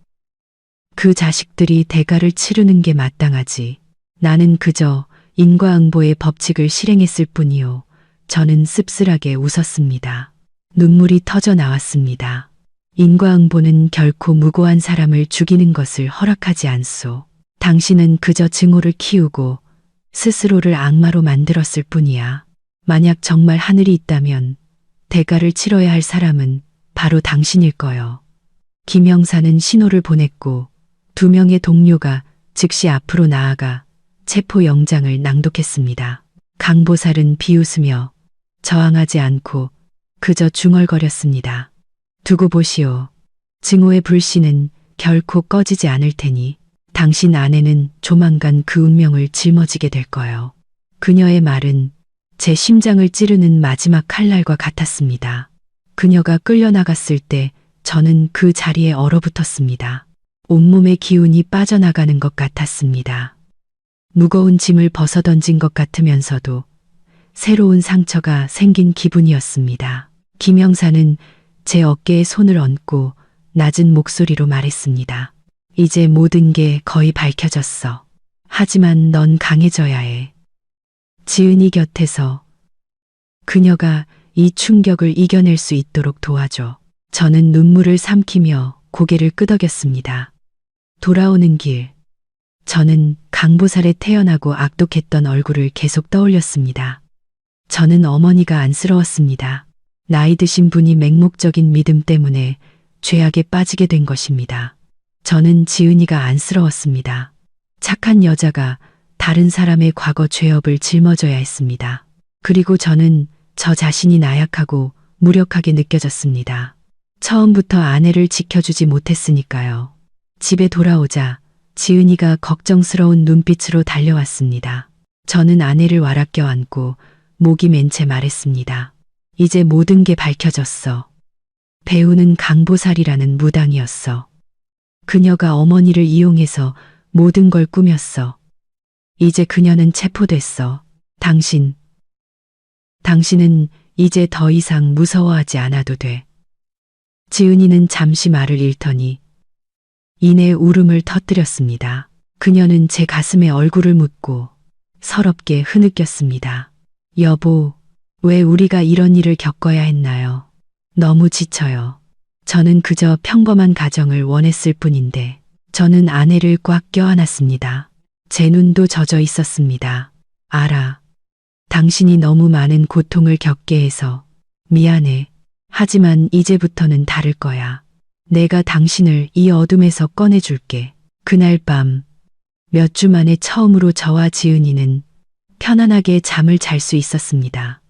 그 자식들이 대가를 치르는 게 마땅하지. 나는 그저 인과응보의 법칙을 실행했을 뿐이요. 저는 씁쓸하게 웃었습니다. 눈물이 터져 나왔습니다. 인과응보는 결코 무고한 사람을 죽이는 것을 허락하지 않소. 당신은 그저 증오를 키우고 스스로를 악마로 만들었을 뿐이야. 만약 정말 하늘이 있다면 대가를 치러야 할 사람은 바로 당신일 거요. 김 형사는 신호를 보냈고 두 명의 동료가 즉시 앞으로 나아가 체포 영장을 낭독했습니다. 강보살은 비웃으며 저항하지 않고 그저 중얼거렸습니다. 두고 보시오. 증오의 불씨는 결코 꺼지지 않을 테니 당신 아내는 조만간 그 운명을 짊어지게 될 거요. 그녀의 말은 제 심장을 찌르는 마지막 칼날과 같았습니다. 그녀가 끌려나갔을 때 저는 그 자리에 얼어붙었습니다. 온몸의 기운이 빠져나가는 것 같았습니다. 무거운 짐을 벗어던진 것 같으면서도 새로운 상처가 생긴 기분이었습니다. 김 형사는 제 어깨에 손을 얹고 낮은 목소리로 말했습니다. 이제 모든 게 거의 밝혀졌어. 하지만 넌 강해져야 해. 지은이 곁에서 그녀가 이 충격을 이겨낼 수 있도록 도와줘. 저는 눈물을 삼키며 고개를 끄덕였습니다. 돌아오는 길, 저는 강보살에 태어나고 악독했던 얼굴을 계속 떠올렸습니다. 저는 어머니가 안쓰러웠습니다. 나이 드신 분이 맹목적인 믿음 때문에 죄악에 빠지게 된 것입니다. 저는 지은이가 안쓰러웠습니다. 착한 여자가 다른 사람의 과거 죄업을 짊어져야 했습니다. 그리고 저는 저 자신이 나약하고 무력하게 느껴졌습니다. 처음부터 아내를 지켜주지 못했으니까요. 집에 돌아오자 지은이가 걱정스러운 눈빛으로 달려왔습니다. 저는 아내를 와락 껴안고 목이 맨 채 말했습니다. 이제 모든 게 밝혀졌어. 배우는 강보살이라는 무당이었어. 그녀가 어머니를 이용해서 모든 걸 꾸몄어. 이제 그녀는 체포됐어. 당신은 이제 더 이상 무서워하지 않아도 돼. 지은이는 잠시 말을 잃더니 이내 울음을 터뜨렸습니다. 그녀는 제 가슴에 얼굴을 묻고 서럽게 흐느꼈습니다. 여보, 왜 우리가 이런 일을 겪어야 했나요? 너무 지쳐요. 저는 그저 평범한 가정을 원했을 뿐인데 저는 아내를 꽉 껴안았습니다. 제 눈도 젖어 있었습니다. 알아. 당신이 너무 많은 고통을 겪게 해서 미안해. 하지만 이제부터는 다를 거야. 내가 당신을 이 어둠에서 꺼내줄게. 그날 밤, 몇 주 만에 처음으로 저와 지은이는 편안하게 잠을 잘 수 있었습니다.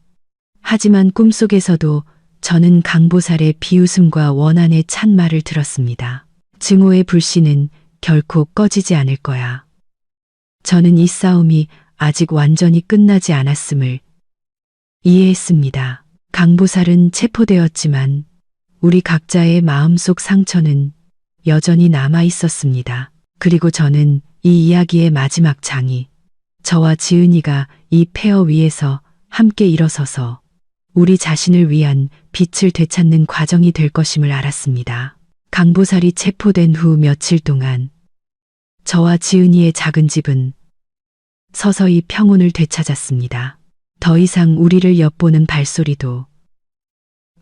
하지만 꿈속에서도 저는 강보살의 비웃음과 원한의 찬 말을 들었습니다. 증오의 불씨는 결코 꺼지지 않을 거야. 저는 이 싸움이 아직 완전히 끝나지 않았음을 이해했습니다. 강보살은 체포되었지만 우리 각자의 마음속 상처는 여전히 남아 있었습니다. 그리고 저는 이 이야기의 마지막 장이 저와 지은이가 이 폐허 위에서 함께 일어서서 우리 자신을 위한 빛을 되찾는 과정이 될 것임을 알았습니다. 강보살이 체포된 후 며칠 동안 저와 지은이의 작은 집은 서서히 평온을 되찾았습니다. 더 이상 우리를 엿보는 발소리도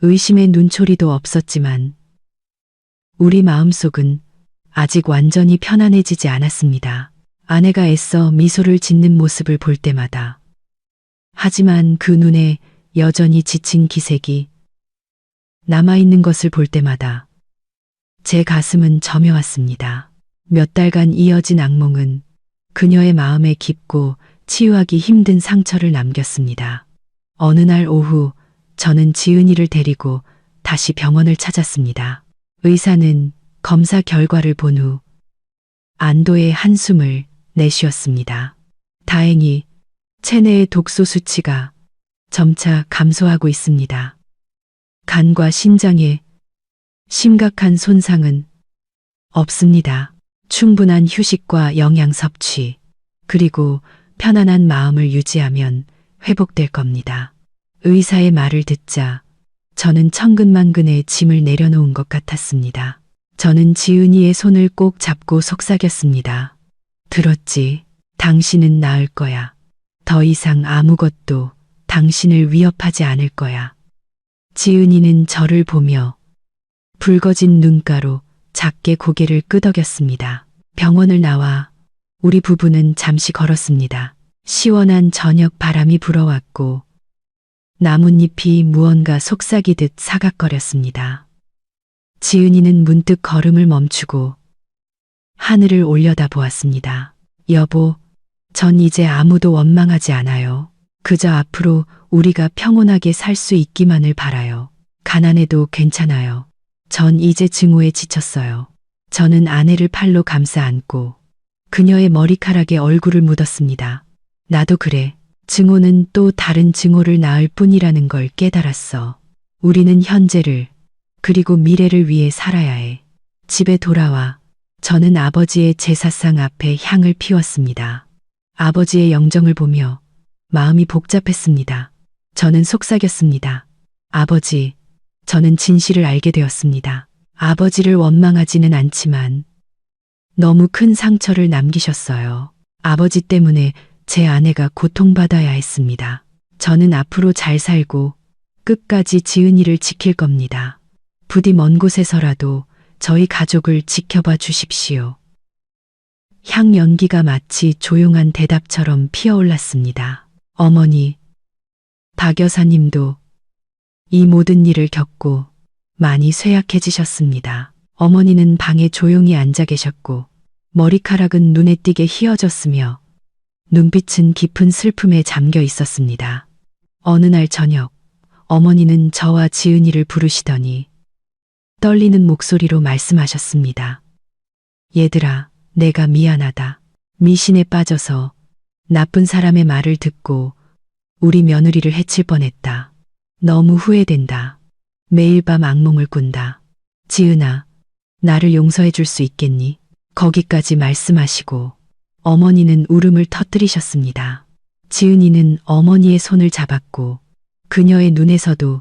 의심의 눈초리도 없었지만 우리 마음속은 아직 완전히 편안해지지 않았습니다. 아내가 애써 미소를 짓는 모습을 볼 때마다 하지만 그 눈에 여전히 지친 기색이 남아있는 것을 볼 때마다 제 가슴은 저며왔습니다. 몇 달간 이어진 악몽은 그녀의 마음에 깊고 치유하기 힘든 상처를 남겼습니다. 어느 날 오후 저는 지은이를 데리고 다시 병원을 찾았습니다. 의사는 검사 결과를 본 후 안도의 한숨을 내쉬었습니다. 다행히 체내의 독소 수치가 점차 감소하고 있습니다. 간과 신장에 심각한 손상은 없습니다. 충분한 휴식과 영양 섭취, 그리고 편안한 마음을 유지하면 회복될 겁니다. 의사의 말을 듣자 저는 천근만근의 짐을 내려놓은 것 같았습니다. 저는 지은이의 손을 꼭 잡고 속삭였습니다. 들었지? 당신은 나을 거야. 더 이상 아무것도 당신을 위협하지 않을 거야. 지은이는 저를 보며 붉어진 눈가로 작게 고개를 끄덕였습니다. 병원을 나와 우리 부부는 잠시 걸었습니다. 시원한 저녁 바람이 불어왔고 나뭇잎이 무언가 속삭이듯 사각거렸습니다. 지은이는 문득 걸음을 멈추고 하늘을 올려다 보았습니다. 여보, 전 이제 아무도 원망하지 않아요. 그저 앞으로 우리가 평온하게 살 수 있기만을 바라요. 가난해도 괜찮아요. 전 이제 증오에 지쳤어요. 저는 아내를 팔로 감싸 안고 그녀의 머리카락에 얼굴을 묻었습니다. 나도 그래. 증오는 또 다른 증오를 낳을 뿐이라는 걸 깨달았어. 우리는 현재를 그리고 미래를 위해 살아야 해. 집에 돌아와 저는 아버지의 제사상 앞에 향을 피웠습니다. 아버지의 영정을 보며 마음이 복잡했습니다. 저는 속삭였습니다. 아버지, 저는 진실을 알게 되었습니다. 아버지를 원망하지는 않지만 너무 큰 상처를 남기셨어요. 아버지 때문에 제 아내가 고통받아야 했습니다. 저는 앞으로 잘 살고 끝까지 지은이를 지킬 겁니다. 부디 먼 곳에서라도 저희 가족을 지켜봐 주십시오. 향 연기가 마치 조용한 대답처럼 피어올랐습니다. 어머니, 박 여사님도 이 모든 일을 겪고 많이 쇠약해지셨습니다. 어머니는 방에 조용히 앉아 계셨고 머리카락은 눈에 띄게 휘어졌으며 눈빛은 깊은 슬픔에 잠겨 있었습니다. 어느 날 저녁 어머니는 저와 지은이를 부르시더니 떨리는 목소리로 말씀하셨습니다. 얘들아, 내가 미안하다. 미신에 빠져서 나쁜 사람의 말을 듣고 우리 며느리를 해칠 뻔했다. 너무 후회된다. 매일 밤 악몽을 꾼다. 지은아, 나를 용서해 줄 수 있겠니? 거기까지 말씀하시고 어머니는 울음을 터뜨리셨습니다. 지은이는 어머니의 손을 잡았고 그녀의 눈에서도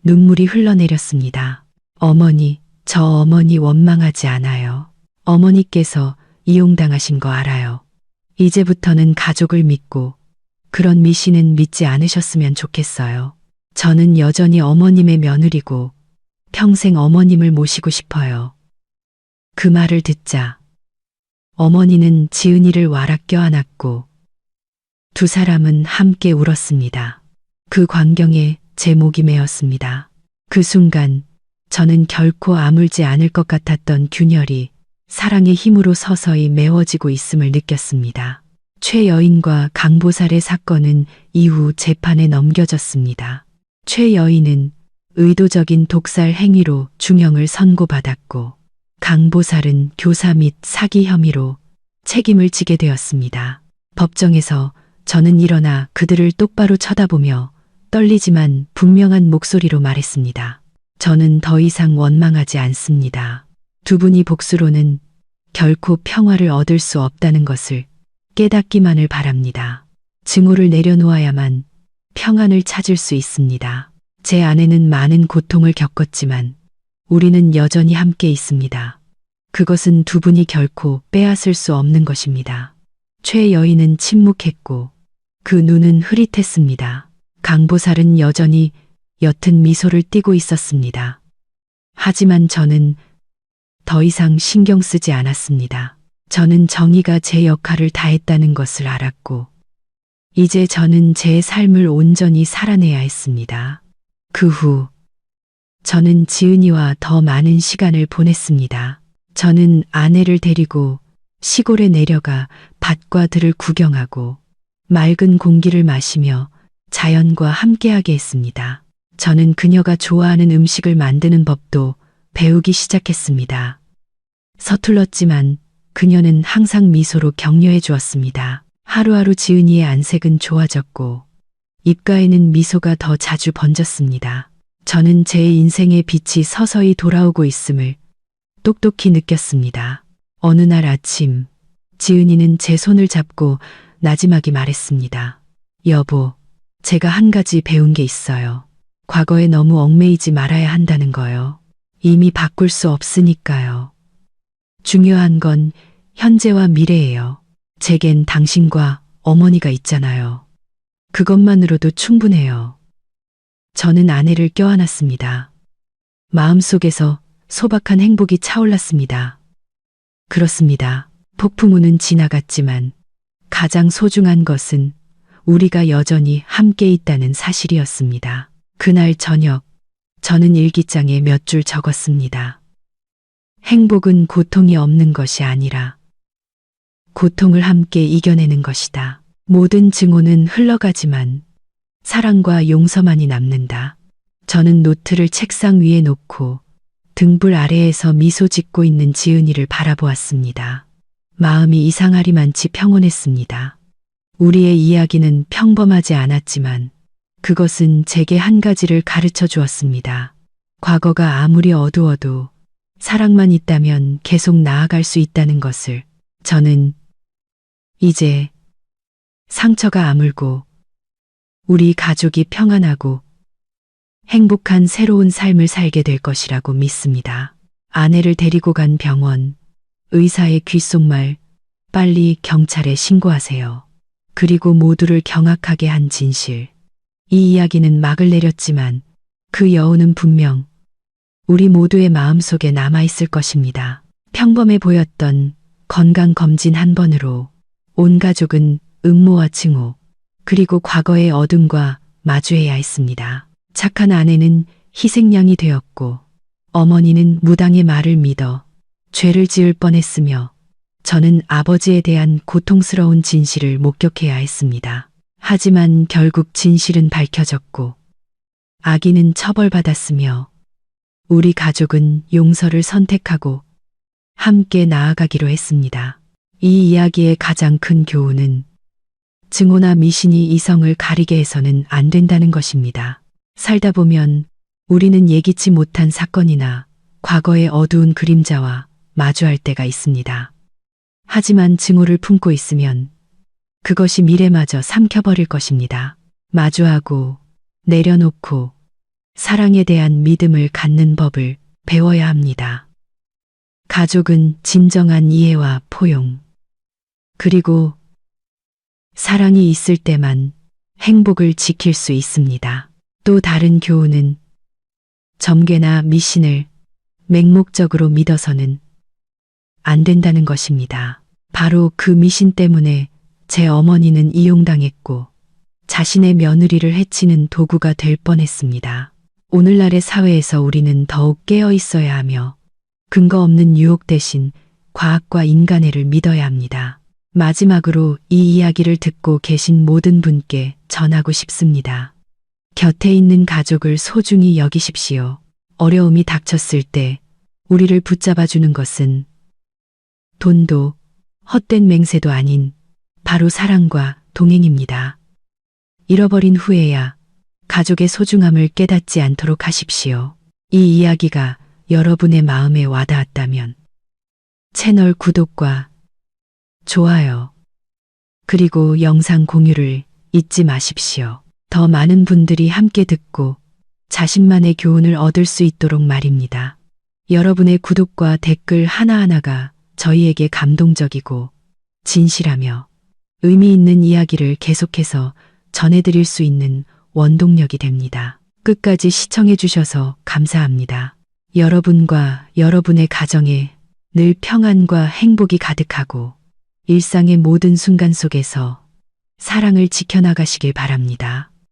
눈물이 흘러내렸습니다. 어머니, 저 어머니 원망하지 않아요. 어머니께서 이용당하신 거 알아요. 이제부터는 가족을 믿고 그런 미신은 믿지 않으셨으면 좋겠어요. 저는 여전히 어머님의 며느리고 평생 어머님을 모시고 싶어요. 그 말을 듣자 어머니는 지은이를 와락 껴안았고 두 사람은 함께 울었습니다. 그 광경에 제 목이 메었습니다. 그 순간 저는 결코 아물지 않을 것 같았던 균열이 사랑의 힘으로 서서히 메워지고 있음을 느꼈습니다. 최 여인과 강보살의 사건은 이후 재판에 넘겨졌습니다. 최 여인은 의도적인 독살 행위로 중형을 선고받았고 강보살은 교사 및 사기 혐의로 책임을 지게 되었습니다. 법정에서 저는 일어나 그들을 똑바로 쳐다보며 떨리지만 분명한 목소리로 말했습니다. 저는 더 이상 원망하지 않습니다. 두 분이 복수로는 결코 평화를 얻을 수 없다는 것을 깨닫기만을 바랍니다. 증오를 내려놓아야만 평안을 찾을 수 있습니다. 제 아내는 많은 고통을 겪었지만 우리는 여전히 함께 있습니다. 그것은 두 분이 결코 빼앗을 수 없는 것입니다. 최 여인은 침묵했고 그 눈은 흐릿했습니다. 강보살은 여전히 옅은 미소를 띠고 있었습니다. 하지만 저는 더 이상 신경 쓰지 않았습니다. 저는 정의가 제 역할을 다했다는 것을 알았고 이제 저는 제 삶을 온전히 살아내야 했습니다. 그 후 저는 지은이와 더 많은 시간을 보냈습니다. 저는 아내를 데리고 시골에 내려가 밭과 들을 구경하고 맑은 공기를 마시며 자연과 함께하게 했습니다. 저는 그녀가 좋아하는 음식을 만드는 법도 배우기 시작했습니다. 서툴렀지만 그녀는 항상 미소로 격려해 주었습니다. 하루하루 지은이의 안색은 좋아졌고 입가에는 미소가 더 자주 번졌습니다. 저는 제 인생의 빛이 서서히 돌아오고 있음을 똑똑히 느꼈습니다. 어느 날 아침 지은이는 제 손을 잡고 나지막이 말했습니다. 여보, 제가 한 가지 배운 게 있어요. 과거에 너무 얽매이지 말아야 한다는 거요. 이미 바꿀 수 없으니까요. 중요한 건 현재와 미래예요. 제겐 당신과 어머니가 있잖아요. 그것만으로도 충분해요. 저는 아내를 껴안았습니다. 마음속에서 소박한 행복이 차올랐습니다. 그렇습니다. 폭풍우는 지나갔지만 가장 소중한 것은 우리가 여전히 함께 있다는 사실이었습니다. 그날 저녁, 저는 일기장에 몇 줄 적었습니다. 행복은 고통이 없는 것이 아니라 고통을 함께 이겨내는 것이다. 모든 증오는 흘러가지만 사랑과 용서만이 남는다. 저는 노트를 책상 위에 놓고 등불 아래에서 미소 짓고 있는 지은이를 바라보았습니다. 마음이 이상하리만치 평온했습니다. 우리의 이야기는 평범하지 않았지만 그것은 제게 한 가지를 가르쳐 주었습니다. 과거가 아무리 어두워도 사랑만 있다면 계속 나아갈 수 있다는 것을. 저는 이제 상처가 아물고 우리 가족이 평안하고 행복한 새로운 삶을 살게 될 것이라고 믿습니다. 아내를 데리고 간 병원, 의사의 귓속말, 빨리 경찰에 신고하세요. 그리고 모두를 경악하게 한 진실. 이 이야기는 막을 내렸지만 그 여운은 분명 우리 모두의 마음속에 남아있을 것입니다. 평범해 보였던 건강검진 한 번으로 온 가족은 음모와 증오, 그리고 과거의 어둠과 마주해야 했습니다. 착한 아내는 희생양이 되었고 어머니는 무당의 말을 믿어 죄를 지을 뻔했으며 저는 아버지에 대한 고통스러운 진실을 목격해야 했습니다. 하지만 결국 진실은 밝혀졌고 악인은 처벌받았으며 우리 가족은 용서를 선택하고 함께 나아가기로 했습니다. 이 이야기의 가장 큰 교훈은 증오나 미신이 이성을 가리게 해서는 안 된다는 것입니다. 살다 보면 우리는 예기치 못한 사건이나 과거의 어두운 그림자와 마주할 때가 있습니다. 하지만 증오를 품고 있으면 그것이 미래마저 삼켜버릴 것입니다. 마주하고 내려놓고 사랑에 대한 믿음을 갖는 법을 배워야 합니다. 가족은 진정한 이해와 포용, 그리고 사랑이 있을 때만 행복을 지킬 수 있습니다. 또 다른 교훈은 점괘나 미신을 맹목적으로 믿어서는 안 된다는 것입니다. 바로 그 미신 때문에 제 어머니는 이용당했고 자신의 며느리를 해치는 도구가 될 뻔했습니다. 오늘날의 사회에서 우리는 더욱 깨어 있어야 하며 근거 없는 유혹 대신 과학과 인간애를 믿어야 합니다. 마지막으로 이 이야기를 듣고 계신 모든 분께 전하고 싶습니다. 곁에 있는 가족을 소중히 여기십시오. 어려움이 닥쳤을 때 우리를 붙잡아주는 것은 돈도 헛된 맹세도 아닌 바로 사랑과 동행입니다. 잃어버린 후에야 가족의 소중함을 깨닫지 않도록 하십시오. 이 이야기가 여러분의 마음에 와닿았다면 채널 구독과 좋아요 그리고 영상 공유를 잊지 마십시오. 더 많은 분들이 함께 듣고 자신만의 교훈을 얻을 수 있도록 말입니다. 여러분의 구독과 댓글 하나하나가 저희에게 감동적이고 진실하며 의미 있는 이야기를 계속해서 전해드릴 수 있는 원동력이 됩니다. 끝까지 시청해 주셔서 감사합니다. 여러분과 여러분의 가정에 늘 평안과 행복이 가득하고 일상의 모든 순간 속에서 사랑을 지켜나가시길 바랍니다.